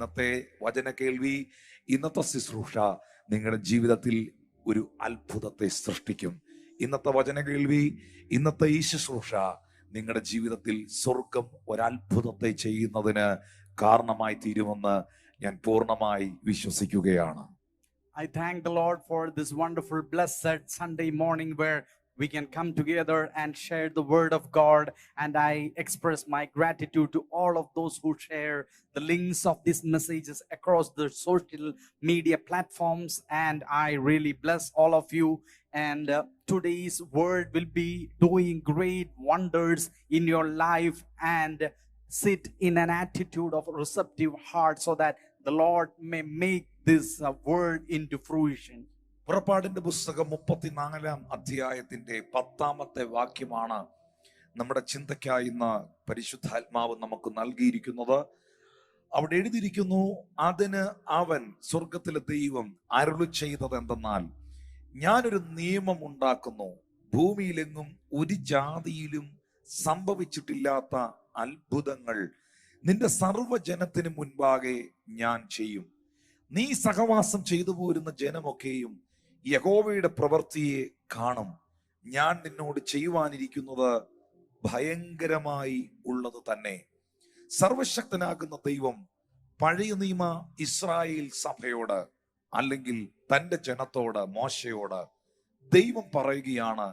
ഇന്നത്തെ വചന കേൾവി, ഇന്നത്തെ ശുശ്രൂഷ നിങ്ങളുടെ ജീവിതത്തിൽ ഒരു അത്ഭുതത്തെ സൃഷ്ടിക്കും. ഇന്നത്തെ വചന കേൾവി, ഇന്നത്തെ ഈ ശുശ്രൂഷ നിങ്ങളുടെ ജീവിതത്തിൽ സ്വർഗം ഒരത്ഭുതത്തെ ചെയ്യുന്നതിന് കാരണമായി തീരുമെന്ന് ഞാൻ പൂർണ്ണമായി വിശ്വസിക്കുകയാണ്. I thank the Lord for this wonderful, blessed Sunday morning where we can come together and share the word of God. And I express my gratitude to all of those who share the links of these messages across the social media platforms. And I really bless all of you. And today's word will be doing great wonders in your life. And sit in an attitude of receptive heart so that the Lord may make this word into fruition. പുറപ്പാടിന്റെ പുസ്തകം 34-ാം അധ്യായത്തിന്റെ 10-ാമത്തെ വാക്യമാണ് നമ്മുടെ ചിന്തയ്ക്കായി ഇന്ന് പരിശുദ്ധാത്മാവ് നമുക്ക് നൽകിയിരിക്കുന്നത്. അവിടെ എഴുതിയിരിക്കുന്നു, അതിന് അവൻ, സ്വർഗത്തിലെ ദൈവം, അരുളി ചെയ്തത് എന്തെന്നാൽ, ഞാനൊരു നിയമം ഉണ്ടാക്കുന്നു, ഭൂമിയിലെങ്ങും ഒരു ജാതിയിലും സംഭവിച്ചിട്ടില്ലാത്ത അത്ഭുതങ്ങൾ നിന്റെ സർവ്വജനത്തിന് മുൻപാകെ ഞാൻ ചെയ്യും. നീ സഹവാസം ചെയ്തു പോരുന്ന ജനമൊക്കെയും യഹോവയുടെ പ്രവൃത്തിയെ കാണും. ഞാൻ നിന്നോട് ചെയ്യുവാനിരിക്കുന്നത് ഭയങ്കരമായി ഉള്ളത് തന്നെ. സർവശക്തനാകുന്ന ദൈവം പഴയ നിയമ ഇസ്രായേൽ സഭയോട്, അല്ലെങ്കിൽ തന്റെ ജനത്തോട്, മോശയോട് ദൈവം പറയുകയാണ്,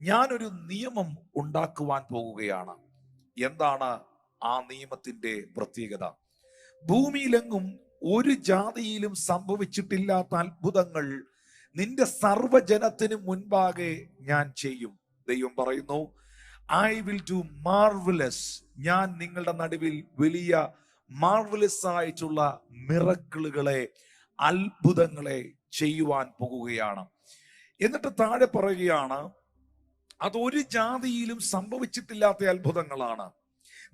ഞാനൊരു നിയമം ഉണ്ടാക്കുവാൻ പോകുകയാണ്. എന്താണ് ആ നിയമത്തിന്റെ പ്രത്യേകത? ഭൂമിയിലെങ്ങും ഒരു ജാതിയിലും സംഭവിച്ചിട്ടില്ലാത്ത അത്ഭുതങ്ങൾ നിന്റെ സർവ്വജനത്തിന് മുൻപാകെ ഞാൻ ചെയ്യും. ദൈവം പറയുന്നു, ഐ വിൽ ഡു മാർവലസ്. ഞാൻ നിങ്ങളുടെ നടുവിൽ വലിയ മാർവലസ് ആയിട്ടുള്ള മിറക്കിളുകളെ, അത്ഭുതങ്ങളെ ചെയ്യുവാൻ പോകുകയാണ്. എന്നിട്ട് താഴെ പറയുകയാണ്, അതൊരു ജാതിയിലും സംഭവിച്ചിട്ടില്ലാത്ത അത്ഭുതങ്ങളാണ്.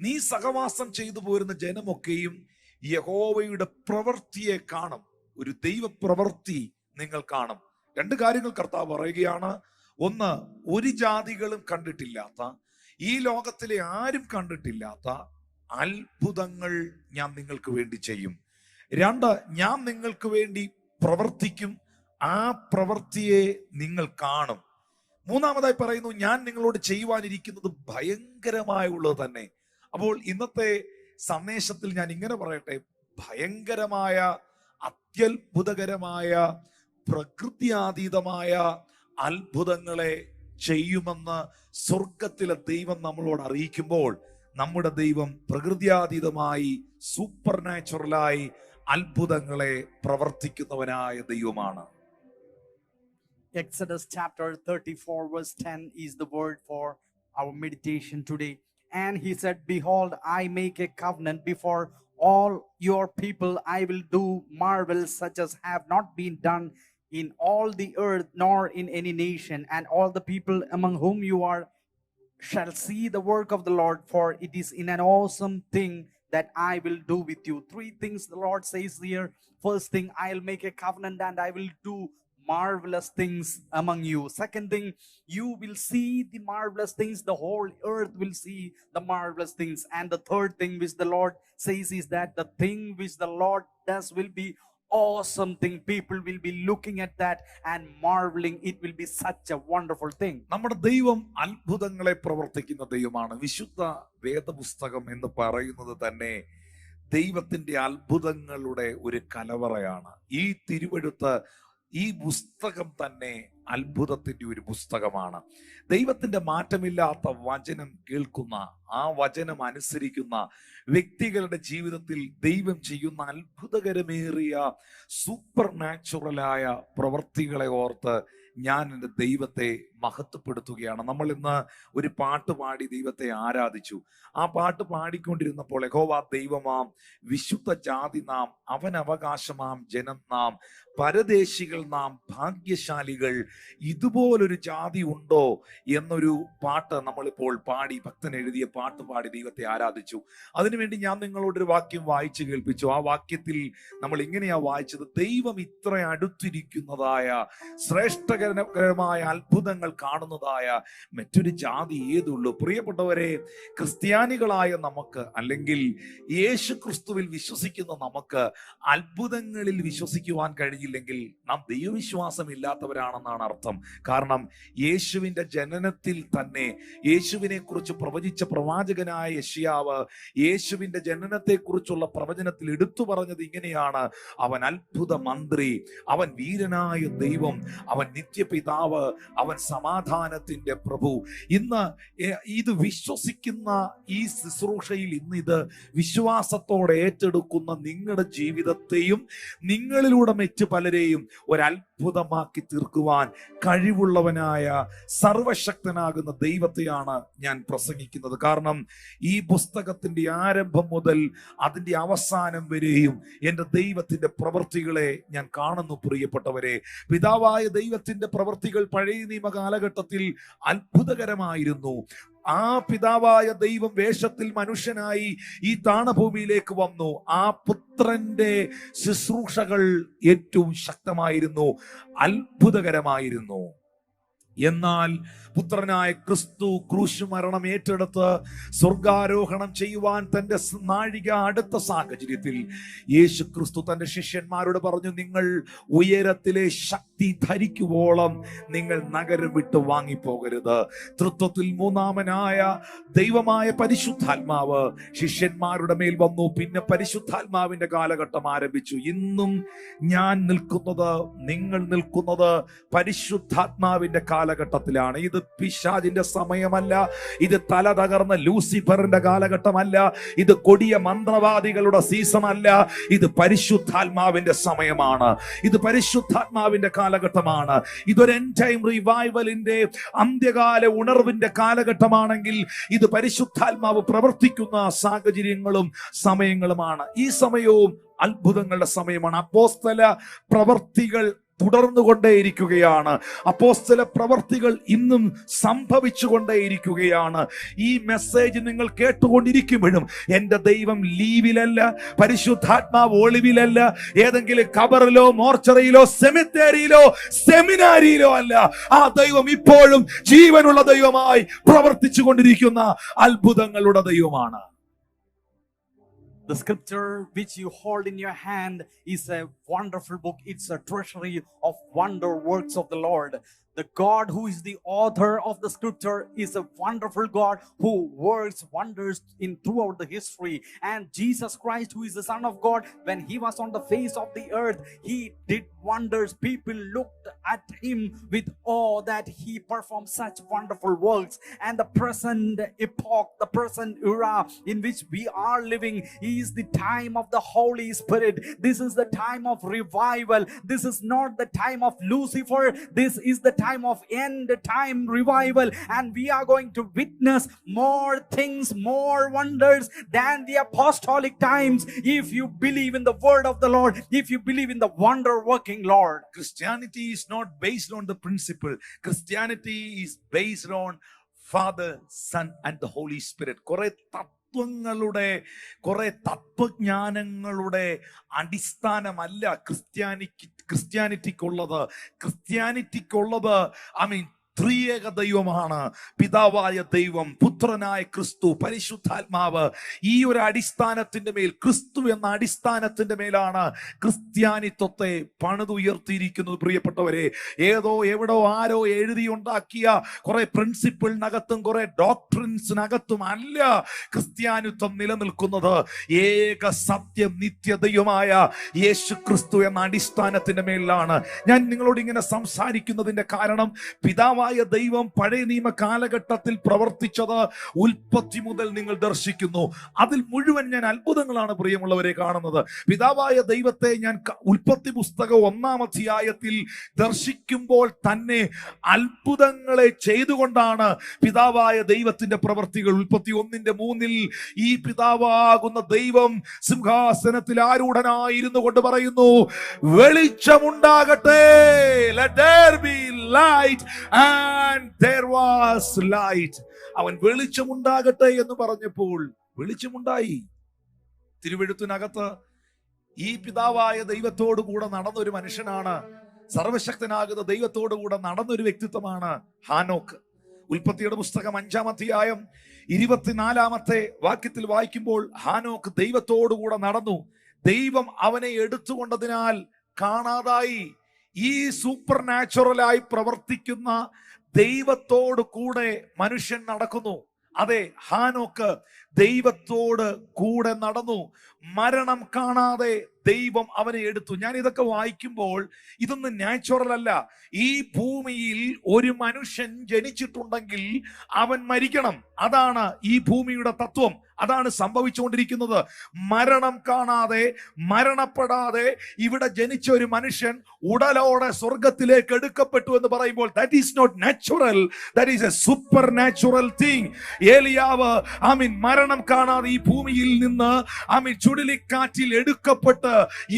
നീ സഹവാസം ചെയ്തു പോരുന്ന ജനമൊക്കെയും യഹോവയുടെ പ്രവൃത്തിയെ കാണും. ഒരു ദൈവ പ്രവൃത്തി നിങ്ങൾ കാണും. രണ്ട് കാര്യങ്ങൾ കർത്താവ് പറയുകയാണ്. ഒന്ന്, ഒരു ജാതികളും കണ്ടിട്ടില്ലാത്ത, ഈ ലോകത്തിലെ ആരും കണ്ടിട്ടില്ലാത്ത അത്ഭുതങ്ങൾ ഞാൻ നിങ്ങൾക്ക് വേണ്ടി ചെയ്യും. രണ്ട്, ഞാൻ നിങ്ങൾക്ക് വേണ്ടി പ്രവർത്തിക്കും, ആ പ്രവൃത്തിയെ നിങ്ങൾ കാണും. മൂന്നാമതായി പറയുന്നു, ഞാൻ നിങ്ങളോട് ചെയ്യുവാനിരിക്കുന്നത് ഭയങ്കരമായുള്ളത് തന്നെ. അപ്പോൾ ഇന്നത്തെ സന്ദേശത്തിൽ ഞാൻ ഇങ്ങനെ പറയട്ടെ, ഭയങ്കരമായ, അത്യത്ഭുതകരമായ, പ്രകൃത്യാതീതമായ അത്ഭുതങ്ങളെ ചെയ്യുമെന്ന് സ്വർഗത്തിലെ ദൈവം നമ്മളോട് അറിയിക്കുമ്പോൾ, നമ്മുടെ ദൈവം പ്രകൃത്യാതീതമായി, സൂപ്പർ നാച്ചുറലായി അത്ഭുതങ്ങളെ പ്രവർത്തിക്കുന്നവനായ ദൈവമാണ്. Exodus chapter 34 verse 10 is the word for our meditation today. And he said, behold, I make a covenant before all your people. I will do marvels such as have not been done in all the earth, nor in any nation. And all the people among whom you are shall see the work of the Lord, for it is in an awesome thing that I will do with you. Three things the Lord says here. First thing, I'll make a covenant and I will do marvelous things among you. Second thing, you will see the marvelous things. The whole earth will see the marvelous things. And the third thing which the Lord says is that the thing which the Lord does will be awesome thing. People will be looking at that and marveling. It will be such a wonderful thing. നമ്മുടെ ദൈവം അത്ഭുതങ്ങളെ പ്രവർത്തിക്കുന്ന ദൈവമാണ്. വിശുദ്ധ വേദപുസ്തകം എന്ന് പറയുന്നത് തന്നെ ദൈവത്തിന്റെ അത്ഭുതങ്ങളുടെ ഒരു കലവറയാണ്. ഈ തിരുവെഴുത്ത്, ഈ പുസ്തകം തന്നെ അത്ഭുതത്തിന്റെ ഒരു പുസ്തകമാണ്. ദൈവത്തിന്റെ മാറ്റമില്ലാത്ത വചനം കേൾക്കുന്ന, ആ വചനം അനുസരിക്കുന്ന വ്യക്തികളുടെ ജീവിതത്തിൽ ദൈവം ചെയ്യുന്ന അത്ഭുതകരമേറിയ സൂപ്പർ നാച്ചുറലായ പ്രവൃത്തികളെ ഓർത്ത് ഞാൻ എൻ്റെ ദൈവത്തെ മഹത്വപ്പെടുത്തുകയാണ്. നമ്മൾ ഇന്ന് ഒരു പാട്ട് പാടി ദൈവത്തെ ആരാധിച്ചു. ആ പാട്ട് പാടിക്കൊണ്ടിരുന്നപ്പോൾ, യഹോവ ദൈവമാം, വിശുദ്ധ ജാതി നാം, അവൻ അവകാശമാം ജനം നാം, പരദേശികൾ നാം, ഭാഗ്യശാലികൾ, ഇതുപോലൊരു ജാതി ഉണ്ടോ എന്നൊരു പാട്ട് നമ്മളിപ്പോൾ പാടി, ഭക്തൻ എഴുതിയ പാട്ട് പാടി ദൈവത്തെ ആരാധിച്ചു. അതിനുവേണ്ടി ഞാൻ നിങ്ങളോടൊരു വാക്യം വായിച്ചു കേൾപ്പിച്ചു. ആ വാക്യത്തിൽ നമ്മൾ ഇങ്ങനെയാ വായിച്ചത്, ദൈവം ഇത്ര അടുത്തിരിക്കുന്നതായ ശ്രേഷ്ഠകര ആശ്ചര്യകരമായ അത്ഭുതങ്ങൾ കാണുന്നതായ മറ്റൊരു ജാതി ഏതുള്ളൂ? പ്രിയപ്പെട്ടവരെ, ക്രിസ്ത്യാനികളായ നമുക്ക്, അല്ലെങ്കിൽ യേശു ക്രിസ്തുവിൽ വിശ്വസിക്കുന്ന നമുക്ക് അത്ഭുതങ്ങളിൽ വിശ്വസിക്കുവാൻ കഴിയില്ലെങ്കിൽ നാം ദൈവവിശ്വാസം ഇല്ലാത്തവരാണെന്നാണ് അർത്ഥം. കാരണം യേശുവിന്റെ ജനനത്തിൽ തന്നെ യേശുവിനെ കുറിച്ച് പ്രവചിച്ച പ്രവാചകനായ യെശയ്യാവ് യേശുവിന്റെ ജനനത്തെ കുറിച്ചുള്ള പ്രവചനത്തിൽ എടുത്തു പറഞ്ഞത് ഇങ്ങനെയാണ്: അവൻ അത്ഭുത മന്ത്രി, അവൻ വീരനായ ദൈവം, അവൻ നിത്യപിതാവ്, അവൻ സമാധാനത്തിന്റെ പ്രഭു. ഇന്ന് ഇത് വിശ്വസിക്കുന്ന ഈ ശുശ്രൂഷയിൽ ഇന്ന് ഇത് വിശ്വാസത്തോടെ ഏറ്റെടുക്കുന്ന നിങ്ങളുടെ ജീവിതത്തെയും നിങ്ങളിലൂടെ മറ്റ് പലരെയും ഒരത്ഭുതമാക്കി തീർക്കുവാൻ കഴിവുള്ളവനായ സർവശക്തനാകുന്ന ദൈവത്തെയാണ് ഞാൻ പ്രസംഗിക്കുന്നത്. കാരണം ഈ പുസ്തകത്തിന്റെ ആരംഭം മുതൽ അതിന്റെ അവസാനം വരെയും എൻ്റെ ദൈവത്തിന്റെ പ്രവൃത്തികളെ ഞാൻ കാണുന്നു. പ്രിയപ്പെട്ടവരെ, പിതാവായ ദൈവത്തിന്റെ പ്രവൃത്തികൾ പഴയ നിയമ കാലഘട്ടത്തിൽ അത്ഭുതകരമായിരുന്നു. ആ പിതാവായ ദൈവം വേഷത്തിൽ മനുഷ്യനായി ഈ താണഭൂമിയിലേക്ക് വന്നു. ആ പുത്രന്റെ ശുശ്രൂഷകൾ ഏറ്റവും ശക്തമായിരുന്നു, അത്ഭുതകരമായിരുന്നു. എന്നാൽ പുത്രനായ ക്രിസ്തു ക്രൂശ് മരണം ഏറ്റെടുത്ത് സ്വർഗാരോഹണം ചെയ്യുവാൻ തന്റെ നാഴിക അടുത്ത സാഹചര്യത്തിൽ യേശു ക്രിസ്തു തന്റെ ശിഷ്യന്മാരോട് പറഞ്ഞു: നിങ്ങൾ ഉയരത്തിലെ ശക്തി ധരിക്കുവോളം നിങ്ങൾ നഗരം വിട്ട് വാങ്ങിപ്പോകരുത്. തൃത്വത്തിൽ മൂന്നാമനായ ദൈവമായ പരിശുദ്ധാത്മാവ് ശിഷ്യന്മാരുടെ മേൽ വന്നു. പിന്നെ പരിശുദ്ധാത്മാവിന്റെ കാലഘട്ടം ആരംഭിച്ചു. ഇന്നും ഞാൻ നിൽക്കുന്നത്, നിങ്ങൾ നിൽക്കുന്നത് പരിശുദ്ധാത്മാവിന്റെ കാലഘട്ടത്തിലാണ്. ഇത് പിശാചിന്റെ സമയമല്ല, ഇത് തല തകർന്ന ലൂസിഫറിന്റെ കാലഘട്ടമല്ല, ഇത് കൊടിയ മന്ത്രവാദികളുടെ സീസൺ അല്ല, ഇത് പരിശുദ്ധാത്മാവിന്റെ സമയമാണ്, ഇത് പരിശുദ്ധാത്മാവിന്റെ കാലഘട്ടമാണ്. ഇതൊരു എൻഡ് ടൈം റിവൈവലിന്റെ അന്ത്യകാല ഉണർവിന്റെ കാലഘട്ടമാണെങ്കിൽ ഇത് പരിശുദ്ധാത്മാവ് പ്രവർത്തിക്കുന്ന സാഹചര്യങ്ങളും സമയങ്ങളുമാണ്. ഈ സമയവും അത്ഭുതങ്ങളുടെ സമയമാണ്. അപ്പോസ്തല പ്രവർത്തികൾ തുടർന്നുകൊണ്ടേയിരിക്കുകയാണ്. അപ്പോസ്തല പ്രവർത്തികൾ ഇന്നും സംഭവിച്ചുകൊണ്ടേയിരിക്കുകയാണ്. ഈ മെസ്സേജ് നിങ്ങൾ കേട്ടുകൊണ്ടിരിക്കുമ്പോഴും എൻ്റെ ദൈവം ലീവിലല്ല, പരിശുദ്ധാത്മാവ് ഒളിവിലല്ല, ഏതെങ്കിലും കബറിലോ മോർച്ചറിയിലോ സെമിത്തേരിയിലോ സെമിനാരിയിലോ അല്ല. ആ ദൈവം ഇപ്പോഴും ജീവനുള്ള ദൈവമായി പ്രവർത്തിച്ചു കൊണ്ടിരിക്കുന്ന അത്ഭുതങ്ങളുടെ ദൈവമാണ്. The scripture which you hold in your hand is a wonderful book. It's a treasury of wonder works of the Lord. The God who is the author of the scripture is a wonderful God who works wonders in throughout the history. And Jesus Christ, who is the Son of God, when he was on the face of the earth, he did wonders. People looked at him with awe that he performed such wonderful works. And the present epoch, the present era in which we are living is the time of the Holy Spirit. This is the time of revival. This is not the time of Lucifer. This is the time of end time revival, and we are going to witness more things, more wonders than the apostolic times, if you believe in the word of the Lord, if you believe in the wonder working Lord. Christianity is not based on the principle. Christianity is based on Father, Son and the Holy Spirit. കുറെ തത്വജ്ഞാനങ്ങളുടെ അടിസ്ഥാനമല്ല ക്രിസ്ത്യാനിറ്റിക്കുള്ളത്. ത്രിയേക ദൈവമാണ്. പിതാവായ ദൈവം, പുത്രനായ ക്രിസ്തു, പരിശുദ്ധാത്മാവ്. ഈ ഒരു അടിസ്ഥാനത്തിന്റെ മേൽ, ക്രിസ്തു എന്ന അടിസ്ഥാനത്തിന്റെ മേലാണ് ക്രിസ്ത്യാനിത്വത്തെ പണിതുയർത്തിയിരിക്കുന്നത്. പ്രിയപ്പെട്ടവരെ, ഏതോ എവിടോ ആരോ എഴുതിയുണ്ടാക്കിയ കുറെ പ്രിൻസിപ്പിളിനകത്തും കുറെ ഡോക്ട്രിൻസിനകത്തും അല്ല ക്രിസ്ത്യാനിത്വം നിലനിൽക്കുന്നത്. ഏക സത്യം നിത്യദൈവമായ യേശു ക്രിസ്തു എന്ന അടിസ്ഥാനത്തിന്റെ മേലാണ് ഞാൻ നിങ്ങളോട് ഇങ്ങനെ സംസാരിക്കുന്നതിന്റെ കാരണം, പിതാവായ ദൈവം പഴയ നിയമ കാലഘട്ടത്തിൽ പ്രവർത്തിച്ചത് ഉൽപ്പത്തി മുതൽ നിങ്ങൾ ദർശിക്കുന്നു. അതിൽ മുഴുവൻ ഞാൻ അത്ഭുതങ്ങളാണ് പ്രിയമുള്ളവരെ കാണുന്നത്. പിതാവായ ദൈവത്തെ ഞാൻ ഉൽപ്പത്തി പുസ്തകം 1-ാം അധ്യായത്തിൽ ദർശിക്കുമ്പോൾ തന്നെ അത്ഭുതങ്ങളെ ചെയ്തുകൊണ്ടാണ് പിതാവായ ദൈവത്തിന്റെ പ്രവൃത്തികൾ. ഉൽപ്പത്തി 1:3 ഈ പിതാവാകുന്ന ദൈവം സിംഹാസനത്തിൽ ആരൂഢനായിരുന്നു കൊണ്ട് പറയുന്നു, വെളിച്ചമുണ്ടാകട്ടെ, let there be light, and there was light. അവൻ വെളിച്ചമുണ്ടാകട്ടെ എന്ന് പറഞ്ഞപ്പോൾ വെളിച്ചമുണ്ടായി. തിരുവെഴുത്തിനകത്ത് ഈ പിതാവായ ദൈവത്തോടു കൂടെ നടന്ന ഒരു മനുഷ്യനാണ് സർവശക്തനാകുന്ന ദൈവത്തോടു കൂടെ നടന്നൊരു വ്യക്തിത്വമാണ് ഹാനോക്ക്. ഉൽപ്പത്തിയുടെ പുസ്തകം 5-ാം അധ്യായം 24-ാമത്തെ വാക്യത്തിൽ വായിക്കുമ്പോൾ ഹാനോക്ക് ദൈവത്തോടുകൂടെ നടന്നു, ദൈവം അവനെ എടുത്തുകൊണ്ടതിനാൽ കാണാതായി. ഈ സൂപ്പർ നാച്ചുറലായി പ്രവർത്തിക്കുന്ന ദൈവത്തോട് കൂടെ മനുഷ്യൻ നടക്കുന്നു. അതെ, ഹാനോക്ക് ദൈവത്തോട് കൂടെ നടന്നു, മരണം കാണാതെ ദൈവം അവനെ എടുത്തു. ഞാൻ ഇതൊക്കെ വായിക്കുമ്പോൾ ഇതൊന്നും നാച്ചുറൽ അല്ല. ഈ ഭൂമിയിൽ ഒരു മനുഷ്യൻ ജനിച്ചിട്ടുണ്ടെങ്കിൽ അവൻ മരിക്കണം. അതാണ് ഈ ഭൂമിയുടെ തത്വം. അതാണ് സംഭവിച്ചുകൊണ്ടിരിക്കുന്നത്. മരണം കാണാതെ, മരണപ്പെടാതെ ഇവിടെ ജനിച്ച ഒരു മനുഷ്യൻ ഉടലോടെ സ്വർഗത്തിലേക്ക് എടുക്കപ്പെട്ടു എന്ന് പറയുമ്പോൾ that is not natural, that is a supernatural thing. ഏലിയാവ് മരണം കാണാതെ ഈ ഭൂമിയിൽ നിന്ന് ചുഴലിക്കാറ്റിൽ എടുക്കപ്പെട്ട്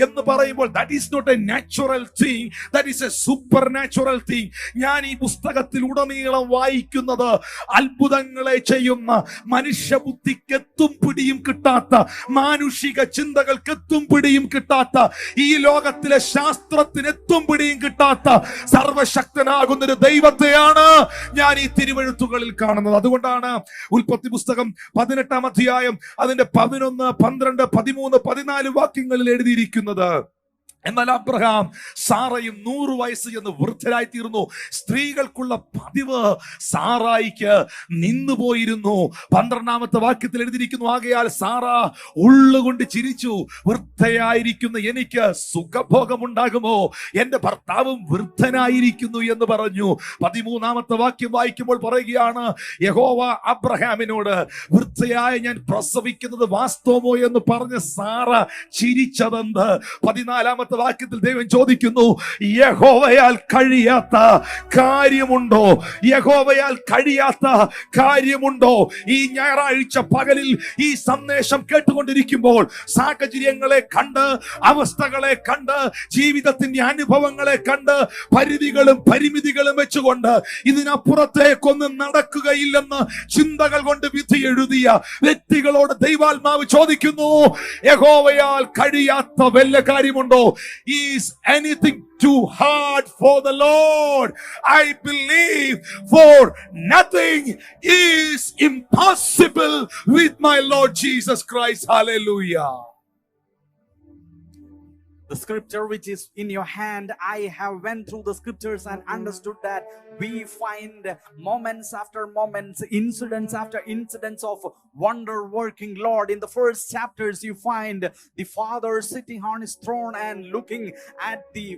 എന്ന് പറയുമ്പോൾ that is not a natural thing, that is a supernatural thing. ഞാൻ ഈ പുസ്തകത്തിൽ ഉടനീളം വായിക്കുന്നത് അത്ഭുതങ്ങളെ ചെയ്യുന്ന, മനുഷ്യബുദ്ധിക്ക് എത്തും പിടിയും കിട്ടാത്ത, മാനുഷിക ചിന്തകൾക്ക് എത്തും പിടിയും കിട്ടാത്ത, ഈ ലോകത്തിലെ ശാസ്ത്രത്തിന് എത്തും പിടിയും കിട്ടാത്ത സർവശക്തനാകുന്ന ഒരു ദൈവത്തെയാണ് ഞാൻ ഈ തിരുവെഴുത്തുകളിൽ കാണുന്നത്. അതുകൊണ്ടാണ് ഉൽപ്പത്തി പുസ്തകം 18-ാം അധ്യായം അതിന്റെ 11, 12, 13, 14 വാക്യങ്ങളിൽ എഴുതിയിരിക്കുന്നത്. എന്നാൽ അബ്രഹാം സാറയും 100 വയസ്സ് എന്ന് വൃദ്ധരായി തീർന്നു. സ്ത്രീകൾക്കുള്ള പതിവ് സാറായിക്ക് നിന്നുപോയിരുന്നു. 12-ാമത്തെ വാക്യത്തിൽ എഴുതിയിരിക്കുന്നു, ആകയാൽ സാറ ഉള്ളുകൊണ്ട് ചിരിച്ചു, വൃദ്ധയായിരിക്കുന്ന എനിക്ക് സുഖഭോഗമുണ്ടാകുമോ, എന്റെ ഭർത്താവും വൃദ്ധനായിരിക്കുന്നു എന്ന് പറഞ്ഞു. 13-ാമത്തെ വാക്യം വായിക്കുമ്പോൾ പറയുകയാണ്, യഹോവ അബ്രഹാമിനോട്, വൃദ്ധയായ ഞാൻ പ്രസവിക്കുന്നത് വാസ്തവമോ എന്ന് പറഞ്ഞ് സാറ ചിരിച്ചതെന്ത്? 14-ാമത്തെ വാക്യത്തിൽ ദൈവം ചോദിക്കുന്നു, യഹോവയാൽ കഴിയാത്ത കാര്യമുണ്ടോ? യഹോവയാൽ കഴിയാത്ത കാര്യമുണ്ടോ? ഈ ഞായറാഴ്ച പകലിൽ ഈ സന്ദേശം കേട്ടുകൊണ്ടിരിക്കുമ്പോൾ സാഹചര്യങ്ങളെ കണ്ട്, അവസ്ഥകളെ കണ്ട്, ജീവിതത്തിന്റെ അനുഭവങ്ങളെ കണ്ട്, പരിധികളും പരിമിതികളും വെച്ചുകൊണ്ട് ഇതിനപ്പുറത്തേക്കൊന്നും നടക്കുകയില്ലെന്ന് ചിന്തകൾ കൊണ്ട് വിധി എഴുതിയ വ്യക്തികളോട് ദൈവാത്മാവ് ചോദിക്കുന്നു, യഹോവയാൽ കഴിയാത്ത വല്ല കാര്യമുണ്ടോ? Is anything too hard for the Lord? I believe for nothing is impossible with my Lord Jesus Christ. Hallelujah. The scripture which is in your hand, I have went through the scriptures and understood that we find moments after moments, incidents after incidents of wonder working Lord. In the first chapters you find the Father sitting on his throne and looking at the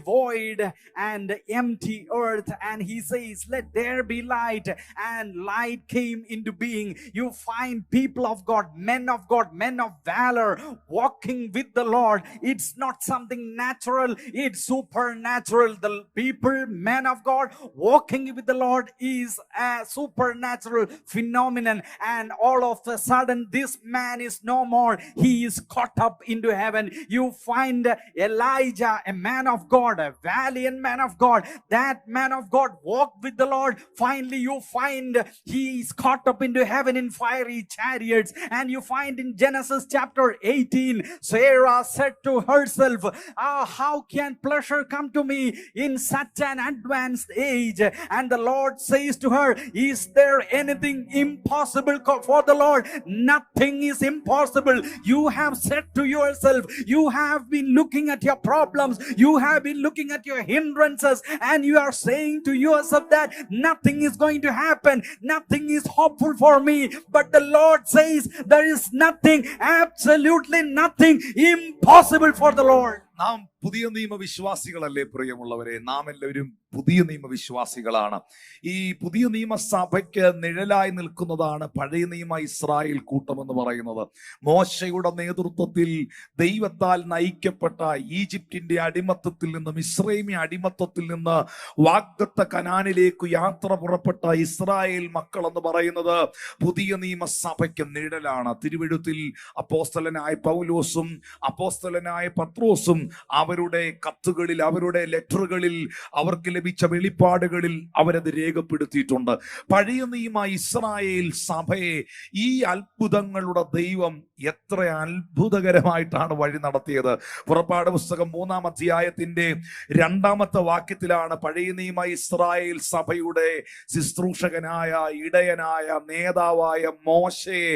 void and empty earth, and he says, let there be light, and light came into being. You find people of God, men of valor walking with the Lord. It's not something natural, it's supernatural. The people, men of God walking with the Lord is a supernatural phenomenon, and all of a sudden this man is no more. He is caught up into heaven. You find Elijah, a man of God, a valiant man of God. That man of God walked with the Lord. Finally you find he is caught up into heaven in fiery chariots. And you find in Genesis chapter 18, Sarah said to herself, how can pleasure come to me in such an advanced age? And the Lord says to her, is there anything impossible for the Lord? Nothing is impossible. You have said to yourself, you have been looking at your problems, you have been looking at your hindrances, and you are saying to yourself that nothing is going to happen, nothing is hopeful for me. But the Lord says there is nothing, absolutely nothing impossible for the Lord. നാം പുതിയ നിയമ വിശ്വാസികളല്ലേ പ്രിയമുള്ളവരെ? നാം എല്ലാവരും പുതിയ നിയമ വിശ്വാസികളാണ്. ഈ പുതിയ നിയമസഭയ്ക്ക് നിഴലായി നിൽക്കുന്നതാണ് പഴയ നിയമ ഇസ്രായേൽ കൂട്ടം എന്ന് പറയുന്നത്. മോശയുടെ നേതൃത്വത്തിൽ ദൈവത്താൽ നയിക്കപ്പെട്ട ഈജിപ്തിന്റെ അടിമത്തത്തിൽ നിന്ന്, മിസ്രൈമി അടിമത്തത്തിൽ നിന്ന് വാഗ്ദത്ത കനാനിലേക്ക് യാത്ര പുറപ്പെട്ട ഇസ്രായേൽ മക്കൾ എന്ന് പറയുന്നത് പുതിയ നിയമസഭയ്ക്ക് നിഴലാണ്. തിരുവെഴുത്തിൽ അപ്പോസ്തലനായ പൗലോസും അപ്പോസ്തലനായ പത്രോസും അവരുടെ കത്തുകളിൽ, അവരുടെ ലെറ്ററുകളിൽ, അവർക്ക് ലഭിച്ച വെളിപ്പാടുകളിൽ അവരത് രേഖപ്പെടുത്തിയിട്ടുണ്ട്. പഴയ നിയമ ഇസ്രായേൽ സഭയെ ഈ അത്ഭുതങ്ങളുടെ ദൈവം എത്ര അത്ഭുതകരമായിട്ടാണ് വഴി നടത്തിയത്. പുറപ്പാട് പുസ്തകം 3-ാം അധ്യായത്തിന്റെ 2-ാമത്തെ വാക്യത്തിലാണ് പഴയ നിയമ ഇസ്രായേൽ സഭയുടെ ശുശ്രൂഷകനായ, ഇടയനായ, നേതാവായ മോശയെ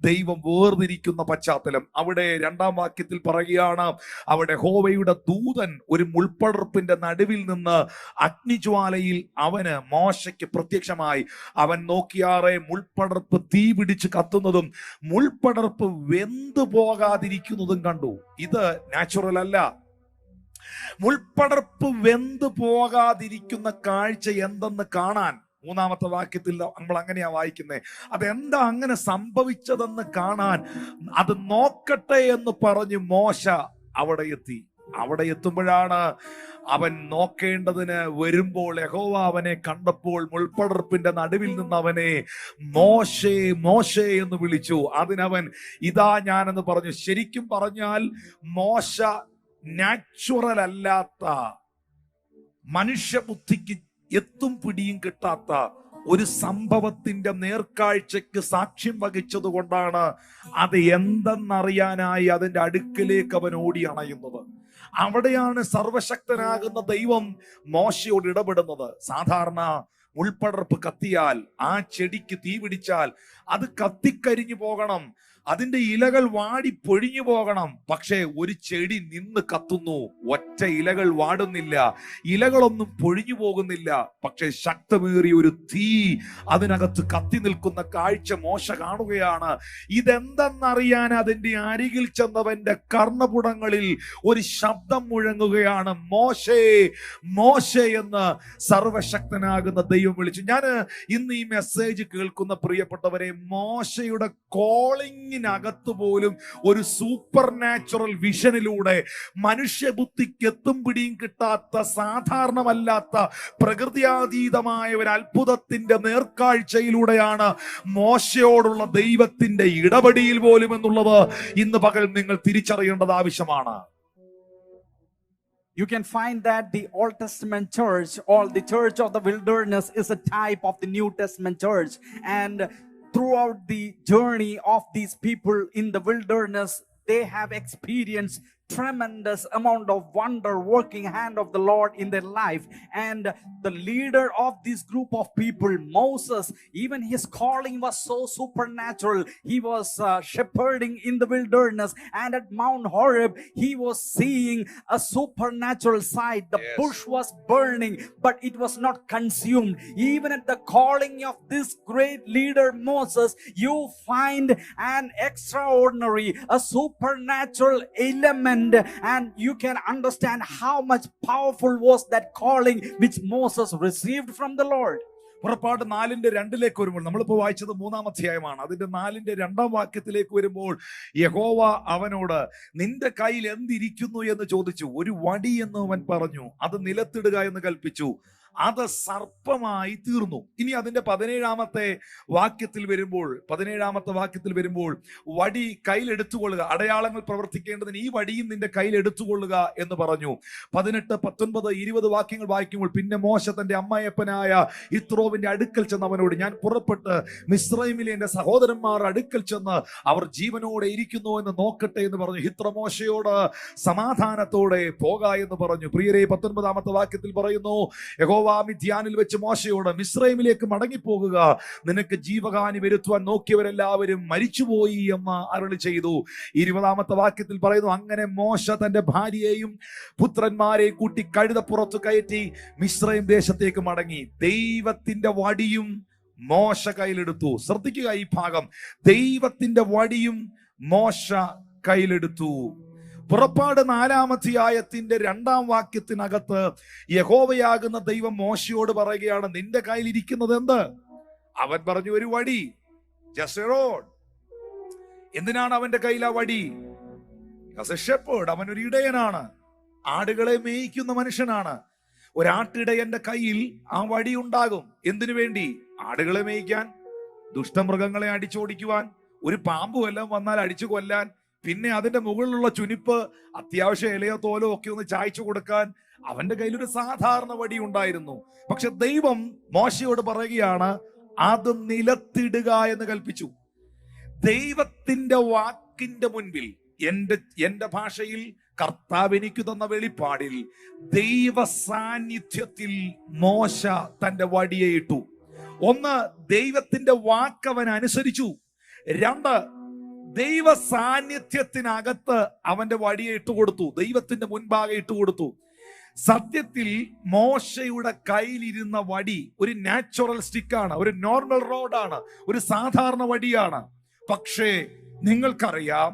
ദൈവം വേർതിരിക്കുന്ന പശ്ചാത്തലം. അവിടെ 2-ാം വാക്യത്തിൽ പറയുകയാണ്, അവിടെ യഹോവയുടെ ദൂതൻ ഒരു മുൾപ്പടർപ്പിന്റെ നടുവിൽ നിന്ന് അഗ്നിജ്വാലയിൽ അവന് മോശയ്ക്ക് പ്രത്യക്ഷമായി. അവൻ നോക്കിയാറെ മുൾപ്പടർപ്പ് തീ പിടിച്ച് കത്തുന്നതും മുൾപ്പടർപ്പ് വെന്തു പോകാതിരിക്കുന്നതും കണ്ടു. ഇത് നാച്ചുറൽ അല്ല. മുൾപ്പടർപ്പ് വെന്തു പോകാതിരിക്കുന്ന കാഴ്ച എന്തെന്ന് കാണാൻ 3-ാമത്തെ വാക്യത്തിൽ നമ്മൾ അങ്ങനെയാ വായിക്കുന്നത്. അതെന്താ അങ്ങനെ സംഭവിച്ചതെന്ന് കാണാൻ, അത് നോക്കട്ടെ എന്ന് പറഞ്ഞ് മോശ അവിടെ എത്തി. അവിടെ എത്തുമ്പോഴാണ് അവൻ നോക്കേണ്ടതിന് വരുമ്പോൾ യഹോവ അവനെ കണ്ടപ്പോൾ മുൾപ്പടർപ്പിന്റെ നടുവിൽ നിന്ന് അവനെ മോശേ മോശേ എന്ന് വിളിച്ചു. അതിനവൻ ഇതാ ഞാനെന്ന് പറഞ്ഞു. ശരിക്കും പറഞ്ഞാൽ മോശ നാച്ചുറൽ അല്ലാത്ത, മനുഷ്യബുദ്ധിക്ക് എത്തും പിടിയും കിട്ടാത്ത ഒരു സംഭവത്തിന്റെ നേർക്കാഴ്ചയ്ക്ക് സാക്ഷ്യം വഹിച്ചത് കൊണ്ടാണ് അത് എന്തെന്നറിയാനായി അതിന്റെ അടുക്കലേക്ക് അവൻ ഓടി അണയുന്നത്. അവിടെയാണ് സർവശക്തനാകുന്ന ദൈവം മോശയോട് ഇടപെടുന്നത്. സാധാരണ മുൾപ്പടർപ്പ് കത്തിയാൽ, ആ ചെടിക്ക് തീ പിടിച്ചാൽ അത് കത്തിക്കരിഞ്ഞു പോകണം, അതിന്റെ ഇലകൾ വാടി പൊഴിഞ്ഞു പോകണം. പക്ഷേ ഒരു ചെടി നിന്ന് കത്തുന്നു, ഒറ്റ ഇലകൾ വാടുന്നില്ല, ഇലകളൊന്നും പൊഴിഞ്ഞു പോകുന്നില്ല. പക്ഷെ ശക്തമേറിയ ഒരു തീ അതിനകത്ത് കത്തി നിൽക്കുന്ന കാഴ്ച മോശ കാണുകയാണ്. ഇതെന്തെന്നറിയാൻ അതിന്റെ അരികിൽ ചെന്നവന്റെ കർണപുടങ്ങളിൽ ഒരു ശബ്ദം മുഴങ്ങുകയാണ്, മോശേ മോശേ എന്ന് സർവശക്തനാകുന്ന ദൈവം വിളിച്ചു. ഞാൻ ഇന്ന് ഈ മെസ്സേജ് കേൾക്കുന്ന പ്രിയപ്പെട്ടവരെ, മോശയുടെ കോളിങ്ങിനകത്ത് പോലും ഒരു സൂപ്പർ നാച്ചുറൽ വിഷനിലൂടെ, മനുഷ്യബുദ്ധിക്ക് എത്തും പിടിയും കിട്ടാത്ത, സാധാരണമല്ലാത്ത, പ്രകൃതിയാതീതമായ ഒരു അത്ഭുതത്തിന്റെ നേർക്കാഴ്ചയിലൂടെയാണ് മോശയോടുള്ള ദൈവത്തിന്റെ ഇടപെടിയിൽ പോലും എന്നുള്ളത് ഇന്ന് പകൽ നിങ്ങൾ തിരിച്ചറിയേണ്ടത് ആവശ്യമാണ്. You can find that the Old Testament church, or the church of the wilderness, is a type of the New Testament church. And throughout the journey of these people in the wilderness, they have experienced tremendous amount of wonder working hand of the Lord in their life. And the leader of this group of people, Moses, even his calling was so supernatural. He was shepherding in the wilderness, and at Mount Horeb he was seeing a supernatural sight. The bush was burning, but it was not consumed. Even at the calling of this great leader Moses, you find an extraordinary, a supernatural element, and you can understand how much powerful was that calling which Moses received from the Lord. പുറപ്പാട് 4:2 വരുമ്പോൾ, നമ്മളിപ്പോ വായിച്ചത് 3-ാം അധ്യായമാണ്, അതിന്റെ 4-2 വാക്യത്തിലേക്ക് വരുമ്പോൾ യഹോവ അവനോട് നിന്റെ കയ്യിൽ എന്തിരിക്കുന്നു എന്ന് ചോദിച്ചു. ഒരു വടി എന്ന് അവൻ പറഞ്ഞു. അത് നിലത്തിടുക എന്ന് കൽപ്പിച്ചു. അത് സർപ്പമായി തീർന്നു. ഇനി അതിന്റെ 17-ാമത്തെ വാക്യത്തിൽ വരുമ്പോൾ വടി കയ്യിൽ എടുത്തുകൊള്ളുക, അടയാളങ്ങൾ പ്രവർത്തിക്കേണ്ടതിന് ഈ വടിയും നിന്റെ കയ്യിൽ എടുത്തുകൊള്ളുക എന്ന് പറഞ്ഞു. 18, 19, 20 വാക്യങ്ങൾ വായിക്കുമ്പോൾ, പിന്നെ മോശ തന്റെ അമ്മയപ്പനായ യിത്രോവിന്റെ അടുക്കൽ ചെന്ന് അവനോട്, ഞാൻ പുറപ്പെട്ട് മിസ്രൈമിലെ എന്റെ സഹോദരന്മാർ അടുക്കൽ ചെന്ന് അവർ ജീവനോടെ ഇരിക്കുന്നു എന്ന് നോക്കട്ടെ എന്ന് പറഞ്ഞു. യിത്രോ മോശയോട് സമാധാനത്തോടെ പോക എന്ന് പറഞ്ഞു. പ്രിയരെ, 19-ാമത്തെ വാക്യത്തിൽ പറയുന്നു, യഹോവ മിദ്യാനിൽ വെച്ച് മോശയോട് മിസ്രൈമിലേക്ക് മടങ്ങിപ്പോകുക, നിനക്ക് ജീവഹാനി വരുത്തുവാൻ നോക്കിയവരെല്ലാവരും മരിച്ചുപോയി എന്ന് അരുളി ചെയ്തു. 20-ാമത്തെ വാക്യത്തിൽ പറയുന്നു, അങ്ങനെ മോശ തന്റെ ഭാര്യയെയും പുത്രന്മാരെയും കൂട്ടി കഴുതപ്പുറത്ത് കയറ്റി മിസ്രൈം ദേശത്തേക്ക് മടങ്ങി. ദൈവത്തിന്റെ വടിയും മോശ കയ്യിലെടുത്തു. ശ്രദ്ധിക്കുക ഈ ഭാഗം, ദൈവത്തിന്റെ വടിയും മോശ കയ്യിലെടുത്തു. പുറപ്പാട് 4-ാം അധ്യായത്തിന്റെ 2-ാം വാക്യത്തിനകത്ത് യഹോവയാകുന്ന ദൈവം മോശയോട് പറയുകയാണ്, നിന്റെ കയ്യിൽ ഇരിക്കുന്നത് എന്ത്? അവൻ പറഞ്ഞു, ഒരു വടി. Just A road. എന്തിനാണ് അവന്റെ കയ്യിൽ ആ വടി? As A shepherd. അവൻ ഒരു ഇടയനാണ്, ആടുകളെ മേയിക്കുന്ന മനുഷ്യനാണ്. ഒരാട്ടിടയന്റെ കയ്യിൽ ആ വടി ഉണ്ടാകും. എന്തിനു വേണ്ടി? ആടുകളെ മേയിക്കാൻ, ദുഷ്ടമൃഗങ്ങളെ അടിച്ചോടിക്കുവാൻ, ഒരു പാമ്പ് വല്ലതും വന്നാൽ അടിച്ചു കൊല്ലാൻ, പിന്നെ അതിന്റെ മുകളിലുള്ള ചുനിപ്പ് അത്യാവശ്യം ഇലയോ തോലോ ഒക്കെ ഒന്ന് ചായച്ചു കൊടുക്കാൻ അവന്റെ കയ്യിലൊരു സാധാരണ വടി ഉണ്ടായിരുന്നു. പക്ഷെ ദൈവം മോശയോട് പറയുകയാണ്, അത് നിലത്തിടുക എന്ന് കൽപ്പിച്ചു. ദൈവത്തിന്റെ വാക്കിന്റെ മുൻപിൽ, എന്റെ ഭാഷയിൽ കർത്താവ് എനിക്ക് തന്ന വെളിപ്പാടിൽ, ദൈവ സാന്നിധ്യത്തിൽ മോശ തന്റെ വടിയെ ഇട്ടു. ഒന്ന്, ദൈവത്തിന്റെ വാക്ക് അവൻ അനുസരിച്ചു. രണ്ട്, ദൈവ സാന്നിധ്യത്തിനകത്ത് അവന്റെ വടിയെ ഇട്ടുകൊടുത്തു, ദൈവത്തിന്റെ മുൻപാകെ ഇട്ടുകൊടുത്തു. സത്യത്തിൽ മോശയുടെ കയ്യിലിരുന്ന വടി ഒരു നാച്ചുറൽ സ്റ്റിക്കാണ്, ഒരു നോർമൽ റോഡാണ്, ഒരു സാധാരണ വടിയാണ്. പക്ഷേ നിങ്ങൾക്കറിയാം,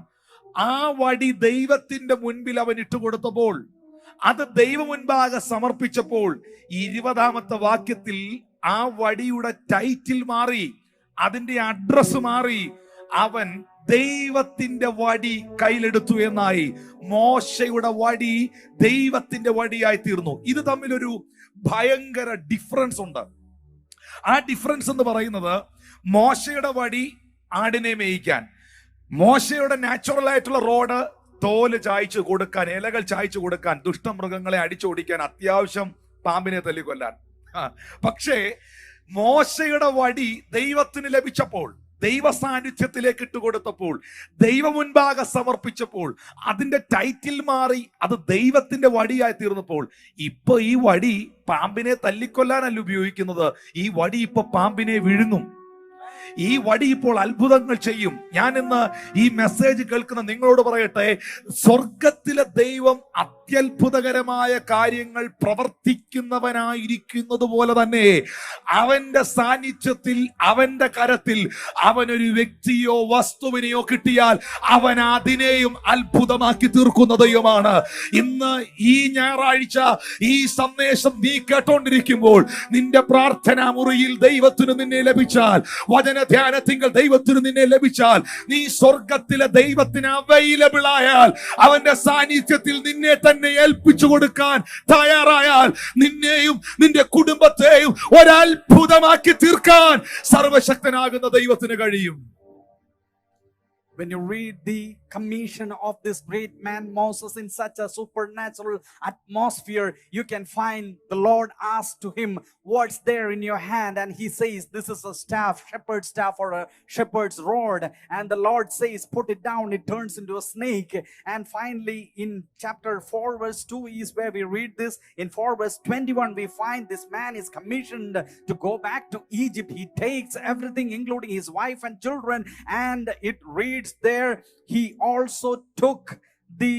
ആ വടി ദൈവത്തിന്റെ മുൻപിൽ അവൻ ഇട്ടുകൊടുത്തപ്പോൾ, അത് ദൈവ മുൻപാകെ സമർപ്പിച്ചപ്പോൾ, 20-ാമത്തെ വാക്യത്തിൽ ആ വടിയുടെ ടൈറ്റിൽ മാറി, അതിന്റെ അഡ്രസ് മാറി. അവൻ ദൈവത്തിന്റെ വടി കയ്യിലെടുത്തു എന്നായി. മോശയുടെ വടി ദൈവത്തിന്റെ വടിയായി തീർന്നു. ഇത് തമ്മിലൊരു ഭയങ്കര ഡിഫറൻസ് ഉണ്ട്. ആ ഡിഫറൻസ് എന്ന് പറയുന്നത്, മോശയുടെ വടി ആടിനെ മേയിക്കാൻ, മോശയുടെ നാച്ചുറൽ ആയിട്ടുള്ള റോഡ് തോല് ചായച്ചു കൊടുക്കാൻ, ഇലകൾ ചായച്ചു കൊടുക്കാൻ, ദുഷ്ടമൃഗങ്ങളെ അടിച്ചോടിക്കാൻ, അത്യാവശ്യം പാമ്പിനെ തല്ലിക്കൊല്ലാൻ. പക്ഷേ മോശയുടെ വടി ദൈവത്തിന് ലഭിച്ചപ്പോൾ, ദൈവ സാന്നിധ്യത്തിലേക്ക് ഇട്ടുകൊടുത്തപ്പോൾ, ദൈവ മുൻപാകെ സമർപ്പിച്ചപ്പോൾ, അതിന്റെ ടൈറ്റിൽ മാറി, അത് ദൈവത്തിന്റെ വടിയായി തീർന്നപ്പോൾ, ഇപ്പൊ ഈ വടി പാമ്പിനെ തല്ലിക്കൊല്ലാനല്ല ഉപയോഗിക്കുന്നത്. ഈ വടി ഇപ്പൊ പാമ്പിനെ വിഴുങ്ങും. ഈ വടി ഇപ്പോൾ അത്ഭുതങ്ങൾ ചെയ്യും. ഞാൻ ഇന്ന് ഈ മെസ്സേജ് കേൾക്കുന്ന നിങ്ങളോട് പറയട്ടെ, സ്വർഗത്തിലെ ദൈവം അത്യത്ഭുതകരമായ കാര്യങ്ങൾ പ്രവർത്തിക്കുന്നവനായിരിക്കുന്നത് പോലെ തന്നെ അവന്റെ സാന്നിധ്യത്തിൽ, അവന്റെ കരത്തിൽ അവനൊരു വ്യക്തിയോ വസ്തുവിനെയോ കിട്ടിയാൽ അവൻ അതിനെയും അത്ഭുതമാക്കി തീർക്കുന്ന ദൈവമാണ്. ഇന്ന് ഈ ഞായറാഴ്ച ഈ സന്ദേശം നീ കേട്ടോണ്ടിരിക്കുമ്പോൾ, നിന്റെ പ്രാർത്ഥനാ മുറിയിൽ ദൈവത്തിന് നിന്നെ ലഭിച്ചാൽ, വചന ധ്യാനത്തിങ്കൽ ദൈവത്തിന് നിന്നെ ലഭിച്ചാൽ, നീ സ്വർഗത്തിലെ ദൈവത്തിന് അവൈലബിൾ ആയാൽ, അവന്റെ സാന്നിധ്യത്തിൽ നിന്നെ തന്നെ ഏൽപ്പിച്ചു കൊടുക്കാൻ തയ്യാറായാൽ, നിന്നെയും നിന്റെ കുടുംബത്തെയും ഒരത്ഭുതമാക്കി തീർക്കാൻ സർവശക്തനാകുന്ന ദൈവത്തിന് കഴിയും. When you read the commission of this great man Moses in such a supernatural atmosphere, you can find the Lord asked to him, what's there in your hand? And he says, this is a staff, shepherd's staff or a shepherd's rod. And the Lord says, put it down, it turns into a snake. And finally in chapter 4 verse 2 is where we read this. In 4 verse 21 we find this man is commissioned to go back to Egypt. He takes everything including his wife and children, and it reads there, he also took the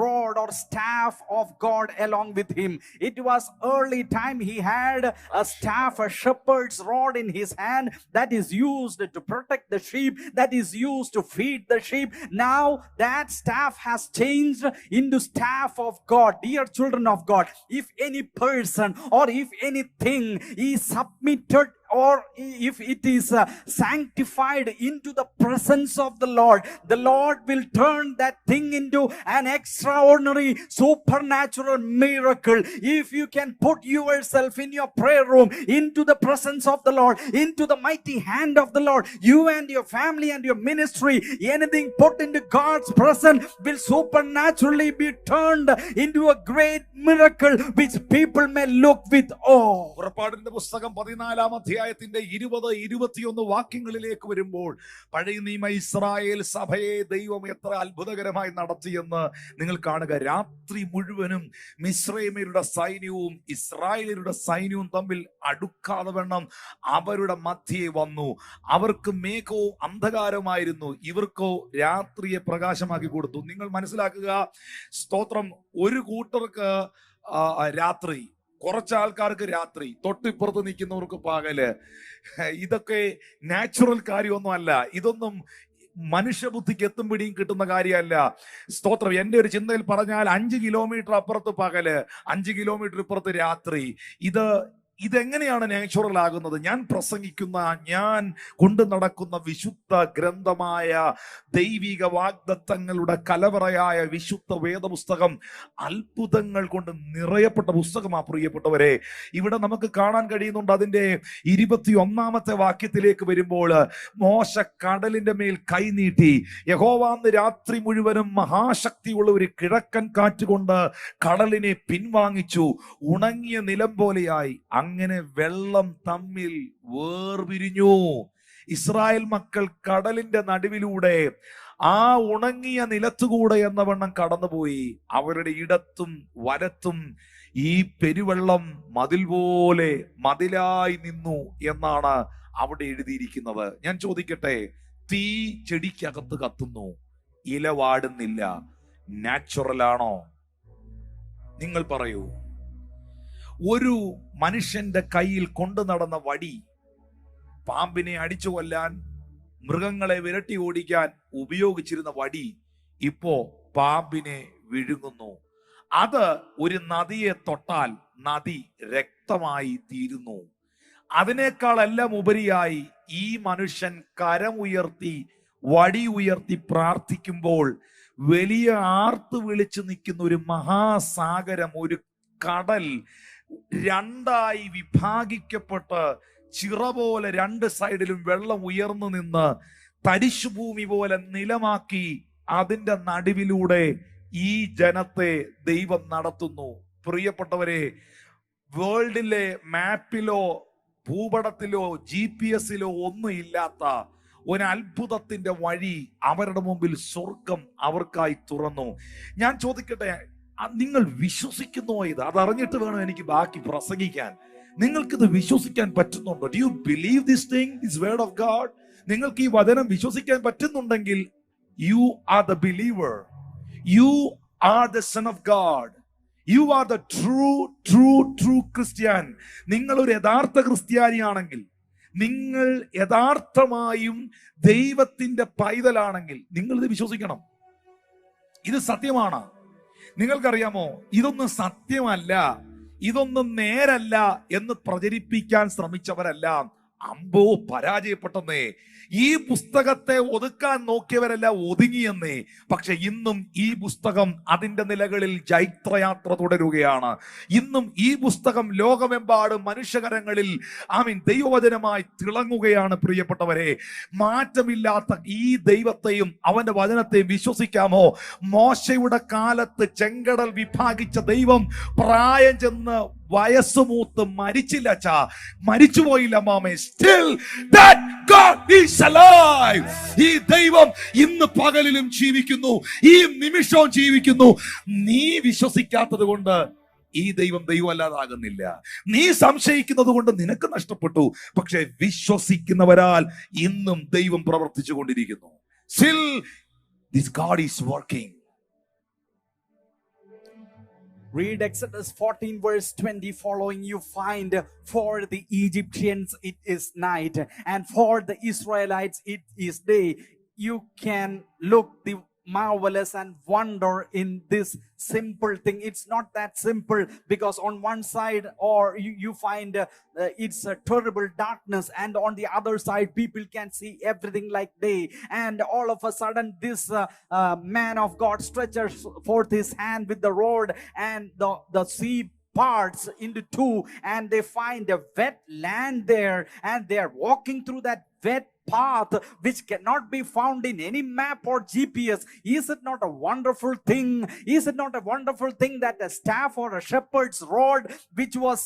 rod or staff of God along with him. It was early time. He had a staff, a shepherd's rod in his hand that is used to protect the sheep, that is used to feed the sheep. Now that staff has changed into staff of God. Dear children of God, if any person or if anything is submitted or if it is sanctified into the presence of the Lord will turn that thing into an extraordinary supernatural miracle. If you can put yourself in your prayer room into the presence of the Lord, into the mighty hand of the Lord, you and your family and your ministry, anything put into God's presence will supernaturally be turned into a great miracle which people may look with awe. പുറപ്പാടിന്റെ പുസ്തകം 14-ാം അധ്യായത്തിന്റെ 20-21 വാക്യങ്ങളിലേക്ക് വരുമ്പോൾ, പഴയ നിയമ Israel സഭയെ ദൈവം എത്ര അത്ഭുതകരമായി നടത്തിയെന്ന് നിങ്ങൾ കാണുക. രാത്രി മുഴുവനും മിസ്രൈമ്യരുടെ സൈന്യവും ഇസ്രായേലരുടെ സൈന്യവും തമ്മിൽ അടുക്കാതെ വണ്ണം അവരുടെ മധ്യേ വന്നു. അവർക്ക് മേഘവും അന്ധകാരമായിരുന്നു, ഇവർക്കോ രാത്രിയെ പ്രകാശമാക്കി കൊടുത്തു. നിങ്ങൾ മനസ്സിലാക്കുക, സ്തോത്രം, ഒരു കൂട്ടർക്ക് രാത്രി, കുറച്ച് ആൾക്കാർക്ക് രാത്രി, തൊട്ടിപ്പുറത്ത് നിൽക്കുന്നവർക്ക് പകല്. ഇതൊക്കെ നാച്ചുറൽ കാര്യമൊന്നും അല്ല. ഇതൊന്നും മനുഷ്യബുദ്ധിക്ക് എത്തും പിടിയും കിട്ടുന്ന കാര്യമല്ല. സ്തോത്രം. എന്റെ ഒരു ചിന്തയിൽ പറഞ്ഞാൽ 5 കിലോമീറ്റർ അപ്പുറത്ത് പകല്, 5 കിലോമീറ്റർ ഇപ്പുറത്ത് രാത്രി. ഇത് ഇതെങ്ങനെയാണ് നാച്ചുറൽ ആകുന്നത്? ഞാൻ പ്രസംഗിക്കുന്ന, ഞാൻ കൊണ്ടു നടക്കുന്ന വിശുദ്ധ ഗ്രന്ഥമായ ദൈവിക വാഗ്ദത്തങ്ങളുടെ കലവറയായ വിശുദ്ധ വേദപുസ്തകം അത്ഭുതങ്ങൾ കൊണ്ട് നിറയപ്പെട്ട പുസ്തകമാണ് പ്രിയപ്പെട്ടവരെ. ഇവിടെ നമുക്ക് കാണാൻ കഴിയുന്നുണ്ട്. അതിന്റെ 21-ാമത്തെ വാക്യത്തിലേക്ക് വരുമ്പോൾ, മോശ കടലിന്റെ മേൽ കൈനീട്ടി, യഹോവാന്ന് രാത്രി മുഴുവനും മഹാശക്തിയുള്ള ഒരു കിഴക്കൻ കാറ്റുകൊണ്ട് കടലിനെ പിൻവാങ്ങിച്ചു, ഉണങ്ങിയ നിലം പോലെയായി. അങ്ങനെ വെള്ളം തമ്മിൽ വേർപിരിഞ്ഞു. ഇസ്രായേൽ മക്കൾ കടലിന്റെ നടുവിലൂടെ ആ ഉണങ്ങിയ നിലത്തുകൂടെ എന്നവണ്ണം കടന്നുപോയി. അവരുടെ ഇടത്തും വലത്തും ഈ പെരുവെള്ളം മതിൽ പോലെ മതിലായി നിന്നു എന്നാണ് അവിടെ എഴുതിയിരിക്കുന്നത്. ഞാൻ ചോദിക്കട്ടെ, തീ ചെടിക്കകത്ത് കത്തുന്നു, ഇല വാടുന്നില്ല, നാച്ചുറൽ ആണോ? നിങ്ങൾ പറയൂ. ഒരു മനുഷ്യന്റെ കയ്യിൽ കൊണ്ടു നടന്ന വടി, പാമ്പിനെ അടിച്ചു കൊല്ലാൻ, മൃഗങ്ങളെ വിരട്ടി ഓടിക്കാൻ ഉപയോഗിച്ചിരുന്ന വടി ഇപ്പോ പാമ്പിനെ വിഴുങ്ങുന്നു. അത് ഒരു നദിയെ തൊട്ടാൽ നദി രക്തമായി തീരുന്നു. അതിനേക്കാളെല്ലാം ഉപരിയായി ഈ മനുഷ്യൻ കരമുയർത്തി വടി ഉയർത്തി പ്രാർത്ഥിക്കുമ്പോൾ വലിയ ആർത്തു വിളിച്ചു നിൽക്കുന്ന ഒരു മഹാസാഗരം, ഒരു കടൽ രണ്ടായി വിഭാഗിക്കപ്പെട്ട് ചിറ പോലെ രണ്ട് സൈഡിലും വെള്ളം ഉയർന്നു നിന്ന് തരിശുഭൂമി പോലെ നിലമാക്കി അതിന്റെ നടുവിലൂടെ ഈ ജനത്തെ ദൈവം നടത്തുന്നു. പ്രിയപ്പെട്ടവരെ, വേൾഡിലെ മാപ്പിലോ ഭൂപടത്തിലോ GPS-ലോ ഒന്നും ഇല്ലാത്ത ഒരു അത്ഭുതത്തിന്റെ വഴി അവരുടെ മുമ്പിൽ സ്വർഗം അവർക്കായി തുറന്നു. ഞാൻ ചോദിക്കട്ടെ, നിങ്ങൾ വിശ്വസിക്കുന്നോ? ഇത് അതറിഞ്ഞിട്ട് വേണം എനിക്ക് ബാക്കി പ്രസംഗിക്കാൻ. നിങ്ങൾക്കിത് വിശ്വസിക്കാൻ പറ്റുന്നുണ്ടോ? Do you believe this thing, this word of God? നിങ്ങൾക്ക് ഈ വചനം വിശ്വസിക്കാൻ പറ്റുന്നുണ്ടെങ്കിൽ you are the believer, you are the son of God, you are the true Christian. നിങ്ങൾ ഒരു യഥാർത്ഥ ക്രിസ്ത്യാനിയാണെങ്കിൽ, നിങ്ങൾ യഥാർത്ഥമായും ദൈവത്തിന്റെ പൈതലാണെങ്കിൽ നിങ്ങൾ ഇത് വിശ്വസിക്കണം. ഇത് സത്യമാണ്. നിങ്ങൾക്കറിയാമോ, ഇതൊന്നും സത്യമല്ല, ഇതൊന്നും നേരല്ല എന്ന് പ്രചരിപ്പിക്കാൻ ശ്രമിച്ചവരെല്ലാം അമ്പോ പരാജയപ്പെട്ടെന്നേ. ഈ പുസ്തകത്തെ ഒതുക്കാൻ നോക്കിയവരെല്ലാം ഒതുങ്ങിയെന്നേ. പക്ഷെ ഇന്നും ഈ പുസ്തകം അതിന്റെ നിലകളിൽ ജൈത്രയാത്ര തുടരുകയാണ്. ഇന്നും ഈ പുസ്തകം ലോകമെമ്പാടും മനുഷ്യകരങ്ങളിൽ ദൈവവചനമായി തിളങ്ങുകയാണ്. പ്രിയപ്പെട്ടവരെ, മാറ്റമില്ലാത്ത ഈ ദൈവത്തെയും അവന്റെ വചനത്തെയും വിശ്വസിക്കാമോ? മോശയുടെ കാലത്ത് ചെങ്കടൽ വിഭാഗിച്ച ദൈവം പ്രായം ചെന്ന് വയസ്സുമൂത്ത് മരിച്ചില്ല, മരിച്ചുപോയില്ല മാമേ. Still that God is alive. ഈ ദൈവം ഇന്ന് പകലിലും ജീവിക്കുന്നു, ഈ നിമിഷവും ജീവിക്കുന്നു. നീ വിശ്വസിക്കാത്തത് കൊണ്ട് ഈ ദൈവം ദൈവമല്ലാതാകുന്നില്ല. നീ സംശയിക്കുന്നത് കൊണ്ട് നിനക്ക് നഷ്ടപ്പെട്ടു. പക്ഷെ വിശ്വസിക്കുന്നവരാൽ ഇന്നും ദൈവം പ്രവർത്തിച്ചു കൊണ്ടിരിക്കുന്നു. Still this God is working. Read Exodus 14 verse 20 following. You find, for the Egyptians it is night, and for the Israelites it is day. You can look the marvelous and wonder in this simple thing. It's not that simple, because on one side or you find it's a terrible darkness, and on the other side people can see everything like day. And all of a sudden this man of God stretches forth his hand with the rod, and the sea parts into two, and they find a wet land there, and they are walking through that wet path which cannot be found in any map or GPS. Is it not a wonderful thing? Is it not a wonderful thing that a staff or a shepherd's rod, which was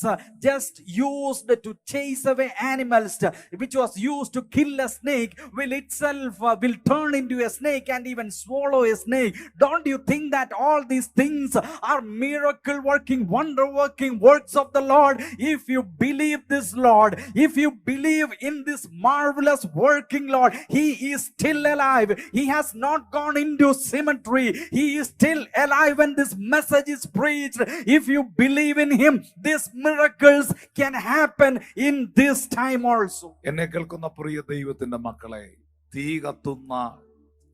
just used to chase away animals, which was used to kill a snake, will itself will turn into a snake and even swallow a snake? Don't you think that all these things are miracle working, wonder working works of the Lord? If you believe this, Lord, if you believe in this marvelous working Lord, he is still alive. He has not gone into cemetery. He is still alive when this message is preached. If you believe in him, these miracles can happen in this time also. എന്നെ കേൾക്കുന്ന പ്രിയ ദൈവത്തിന്റെ മക്കളെ, തീ കത്തുന്ന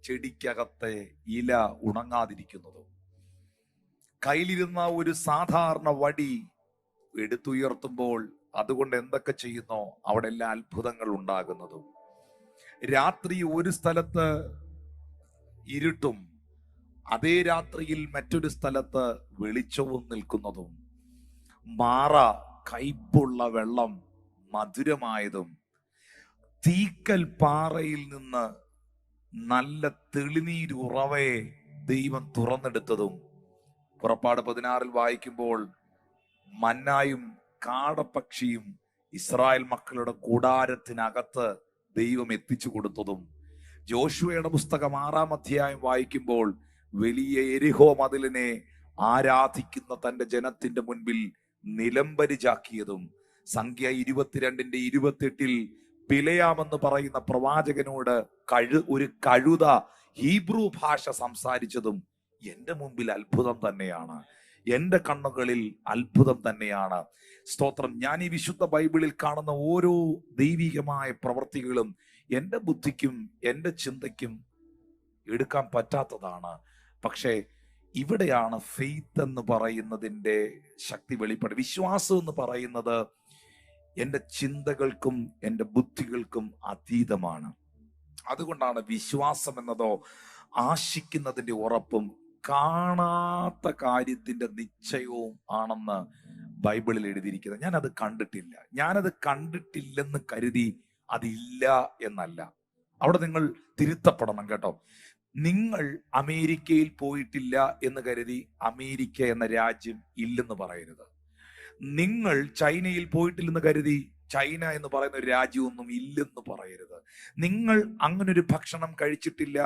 ചെടിക്കകത്തെ ഇല ഉണങ്ങാതിരിക്കുന്നതും, കയ്യിലിരുന്ന ഒരു സാധാരണ വടി എടുത്തുയർത്തുമ്പോൾ അതുകൊണ്ട് എന്തൊക്കെ ചെയ്യുന്നോ അവിടെ എല്ലാ അത്ഭുതങ്ങൾ ഉണ്ടാകുന്നതും. രാത്രി ഒരു സ്ഥലത്ത് ഇരുട്ടും അതേ രാത്രിയിൽ മറ്റൊരു സ്ഥലത്ത് വെളിച്ചവും നിൽക്കുന്നതും, മാറ കയ്പുള്ള വെള്ളം മധുരമായതും, തീക്കൽ പാറയിൽ നിന്ന് നല്ല തെളിനീരുറവയെ ദൈവം തുറന്നെടുത്തതും. പുറപ്പാട് 16 വായിക്കുമ്പോൾ മന്നായും കാടപ്പക്ഷിയും ഇസ്രായേൽ മക്കളുടെ കൂടാരത്തിനകത്ത് ദൈവം എത്തിച്ചു കൊടുത്തതും. ജോഷുവയുടെ പുസ്തകം 6-ാം അധ്യായം വായിക്കുമ്പോൾ വലിയ എരിഹോ മതിലിനെ ആരാധിക്കുന്ന തന്റെ ജനത്തിന്റെ മുൻപിൽ നിലംപരിചാക്കിയതും. സംഖ്യ 22:28 ബിലയാമെന്ന് പറയുന്ന പ്രവാചകനോട് ഒരു കഴുത ഹീബ്രു ഭാഷ സംസാരിച്ചതും എന്റെ മുമ്പിൽ അത്ഭുതം തന്നെയാണ്, എന്റെ കണ്ണുകളിൽ അത്ഭുതം തന്നെയാണ്. സ്തോത്രം. ഞാൻ ഈ വിശുദ്ധ ബൈബിളിൽ കാണുന്ന ഓരോ ദൈവികമായ പ്രവൃത്തികളും എൻ്റെ ബുദ്ധിക്കും എൻ്റെ ചിന്തയ്ക്കും എടുക്കാൻ പറ്റാത്തതാണ്. പക്ഷേ ഇവിടെയാണ് ഫെയ്ത്ത് എന്ന് പറയുന്നതിൻ്റെ ശക്തി വെളിപ്പെടുക. വിശ്വാസം എന്ന് പറയുന്നത് എൻ്റെ ചിന്തകൾക്കും എൻ്റെ ബുദ്ധികൾക്കും അതീതമാണ്. അതുകൊണ്ടാണ് വിശ്വാസം എന്നതോ ആശിക്കുന്നതിൻ്റെ ഉറപ്പും കാണാത്ത കാര്യത്തിന്റെ നിശ്ചയവും ആണെന്ന് ബൈബിളിൽ എഴുതിയിരിക്കുന്നത്. ഞാനത് കണ്ടിട്ടില്ല, ഞാനത് കണ്ടിട്ടില്ലെന്ന് കരുതി അതില്ല എന്നല്ല. അവിടെ നിങ്ങൾ തിരുത്തപ്പെടണം കേട്ടോ. നിങ്ങൾ അമേരിക്കയിൽ പോയിട്ടില്ല എന്ന് കരുതി അമേരിക്ക എന്ന രാജ്യം ഇല്ലെന്ന് പറയരുത്. നിങ്ങൾ ചൈനയിൽ പോയിട്ടില്ലെന്ന് കരുതി ചൈന എന്ന് പറയുന്ന ഒരു രാജ്യമൊന്നും ഇല്ലെന്ന് പറയരുത്. നിങ്ങൾ അങ്ങനൊരു ഭക്ഷണം കഴിച്ചിട്ടില്ല,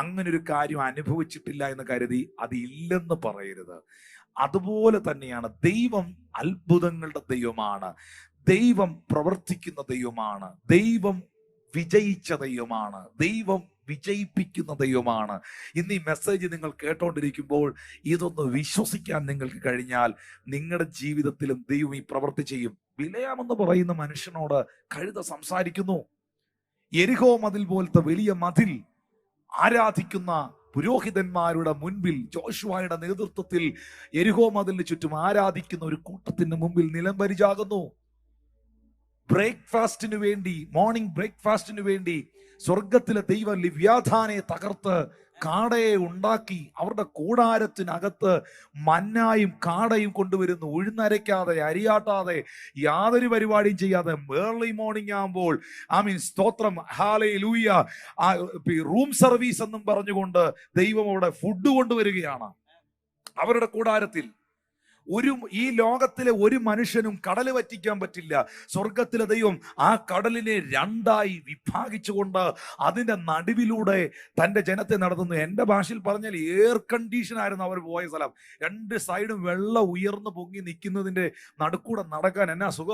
അങ്ങനൊരു കാര്യം അനുഭവിച്ചിട്ടില്ല എന്ന് കരുതി അത് ഇല്ലെന്ന് പറയരുത്. അതുപോലെ തന്നെയാണ് ദൈവം അത്ഭുതങ്ങളുടെ ദൈവമാണ്, ദൈവം പ്രവർത്തിക്കുന്ന ദൈവമാണ്, ദൈവം വിജയിച്ച ദൈവമാണ്, ദൈവം വിജയിപ്പിക്കുന്ന ദൈവമാണ്. ഇന്ന് ഈ മെസ്സേജ് നിങ്ങൾ കേട്ടോണ്ടിരിക്കുമ്പോൾ ഇതൊന്ന് വിശ്വസിക്കാൻ നിങ്ങൾക്ക് കഴിഞ്ഞാൽ നിങ്ങളുടെ ജീവിതത്തിലും ദൈവം ഈ പ്രവൃത്തി ചെയ്യും. ബിലയാമെന്ന് പറയുന്ന മനുഷ്യനോട് കഴുത സംസാരിക്കുന്നു. യെരിഹോ മതിൽ പോലത്തെ വലിയ മതിൽ ആരാധിക്കുന്ന പുരോഹിതന്മാരുടെ മുൻപിൽ ജോഷുവയുടെ നേതൃത്വത്തിൽ യെരിഹോ മതിലിന് ചുറ്റും ആരാധിക്കുന്ന ഒരു കൂട്ടത്തിന്റെ മുമ്പിൽ നിലംപരിചാകുന്നു. ബ്രേക്ക്ഫാസ്റ്റിന് വേണ്ടി, മോർണിംഗ് ബ്രേക്ക്ഫാസ്റ്റിന് വേണ്ടി സ്വർഗത്തിലെ ദൈവം ലിവ്യാഥാനെ തകർത്ത് കാടയെ ഉണ്ടാക്കി അവരുടെ കൂടാരത്തിനകത്ത് മന്നായും കാടയും കൊണ്ടുവരുന്നു. ഉഴുന്നരയ്ക്കാതെ, അരിയാട്ടാതെ, യാതൊരു പരിപാടിയും ചെയ്യാതെ ഏർലി മോർണിംഗ് ആകുമ്പോൾ സ്തോത്രം, ഹല്ലേലൂയ, റൂം സർവീസ് എന്നും പറഞ്ഞുകൊണ്ട് ദൈവം അവിടെ ഫുഡ് കൊണ്ടുവരികയാണ് അവരുടെ കൂടാരത്തിൽ. ഈ ലോകത്തിലെ ഒരു മനുഷ്യനും കടല് വറ്റിക്കാൻ പറ്റില്ല. സ്വർഗത്തിലെ ദൈവം ആ കടലിനെ രണ്ടായി വിഭാഗിച്ചുകൊണ്ട് അതിന്റെ നടുവിലൂടെ തന്റെ ജനത്തെ നടത്തുന്നു. എൻ്റെ ഭാഷയിൽ പറഞ്ഞാൽ എയർ കണ്ടീഷൻ ആയിരുന്നു അവർ പോയ സ്ഥലം. രണ്ട് സൈഡും വെള്ളം ഉയർന്നു പൊങ്ങി നിൽക്കുന്നതിന്റെ നടുക്കൂടെ നടക്കാൻ എന്നാ സുഖ.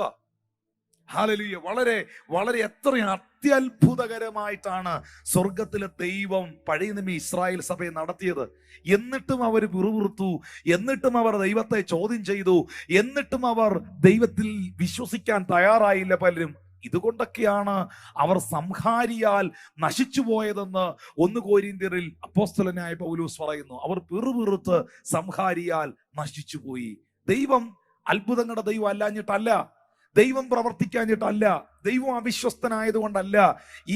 ഹല്ലേലൂയ. വളരെ വളരെ എത്ര അത്യത്ഭുതകരമായിട്ടാണ് സ്വർഗത്തിലെ ദൈവം പഴയ നിയമ ഇസ്രായേൽ സഭയെ നടത്തിയത്. എന്നിട്ടും അവർ പിറുപിറുത്തു, എന്നിട്ടും അവർ ദൈവത്തെ ചോദ്യം ചെയ്തു, എന്നിട്ടും അവർ ദൈവത്തിൽ വിശ്വസിക്കാൻ തയ്യാറായില്ല പലരും. ഇതുകൊണ്ടൊക്കെയാണ് അവർ സംഹാരിയാൽ നശിച്ചു പോയതെന്ന് 1 കൊരിന്ത്യരിൽ അപ്പോസ്തലനായ പൗലോസ് പറയുന്നു. അവർ പിറുപിറുത്ത് സംഹാരിയാൽ നശിച്ചുപോയി. ദൈവം അത്ഭുതങ്ങളുടെ ദൈവം അല്ലാഞ്ഞിട്ടല്ല, ദൈവം പ്രവർത്തിക്കാഞ്ഞിട്ടല്ല, ദൈവം അവിശ്വസ്തനായതുകൊണ്ടല്ല.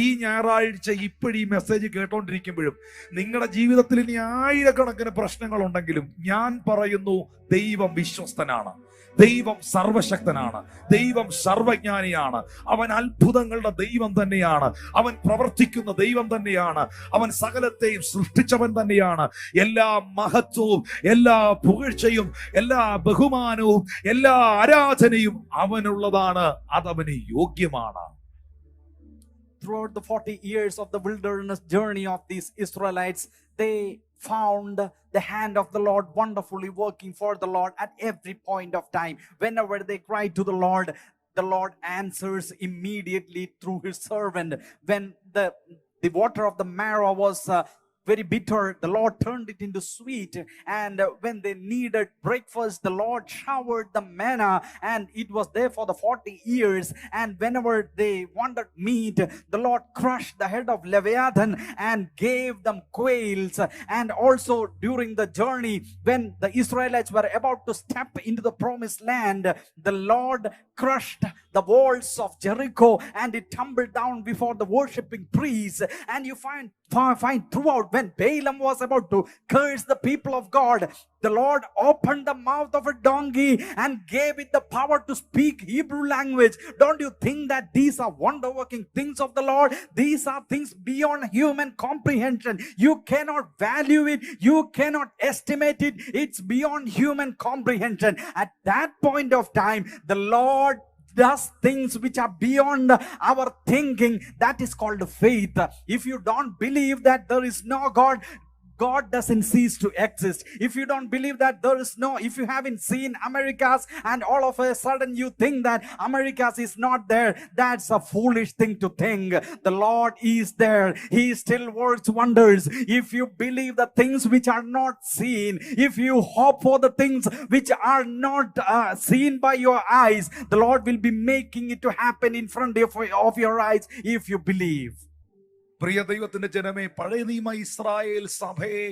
ഈ ഞായറാഴ്ച ഇപ്പോഴീ മെസ്സേജ് കേട്ടോണ്ടിരിക്കുമ്പോഴും നിങ്ങളുടെ ജീവിതത്തിൽ ഇനി ആയിരക്കണക്കിന് പ്രശ്നങ്ങളുണ്ടെങ്കിലും ഞാൻ പറയുന്നു, ദൈവം വിശ്വസ്തനാണ്, ദൈവം സർവശക്തനാണ്, ദൈവം സർവജ്ഞാനിയാണ്, അവൻ അത്ഭുതങ്ങളുടെ ദൈവം തന്നെയാണ്, അവൻ പ്രവർത്തിക്കുന്ന ദൈവം തന്നെയാണ്, അവൻ സകലത്തെയും സൃഷ്ടിച്ചവൻ തന്നെയാണ്. എല്ലാ മഹത്വവും, എല്ലാ പുകഴ്ചയും, എല്ലാ ബഹുമാനവും, എല്ലാ ആരാധനയും അവനുള്ളതാണ്, അതവന് യോഗ്യമാണ്. Throughout the 40 years of the wilderness journey of these Israelites, they found the hand of the Lord wonderfully working for the Lord at every point of time. Whenever they cry to the Lord answers immediately through his servant. When the water of the Marah was very bitter, the Lord turned it into sweet. And when they needed breakfast, the Lord showered the manna, and it was there for the 40 years. And whenever they wanted meat, the Lord crushed the head of Leviathan and gave them quails. And also during the journey, when the Israelites were about to step into the promised land, the Lord crushed the walls of Jericho, and it tumbled down before the worshiping priests. And you find throughout, when Balaam was about to curse the people of God, the Lord opened the mouth of a donkey and gave it the power to speak Hebrew language. Don't you think that these are wonder working things of the Lord? These are things beyond human comprehension. You cannot value it, you cannot estimate it. It's beyond human comprehension. At that point of time, the Lord does things which are beyond our thinking. That is called faith. If you don't believe that there is no God, God doesn't cease to exist. If you don't believe that there is no, if you haven't seen Americas and all of a sudden you think that Americas is not there, that's a foolish thing to think. The Lord is there. He still works wonders. If you believe the things which are not seen, if you hope for the things which are not seen by your eyes, the Lord will be making it to happen in front of your eyes if you believe. പ്രിയ ദൈവത്തിന്റെ ജനമേ, പഴയ നിയമ Israel സഭയെ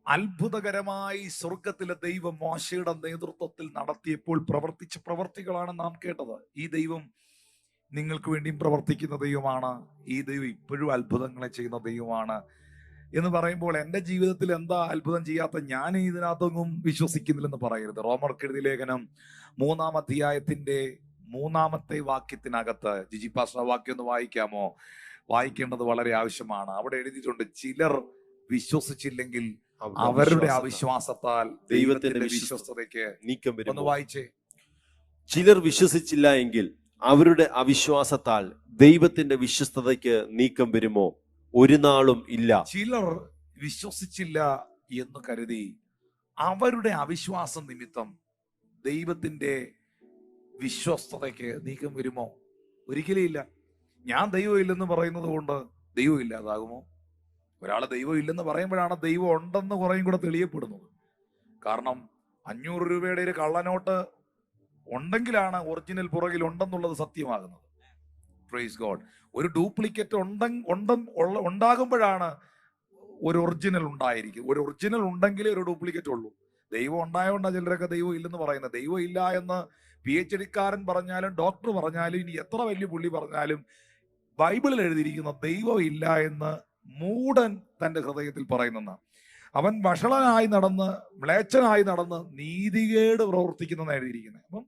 അത്ഭുതകരമായി സ്വർഗത്തിലെ ദൈവം മോശയുടെ നേതൃത്വത്തിൽ നടത്തിയപ്പോൾ പ്രവർത്തിച്ച പ്രവർത്തികളാണ് നാം കേട്ടത്. ഈ ദൈവം നിങ്ങൾക്ക് വേണ്ടിയും പ്രവർത്തിക്കുന്ന ദൈവമാണ്. ഈ ദൈവം ഇപ്പോഴും അത്ഭുതങ്ങളെ ചെയ്യുന്ന ദൈവമാണ് എന്ന് പറയുമ്പോൾ എൻ്റെ ജീവിതത്തിൽ എന്താ അത്ഭുതം ചെയ്യാത്ത ഞാൻ ഇതിനകത്തൊന്നും വിശ്വസിക്കുന്നില്ലെന്ന് പറയരുത്. റോമർക്ക് എഴുതിയ ലേഖനം 3-ാം അധ്യായത്തിന്റെ 3-ാമത്തെ വാക്യത്തിനകത്ത് ജിജി പാസ്റ്റർ വാക്യം ഒന്ന് വായിക്കാമോ? വായിക്കേണ്ടത് വളരെ ആവശ്യമാണ്. അവിടെ എഴുതിയിട്ടുണ്ട്, ചിലർ വിശ്വസിച്ചില്ലെങ്കിൽ അവരുടെ അവിശ്വാസത്താൽ ദൈവത്തിന്റെ വിശ്വസ്തതയ്ക്ക് നീക്കം വരും. ഒന്ന് വായിച്ചേ. ചിലർ വിശ്വസിച്ചില്ല എങ്കിൽ അവരുടെ അവിശ്വാസത്താൽ ദൈവത്തിന്റെ വിശ്വസ്തതയ്ക്ക് നീക്കം വരുമോ? ഒരു നാളും ഇല്ല. ചിലർ വിശ്വസിച്ചില്ല എന്ന് കരുതി അവരുടെ അവിശ്വാസം നിമിത്തം ദൈവത്തിന്റെ വിശ്വസ്തതയ്ക്ക് നീക്കം വരുമോ? ഒരിക്കലും ഇല്ല. ഞാൻ ദൈവം ഇല്ലെന്ന് പറയുന്നത് കൊണ്ട് ദൈവം ഇല്ലാതാകുമോ? ഒരാൾ ദൈവം ഇല്ലെന്ന് പറയുമ്പോഴാണ് ദൈവം ഉണ്ടെന്ന് കുറേയും കൂടെ തെളിയപ്പെടുന്നത്. കാരണം 500 രൂപയുടെ ഒരു കള്ളനോട്ട് ഉണ്ടെങ്കിലാണ് ഒറിജിനൽ പുറകിൽ ഉണ്ടെന്നുള്ളത് സത്യമാകുന്നത്. Praise God. ഒരു ഡ്യൂപ്ലിക്കേറ്റ് ഉണ്ടാകുമ്പോഴാണ് ഒരു ഒറിജിനൽ ഉണ്ടായിരിക്കും. ഒരു ഒറിജിനൽ ഉണ്ടെങ്കിലേ ഒരു ഡ്യൂപ്ലിക്കേറ്റ് ഉള്ളൂ. ദൈവം ഉണ്ടായതുകൊണ്ടാണ് ചിലരൊക്കെ ദൈവം ഇല്ലെന്ന് പറയുന്നത്. ദൈവം ഇല്ല എന്ന് PhD കാരൻ പറഞ്ഞാലും ഡോക്ടർ പറഞ്ഞാലും ഇനി എത്ര വലിയ പുള്ളി പറഞ്ഞാലും ബൈബിളിൽ എഴുതിയിരിക്കുന്ന ദൈവം ഇല്ല എന്ന് മൂഢൻ തന്റെ ഹൃദയത്തിൽ പറയുന്ന, അവൻ വഷളനായി നടന്ന് മ്ലേച്ഛനായി നടന്ന് നീതികേട് പ്രവർത്തിക്കുന്ന എഴുതിയിരിക്കുന്നത്. അപ്പം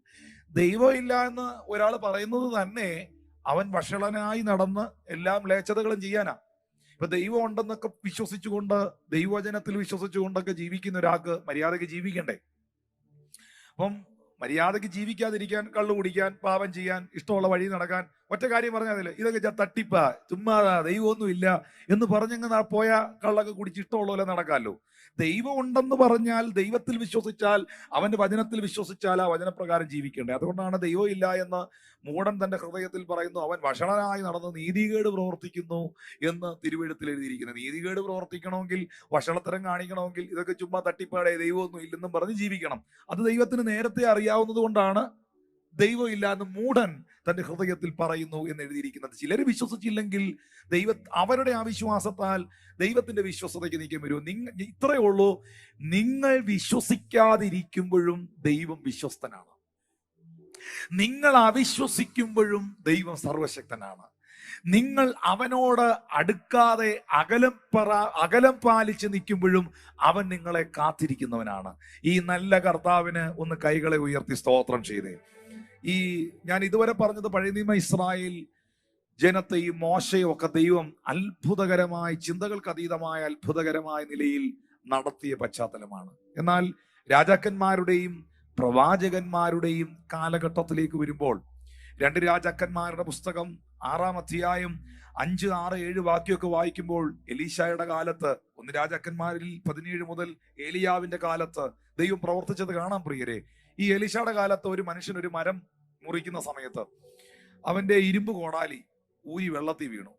ദൈവം ഇല്ല എന്ന് ഒരാൾ പറയുന്നത് തന്നെ അവൻ വഷളനായി നടന്ന് എല്ലാ മ്ലേച്ഛതകളും ചെയ്യാനാ. ഇപ്പൊ ദൈവം ഉണ്ടെന്നൊക്കെ വിശ്വസിച്ചുകൊണ്ട്, ദൈവവചനത്തിൽ വിശ്വസിച്ചുകൊണ്ടൊക്കെ ജീവിക്കുന്ന ഒരാൾക്ക് മര്യാദയ്ക്ക് ജീവിക്കണ്ടേ? അപ്പം മര്യാദയ്ക്ക് ജീവിക്കാതിരിക്കാൻ, കള്ളു കുടിക്കാൻ, പാപം ചെയ്യാൻ, ഇഷ്ടമുള്ള വഴി നടക്കാൻ, ഒറ്റ കാര്യം പറഞ്ഞാൽ ഇതൊക്കെ തട്ടിപ്പാ, ചുമ്മാതാ, ദൈവമൊന്നും ഇല്ല എന്ന് പറഞ്ഞങ്ങ് പോയ കള്ളൊക്കെ കുടിച്ച് ഇഷ്ടമുള്ള പോലെ നടക്കാമല്ലോ. ദൈവം ഉണ്ടെന്ന് പറഞ്ഞാൽ, ദൈവത്തിൽ വിശ്വസിച്ചാൽ, അവന്റെ വചനത്തിൽ വിശ്വസിച്ചാൽ ആ വചനപ്രകാരം ജീവിക്കണ്ടേ. അതുകൊണ്ടാണ് ദൈവം ഇല്ല എന്ന് മൂഢൻ തന്റെ ഹൃദയത്തിൽ പറയുന്നു, അവൻ വഷളനായി നടന്ന് നീതികേട് പ്രവർത്തിക്കുന്നു എന്ന് തിരുവെഴുത്തിൽ എഴുതിയിരിക്കുന്നത്. നീതികേട് പ്രവർത്തിക്കണമെങ്കിൽ, വഷളത്തരം കാണിക്കണമെങ്കിൽ ഇതൊക്കെ ചുമ്മാ തട്ടിപ്പാടെ, ദൈവമൊന്നും ഇല്ലെന്നും പറഞ്ഞ് ജീവിക്കണം. അത് ദൈവത്തിന് നേരത്തെ അറിയാവുന്നത് കൊണ്ടാണ് ദൈവം ഇല്ല എന്ന് മൂഢൻ തന്റെ ഹൃദയത്തിൽ പറയുന്നു എന്ന് എഴുതിയിരിക്കുന്നത്. ചിലർ വിശ്വസിച്ചില്ലെങ്കിൽ അവരുടെ അവിശ്വാസത്താൽ ദൈവത്തിന്റെ വിശ്വസതയ്ക്ക് നീക്കം വരും. ഇത്രയേ ഉള്ളൂ. നിങ്ങൾ വിശ്വസിക്കാതിരിക്കുമ്പോഴും ദൈവം വിശ്വസ്തനാണ്. നിങ്ങൾ അവിശ്വസിക്കുമ്പോഴും ദൈവം സർവശക്തനാണ്. നിങ്ങൾ അവനോട് അടുക്കാതെ അകലം പാലിച്ച് നിൽക്കുമ്പോഴും അവൻ നിങ്ങളെ കാത്തിരിക്കുന്നവനാണ്. ഈ നല്ല കർത്താവിന് ഒന്ന് കൈകളെ ഉയർത്തി സ്തോത്രം ചെയ്തേ. ഞാൻ ഇതുവരെ പറഞ്ഞത് പഴയ നിയമ ഇസ്രായേൽ ജനത്തെയും മോശയും ഒക്കെ ദൈവം അത്ഭുതകരമായി, ചിന്തകൾക്ക് അതീതമായ അത്ഭുതകരമായ നിലയിൽ നടത്തിയ പശ്ചാത്തലമാണ്. എന്നാൽ രാജാക്കന്മാരുടെയും പ്രവാചകന്മാരുടെയും കാലഘട്ടത്തിലേക്ക് വരുമ്പോൾ 2 രാജാക്കന്മാരുടെ പുസ്തകം 6-ാം അധ്യായം 5, 6, 7 വാക്യമൊക്കെ വായിക്കുമ്പോൾ എലീശായുടെ കാലത്ത്, 1 രാജാക്കന്മാരിൽ 17 മുതൽ ഏലിയാവിന്റെ കാലത്ത് ദൈവം പ്രവർത്തിച്ചത് കാണാം പ്രിയരെ. ഈ എലീശായുടെ കാലത്ത് ഒരു മനുഷ്യൻ ഒരു മരം മുറിക്കുന്ന സമയത്ത് അവന്റെ ഇരുമ്പ് കോടാലി ഊരി വെള്ളത്തിൽ വീണു.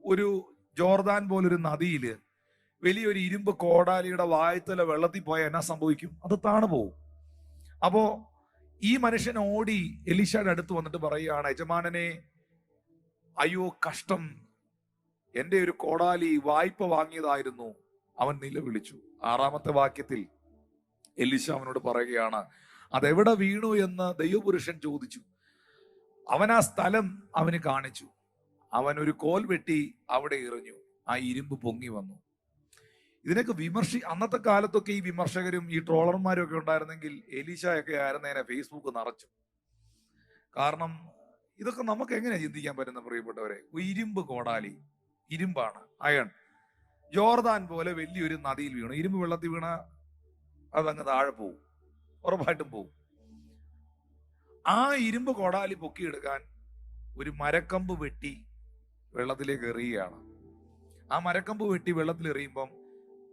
ഒരു ജോർദാൻ പോലൊരു നദിയിൽ വലിയൊരു ഇരുമ്പ് കോടാലിയുടെ വായത്തല വെള്ളത്തിൽ പോയാൽ എന്നാ സംഭവിക്കും? അത് താണു പോകും. അപ്പോ ഈ മനുഷ്യൻ ഓടി എലീശയുടെ അടുത്ത് വന്നിട്ട് പറയുകയാണ്, യജമാനനെ, അയ്യോ കഷ്ടം, എന്റെ ഒരു കോടാലി വായ്പ വാങ്ങിയതായിരുന്നു. അവൻ നിലവിളിച്ചു. 6-ാമത്തെ വാക്യത്തിൽ എലീശ അവനോട് പറയുകയാണ്, അതെവിടെ വീണു എന്ന് ദൈവപുരുഷൻ ചോദിച്ചു. അവൻ ആ സ്ഥലം അവന് കാണിച്ചു. അവൻ ഒരു കോൽ വെട്ടി അവിടെ എറിഞ്ഞു. ആ ഇരുമ്പ് പൊങ്ങി വന്നു. ഇതിനൊക്കെ അന്നത്തെ കാലത്തൊക്കെ ഈ വിമർശകരും ഈ ട്രോളർമാരും ഒക്കെ ഉണ്ടായിരുന്നെങ്കിൽ എലീശയൊക്കെ ആയിരുന്നേനെ ഫേസ്ബുക്ക് നിറച്ചു. കാരണം ഇതൊക്കെ നമുക്ക് എങ്ങനെ ചിന്തിക്കാൻ പറ്റുന്ന പ്രിയപ്പെട്ടവരെ? ഇരുമ്പ് കോടാലി, ഇരുമ്പാണ്, അയൺ. ജോർദാൻ പോലെ വലിയൊരു നദിയിൽ വീണു. ഇരുമ്പ് വെള്ളത്തിൽ വീണ അതങ്ങ് താഴെ പോവും, ഉറപ്പായിട്ടും പോവും. ആ ഇരുമ്പ് കോടാലി പൊക്കിയെടുക്കാൻ ഒരു മരക്കമ്പ് വെട്ടി വെള്ളത്തിലേക്ക് എറിയുകയാണ്. ആ മരക്കമ്പ് വെട്ടി വെള്ളത്തിൽ എറിയുമ്പം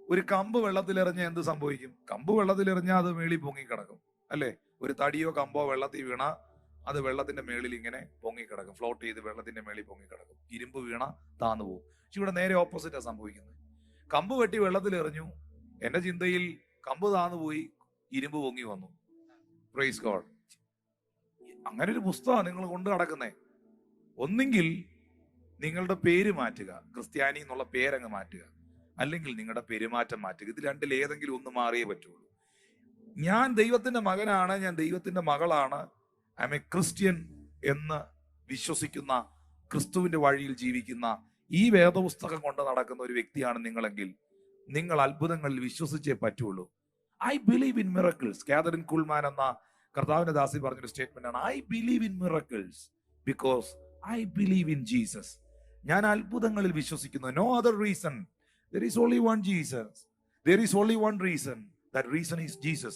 ഒരു കമ്പ് വെള്ളത്തിലെറിഞ്ഞാൽ എന്ത് സംഭവിക്കും? കമ്പ് വെള്ളത്തിലെറിഞ്ഞാൽ അത് മേളിൽ പൊങ്ങിക്കിടക്കും, അല്ലേ? ഒരു തടിയോ കമ്പോ വെള്ളത്തിൽ വീണ അത് വെള്ളത്തിന്റെ മേളിൽ ഇങ്ങനെ പൊങ്ങിക്കിടക്കും, ഫ്ലോട്ട് ചെയ്ത് വെള്ളത്തിന്റെ മേളിൽ പൊങ്ങിക്കിടക്കും. ഇരുമ്പ് വീണ താന്നു പോകും. പക്ഷെ ഇവിടെ നേരെ ഓപ്പോസിറ്റാണ് സംഭവിക്കുന്നത്. കമ്പ് വെട്ടി വെള്ളത്തിലെറിഞ്ഞു. എന്റെ ചിന്തയിൽ കമ്പ് താന്നു പോയി, ഇരുമ്പ് പൊങ്ങി വന്നു. Praise God. അങ്ങനെ ഒരു പുസ്തകമാണ് നിങ്ങൾ കൊണ്ട് നടക്കുന്നേ. ഒന്നെങ്കിൽ നിങ്ങളുടെ പേര് മാറ്റുക, ക്രിസ്ത്യാനി എന്നുള്ള പേരങ്ങ് മാറ്റുക, അല്ലെങ്കിൽ നിങ്ങളുടെ പെരുമാറ്റം മാറ്റുക. ഇത് രണ്ടിൽ ഏതെങ്കിലും ഒന്ന് മാറിയേ പറ്റുള്ളൂ. ഞാൻ ദൈവത്തിന്റെ മകനാണ്, ഞാൻ ദൈവത്തിന്റെ മകളാണ്, ഐ എം എ ക്രിസ്ത്യൻ എന്ന് വിശ്വസിക്കുന്ന, ക്രിസ്തുവിന്റെ വഴിയിൽ ജീവിക്കുന്ന, ഈ വേദപുസ്തകം കൊണ്ട് നടക്കുന്ന ഒരു വ്യക്തിയാണ് നിങ്ങളെങ്കിൽ നിങ്ങൾ അത്ഭുതങ്ങളിൽ വിശ്വസിച്ചേ പറ്റുള്ളൂ. I believe in miracles. Kathryn Kuhlman എന്ന കർത്താവിന്റെ ദാസി പറഞ്ഞൊരു സ്റ്റേറ്റ്മെന്റ് ആണ്, I believe in miracles because I believe in Jesus. ഞാൻ അത്ഭുതങ്ങളിൽ വിശ്വസിക്കുന്നു. No other reason. There is only one Jesus. There is only one reason. That reason is Jesus.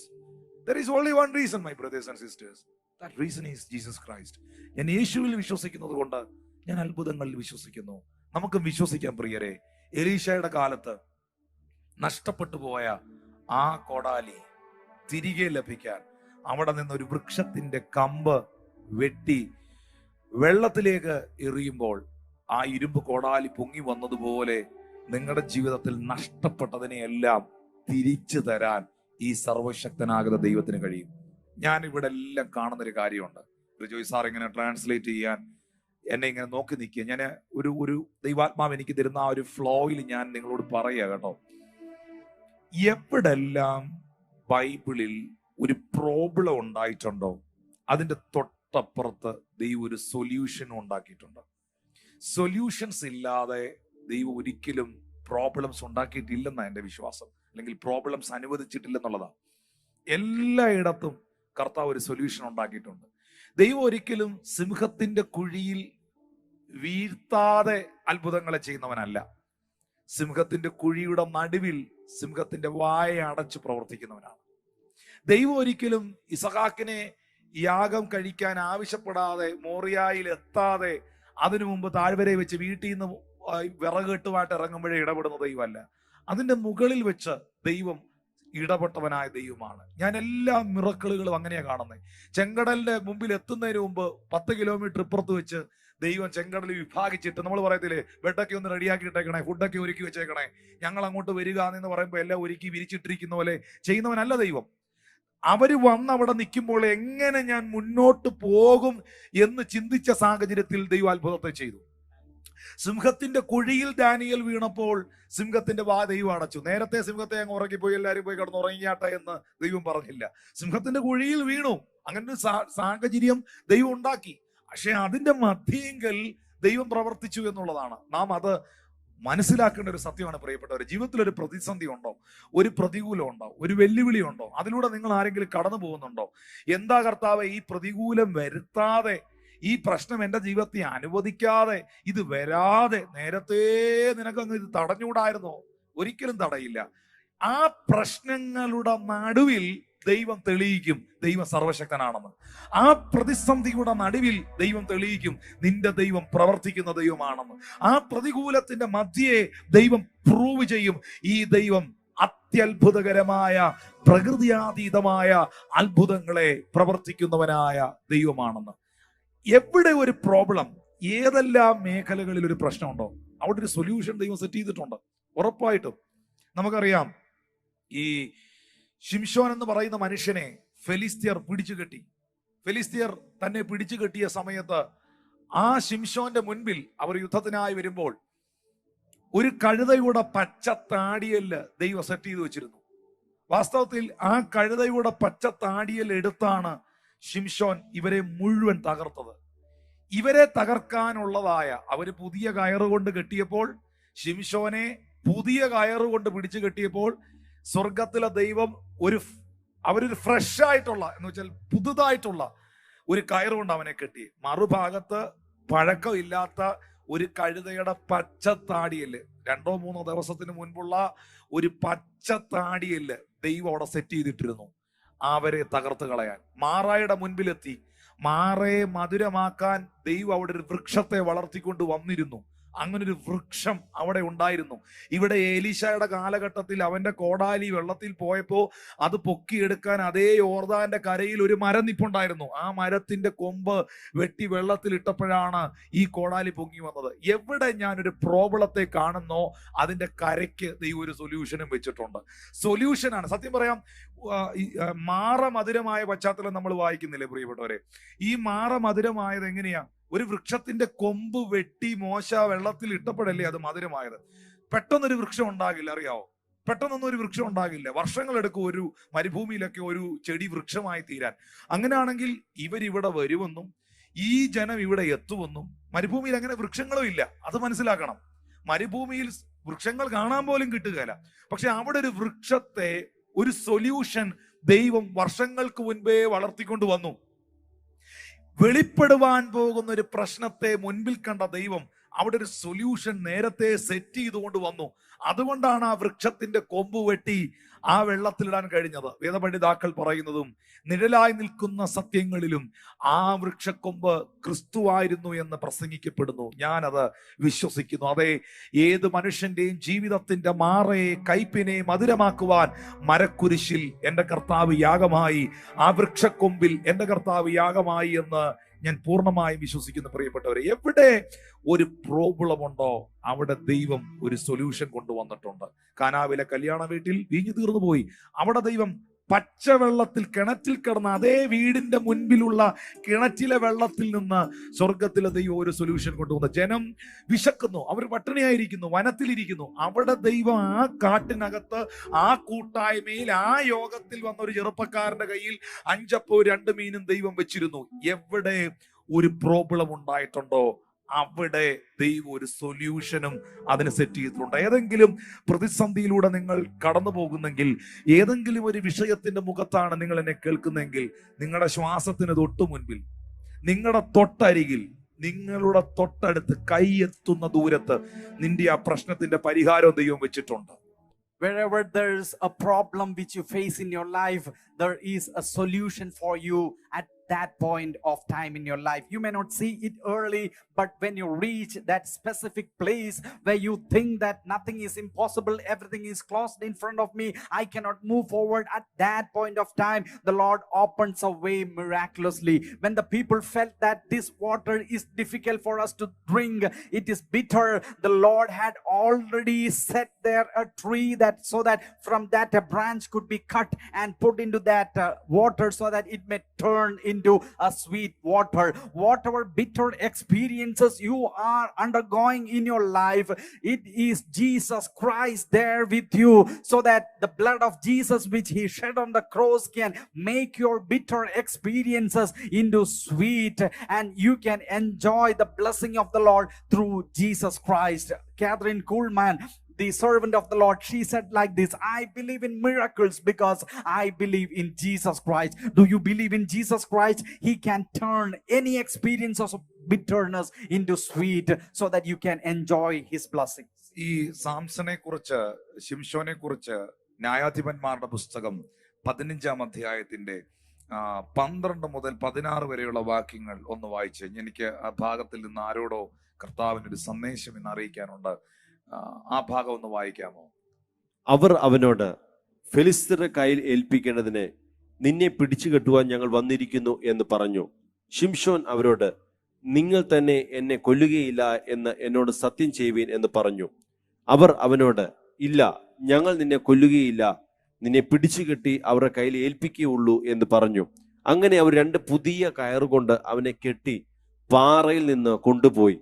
There is only one reason, my brothers and sisters. That reason is Jesus Christ. ഞാൻ യേശുവിൽ വിശ്വസിക്കുന്നത് കൊണ്ട് ഞാൻ അത്ഭുതങ്ങളിൽ വിശ്വസിക്കുന്നു. നമുക്കും വിശ്വസിക്കാം പ്രിയരെ. എലീശയുടെ കാലത്ത് നഷ്ടപ്പെട്ടു പോയ ആ കോടാലി തിരികെ ലഭിക്കാൻ അവിടെ നിന്നൊരു വൃക്ഷത്തിന്റെ കമ്പ് വെട്ടി വെള്ളത്തിലേക്ക് എറിയുമ്പോൾ ആ ഇരുമ്പ് കോടാലി പൊങ്ങി വന്നതുപോലെ നിങ്ങളുടെ ജീവിതത്തിൽ നഷ്ടപ്പെട്ടതിനെയെല്ലാം തിരിച്ചു തരാൻ ഈ സർവശക്തനാകുന്ന ദൈവത്തിന് കഴിയും. ഞാൻ ഇവിടെ എല്ലാം കാണുന്നൊരു കാര്യമുണ്ട്. റിജോയ് സാർ ഇങ്ങനെ ട്രാൻസ്ലേറ്റ് ചെയ്യാൻ എന്നെ ഇങ്ങനെ നോക്കി നിൽക്കുക. ഞാൻ ഒരു ദൈവാത്മാവ് എനിക്ക് തരുന്ന ആ ഒരു ഫ്ലോയിൽ ഞാൻ നിങ്ങളോട് പറയുക കേട്ടോ. എവിടെല്ലാം ബൈബിളിൽ ഒരു പ്രോബ്ലം ഉണ്ടായിട്ടുണ്ടോ അതിന്റെ തൊട്ടപ്പുറത്ത് ദൈവം ഒരു സൊല്യൂഷനും ഉണ്ടാക്കിയിട്ടുണ്ട്. സൊല്യൂഷൻസ് ഇല്ലാതെ ദൈവം ഒരിക്കലും പ്രോബ്ലംസ് ഉണ്ടാക്കിയിട്ടില്ലെന്നാണ് എൻ്റെ വിശ്വാസം, അല്ലെങ്കിൽ പ്രോബ്ലംസ് അനുവദിച്ചിട്ടില്ലെന്നുള്ളതാണ്. എല്ലായിടത്തും കർത്താവ് ഒരു സൊല്യൂഷൻ ഉണ്ടാക്കിയിട്ടുണ്ട്. ദൈവം ഒരിക്കലും സിംഹത്തിന്റെ കുഴിയിൽ വീഴ്ത്താതെ അത്ഭുതങ്ങളെ ചെയ്യുന്നവനല്ല. സിംഹത്തിന്റെ കുഴിയുടെ നടുവിൽ സിംഹത്തിന്റെ വായ അടച്ച് പ്രവർത്തിക്കുന്നവനാണ്. ദൈവം ഒരിക്കലും ഇസഹാക്കിനെ യാഗം കഴിക്കാൻ ആവശ്യപ്പെടാതെ, മോറിയായിൽ എത്താതെ, അതിനു മുമ്പ് താഴ്വരെ വെച്ച് വീട്ടിൽ നിന്ന് വിറകെട്ടുമായിട്ട് ഇറങ്ങുമ്പോഴേ ഇടപെടുന്ന ദൈവമല്ല. അതിന്റെ മുകളിൽ വെച്ച് ദൈവം ഇടപെട്ടവനായ ദൈവമാണ്. ഞാൻ എല്ലാ മിറക്കിളുകളും അങ്ങനെയാണ് കാണുന്നത്. ചെങ്കടലിന്റെ മുമ്പിൽ എത്തുന്നതിന് മുമ്പ് 10 കിലോമീറ്റർ ഇപ്പുറത്ത് വെച്ച് ദൈവം ചെങ്കടൽ വിഭാഗിച്ചിട്ട്, നമ്മൾ പറയത്തില്ലേ, ബെഡൊക്കെ ഒന്ന് റെഡിയാക്കി ഇട്ടേക്കണേ, ഫുഡൊക്കെ ഒരുക്കി വെച്ചേക്കണേ, ഞങ്ങൾ അങ്ങോട്ട് വരിക എന്ന് പറയുമ്പോൾ എല്ലാം ഒരുക്കി വിരിച്ചിട്ടിരിക്കുന്ന പോലെ ചെയ്യുന്നവനല്ല ദൈവം. അവര് വന്ന് അവിടെ നിൽക്കുമ്പോൾ എങ്ങനെ ഞാൻ മുന്നോട്ട് പോകും എന്ന് ചിന്തിച്ച സാഹചര്യത്തിൽ ദൈവം അത്ഭുതത്തെ ചെയ്തു. സിംഹത്തിന്റെ കുഴിയിൽ ദാനിയേൽ വീണപ്പോൾ സിംഹത്തിന്റെ വാ ദൈവം അടച്ചു. നേരത്തെ സിംഹത്തെ അങ്ങ് ഉറങ്ങിപ്പോയി, എല്ലാവരും പോയി കിടന്ന് ഉറങ്ങിയാട്ടെ എന്ന് ദൈവം പറഞ്ഞില്ല. സിംഹത്തിന്റെ കുഴിയിൽ വീണു. അങ്ങനെ ഒരു സാഹചര്യം ദൈവം ഉണ്ടാക്കി. പക്ഷെ അതിന്റെ മധ്യേങ്കൽ ദൈവം പ്രവർത്തിച്ചു എന്നുള്ളതാണ്. നാം അത് മനസ്സിലാക്കേണ്ട ഒരു സത്യമാണ് പ്രിയപ്പെട്ടവർ. ജീവിതത്തിൽ ഒരു പ്രതിസന്ധി ഉണ്ടോ, ഒരു പ്രതികൂലം ഉണ്ടോ, ഒരു വെല്ലുവിളി ഉണ്ടോ, അതിലൂടെ നിങ്ങൾ ആരെങ്കിലും കടന്നു പോകുന്നുണ്ടോ? എന്താ കർത്താവേ ഈ പ്രതികൂലം വരുത്താതെ, ഈ പ്രശ്നം എൻ്റെ ജീവിതത്തെ അനുവദിക്കാതെ, ഇത് വരാതെ നേരത്തെ നിനക്കങ്ങ് ഇത് തടഞ്ഞുകൂടായിരുന്നോ? ഒരിക്കലും തടയില്ല. ആ പ്രശ്നങ്ങളുടെ നടുവിൽ ദൈവം തെളിയിക്കും ദൈവം സർവശക്തനാണെന്ന്. ആ പ്രതിസന്ധിയുടെ നടുവിൽ ദൈവം തെളിയിക്കും നിന്റെ ദൈവം പ്രവർത്തിക്കുന്ന ദൈവമാണെന്ന്. ആ പ്രതികൂലത്തിന്റെ മധ്യേ ദൈവം പ്രൂവ് ചെയ്യും ഈ ദൈവം അത്യത്ഭുതകരമായ, പ്രകൃതിയാതീതമായ അത്ഭുതങ്ങളെ പ്രവർത്തിക്കുന്നവനായ ദൈവമാണെന്ന്. എവിടെ ഒരു പ്രോബ്ലം, ഏതെല്ലാം മേഖലകളിൽ ഒരു പ്രശ്നമുണ്ടോ അവിടെ ഒരു സൊല്യൂഷൻ ദൈവം സെറ്റ് ചെയ്തിട്ടുണ്ട്. ഉറപ്പായിട്ടും നമുക്കറിയാം ഈ ശിംശോൻ എന്ന് പറയുന്ന മനുഷ്യനെ ഫെലിസ്ത്യർ പിടിച്ചു കെട്ടി. ഫെലിസ്ത്യർ തന്നെ പിടിച്ചു കെട്ടിയ സമയത്ത് ആ ശിംശോന്റെ മുൻപിൽ അവർ യുദ്ധത്തിനായി വരുമ്പോൾ ഒരു കഴുതയുടെ പച്ച താടിയല് ദൈവം സെറ്റ് ചെയ്ത് വെച്ചിരുന്നു. വാസ്തവത്തിൽ ആ കഴുതയുടെ പച്ച താടിയൽ എടുത്താണ് ശിംശോൻ ഇവരെ മുഴുവൻ തകർത്തത്. ഇവരെ തകർക്കാനുള്ളതായ അവര് പുതിയ കയറുകൊണ്ട് കെട്ടിയപ്പോൾ, ശിംശോനെ പുതിയ കയറുകൊണ്ട് പിടിച്ചു കെട്ടിയപ്പോൾ സ്വർഗത്തിലെ ദൈവം അവരൊരു ഫ്രഷ് ആയിട്ടുള്ള എന്ന് വെച്ചാൽ പുതുതായിട്ടുള്ള ഒരു കയറുകൊണ്ട് അവനെ കെട്ടി. മറുഭാഗത്ത് പഴക്കമില്ലാത്ത ഒരു കഴുതയുടെ പച്ച താടിയല്, 2-3 ദിവസത്തിന് മുൻപുള്ള ഒരു പച്ച താടിയല് ദൈവം അവിടെ സെറ്റ് ചെയ്തിട്ടിരുന്നു അവരെ തകർത്ത് കളയാൻ. മാറായുടെ മുൻപിലെത്തി. മാറയെ മധുരമാക്കാൻ ദൈവം അവിടെ ഒരു വൃക്ഷത്തെ വളർത്തിക്കൊണ്ട് വന്നിരുന്നു. അങ്ങനൊരു വൃക്ഷം അവിടെ ഉണ്ടായിരുന്നു. ഇവിടെ എലീശയുടെ കാലഘട്ടത്തിൽ അവന്റെ കോടാലി വെള്ളത്തിൽ പോയപ്പോ അത് പൊക്കിയെടുക്കാൻ അതേ യോർദാന്റെ കരയിൽ ഒരു മരം നിപ്പുണ്ടായിരുന്നു. ആ മരത്തിന്റെ കൊമ്പ് വെട്ടി വെള്ളത്തിൽ ഇട്ടപ്പോഴാണ് ഈ കോടാലി പൊങ്ങി വന്നത്. എവിടെ ഞാനൊരു പ്രോബ്ലത്തെ കാണുന്നോ അതിന്റെ കരയ്ക്ക് ദൈവം ഒരു സൊല്യൂഷനും വെച്ചിട്ടുണ്ട്. സൊല്യൂഷനാണ്. സത്യം പറയാം, മാറ മധുരമായ പശ്ചാത്തലം നമ്മൾ വായിക്കുന്നില്ലേ പ്രിയപ്പെട്ടവരെ? ഈ മാറ മധുരമായത് എങ്ങനെയാ? ഒരു വൃക്ഷത്തിന്റെ കൊമ്പ് വെട്ടി മോശ വെള്ളത്തിൽ ഇട്ടപ്പോഴല്ലേ അത് മധുരമായത്. പെട്ടെന്നൊരു വൃക്ഷം ഉണ്ടാകില്ല, അറിയാവോ? പെട്ടെന്നൊന്നും ഒരു വൃക്ഷം ഉണ്ടാകില്ല. വർഷങ്ങളെടുക്കും ഒരു മരുഭൂമിയിലൊക്കെ ഒരു ചെടി വൃക്ഷമായി തീരാൻ. അങ്ങനെയാണെങ്കിൽ ഇവരിവിടെ വരുമെന്നും ഈ ജനം ഇവിടെ എത്തുമെന്നും, മരുഭൂമിയിൽ അങ്ങനെ വൃക്ഷങ്ങളും ഇല്ല, അത് മനസ്സിലാക്കണം. മരുഭൂമിയിൽ വൃക്ഷങ്ങൾ കാണാൻ പോലും കിട്ടുകയില്ല. പക്ഷെ അവിടെ ഒരു വൃക്ഷത്തെ, ഒരു സൊല്യൂഷൻ ദൈവം വർഷങ്ങൾക്ക് മുൻപേ വളർത്തിക്കൊണ്ട് വന്നു. വെളിപ്പെടുവാൻ പോകുന്ന ഒരു പ്രശ്നത്തെ മുൻപിൽ കണ്ട ദൈവം അവിടെ ഒരു സൊല്യൂഷൻ നേരത്തെ സെറ്റ് ചെയ്തുകൊണ്ട് വന്നു. അതുകൊണ്ടാണ് ആ വൃക്ഷത്തിന്റെ കൊമ്പ് വെട്ടി ആ വെള്ളത്തിലിടാൻ കഴിഞ്ഞത്. വേദപണ്ഡിതാക്കൾ പറയുന്നതും നിഴലായി നിൽക്കുന്ന സത്യങ്ങളിലും ആ വൃക്ഷക്കൊമ്പ് ക്രിസ്തുവായിരുന്നു എന്ന് പ്രസംഗിക്കപ്പെടുന്നു. ഞാനത് വിശ്വസിക്കുന്നു. അതെ, ഏത് മനുഷ്യന്റെയും ജീവിതത്തിന്റെ മാറയെ, കയ്പിനെ മധുരമാക്കുവാൻ മരക്കുരിശിൽ എൻ്റെ കർത്താവ് യാഗമായി, ആ വൃക്ഷക്കൊമ്പിൽ എൻ്റെ കർത്താവ് യാഗമായി എന്ന് ഞാൻ പൂർണ്ണമായും വിശ്വസിക്കുന്നു. പ്രിയപ്പെട്ടവരെ, എവിടെ ഒരു പ്രോബ്ലം ഉണ്ടോ അവിടെ ദൈവം ഒരു സൊല്യൂഷൻ കൊണ്ടുവന്നിട്ടുണ്ട്. കാനാവിലെ കല്യാണ വീട്ടിൽ വീഞ്ഞു തീർന്നു പോയി. അവിടെ ദൈവം പച്ചവെള്ളത്തിൽ കിണറ്റിൽ കിടന്ന അതേ വീടിന്റെ മുൻപിലുള്ള കിണറ്റിലെ വെള്ളത്തിൽ നിന്ന് സ്വർഗത്തിലെ ദൈവം ഒരു സൊല്യൂഷൻ കൊണ്ടുവന്നു. ജനം വിശക്കുന്നു, അവർ പട്ടിണിയായിരിക്കുന്നു, വനത്തിലിരിക്കുന്നു. അവിടെ ദൈവം ആ കാട്ടിനകത്ത്, ആ കൂട്ടായ്മയിൽ, ആ യോഗത്തിൽ വന്ന ഒരു ചെറുപ്പക്കാരന്റെ കയ്യിൽ 5 അപ്പവും 2 മീനും ദൈവം വെച്ചിരുന്നു. എവിടെ ഒരു പ്രോബ്ലം ഉണ്ടായിട്ടുണ്ടോ അവിടെ ദൈവം ഒരു സൊല്യൂഷനും അതിന് സെറ്റ് ചെയ്തിട്ടുണ്ട്. ഏതെങ്കിലും പ്രതിസന്ധിയിലൂടെ നിങ്ങൾ കടന്നു പോകുന്നെങ്കിൽ, ഏതെങ്കിലും ഒരു വിഷയത്തിന്റെ മുഖത്താണ് നിങ്ങൾ എന്നെ കേൾക്കുന്നെങ്കിൽ, നിങ്ങളുടെ ശ്വാസത്തിന് തൊട്ടു മുൻപിൽ, നിങ്ങളുടെ തൊട്ടരികിൽ, നിങ്ങളുടെ തൊട്ടടുത്ത് കൈയെത്തുന്ന ദൂരത്ത് നിന്റെ ആ പ്രശ്നത്തിന്റെ പരിഹാരം ദൈവം വെച്ചിട്ടുണ്ട്. Wherever there's a problem which you face in your life, there is a solution for you at that point of time in your life. You may not see it early, but when you reach that specific place where you think that nothing is impossible, everything is closed in front of me, I cannot move forward, at that point of time the Lord opens a way miraculously. When the people felt that this water is difficult for us to drink, it is bitter, the Lord had already set there a tree that so that from that a branch could be cut and put into that water so that it may turn into a sweet water. Whatever bitter experiences you are undergoing in your life, it is Jesus Christ there with you, so that the blood of Jesus which he shed on the cross can make your bitter experiences into sweet, and you can enjoy the blessing of the Lord through Jesus Christ. Catherine Kuhlman, the servant of the Lord, she said like this: I believe in miracles because I believe in Jesus Christ. Do you believe in Jesus Christ? He can turn any experience of bitterness into sweet so that you can enjoy his blessings. ഈ സാംസനെ കുറിച്ച്, ശിംശോനെ കുറിച്ച് ന്യായാധിപന്മാരുടെ പുസ്തകം 15-ാം അധ്യായത്തിന്റെ 12 മുതൽ 16 വരെയുള്ള വാക്യങ്ങൾ ഒന്ന് വായിച്ച്, എനിക്ക് ആ ഭാഗത്തിൽ നിന്ന് ആരോടോ കർത്താവിനൊരു സന്ദേശം ഇന്ന് അറിയിക്കാനുണ്ട്. ആ ഭാഗം ഒന്ന് വായിക്കാമോ? അവർ അവനോട്, ഫെലിസ്ത്യരുടെ കയ്യിൽ ഏൽപ്പിക്കേണ്ടതിന് നിന്നെ പിടിച്ചു കെട്ടുവാൻ ഞങ്ങൾ വന്നിരിക്കുന്നു എന്ന് പറഞ്ഞു. ശിംശോൻ അവരോട്, നിങ്ങൾ തന്നെ എന്നെ കൊല്ലുകയില്ല എന്ന് എന്നോട് സത്യം ചെയ്യുവീൻ എന്ന് പറഞ്ഞു. അവർ അവനോട്, ഇല്ല, ഞങ്ങൾ നിന്നെ കൊല്ലുകയില്ല, നിന്നെ പിടിച്ചു കെട്ടി അവരുടെ കയ്യിൽ ഏൽപ്പിക്കുകയുള്ളൂ എന്ന് പറഞ്ഞു. അങ്ങനെ അവർ 2 പുതിയ കയറുകൊണ്ട് അവനെ കെട്ടി പാറയിൽ നിന്ന് കൊണ്ടുപോയി.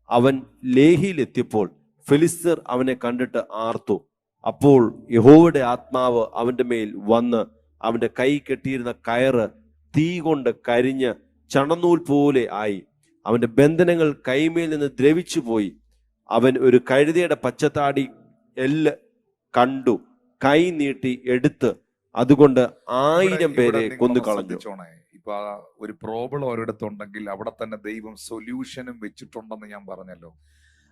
അവൻ ലേഹിയിലെത്തിയപ്പോൾ ഫെലിസ്ത്യർ അവനെ കണ്ടിട്ട് ആർത്തു. അപ്പോൾ യഹോവയുടെ ആത്മാവ് അവന്റെ മേൽ വന്ന് അവന്റെ കൈ കെട്ടിയിരുന്ന കയറ് തീ കൊണ്ട് കരിഞ്ഞ് ചണനൂൽ പോലെ ആയി. അവന്റെ ബന്ധനങ്ങൾ കൈമേൽ നിന്ന് ദ്രവിച്ചു പോയി. അവൻ ഒരു കഴുതയുടെ പച്ചത്താടി എല്ല് കണ്ടു, കൈ നീട്ടി എടുത്ത് അതുകൊണ്ട് 1000 പേരെ കൊന്നു കളഞ്ഞു. ഇപ്പൊ ഒരു പ്രോബ്ലം ഒരിടത്തുണ്ടെങ്കിൽ അവിടെ തന്നെ ദൈവം സൊല്യൂഷനും വെച്ചിട്ടുണ്ടെന്ന് ഞാൻ പറഞ്ഞല്ലോ.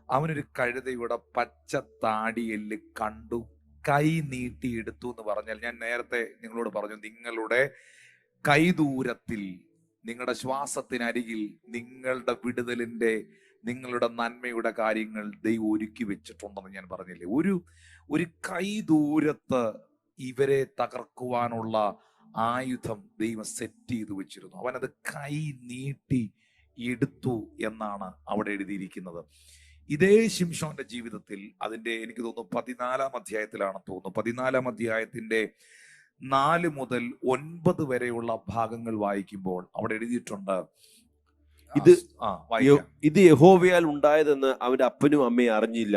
അവനൊരു കഴുതയുടെ പച്ച താടിയെല്ല് കണ്ടു, കൈ നീട്ടി എടുത്തു എന്ന് പറഞ്ഞാൽ, ഞാൻ നേരത്തെ നിങ്ങളോട് പറഞ്ഞു, നിങ്ങളുടെ കൈദൂരത്തിൽ, നിങ്ങളുടെ ശ്വാസത്തിനരികിൽ നിങ്ങളുടെ വിടുതലിന്റെ, നിങ്ങളുടെ നന്മയുടെ കാര്യങ്ങൾ ദൈവം ഒരുക്കി വെച്ചിട്ടുണ്ടെന്ന് ഞാൻ പറഞ്ഞില്ലേ. ഒരു കൈദൂരത്ത് ഇവരെ തകർക്കുവാനുള്ള ആയുധം ദൈവം സെറ്റ് ചെയ്തു വെച്ചിരുന്നു. അവനത് കൈ നീട്ടി എടുത്തു എന്നാണ് അവിടെ എഴുതിയിരിക്കുന്നത്. ഇതേ ശിംശോന്റെ ജീവിതത്തിൽ അതിന്റെ, എനിക്ക് തോന്നുന്നു 14-ാം അധ്യായത്തിലാണെന്ന് തോന്നുന്നു, 14-ാം അധ്യായത്തിന്റെ 4 മുതൽ 9 വരെയുള്ള ഭാഗങ്ങൾ വായിക്കുമ്പോൾ അവിടെ എഴുതിയിട്ടുണ്ട്, ഇത് യഹോവയാൽ ഉണ്ടായതെന്ന് അവന്റെ അപ്പനും അമ്മയും അറിഞ്ഞില്ല.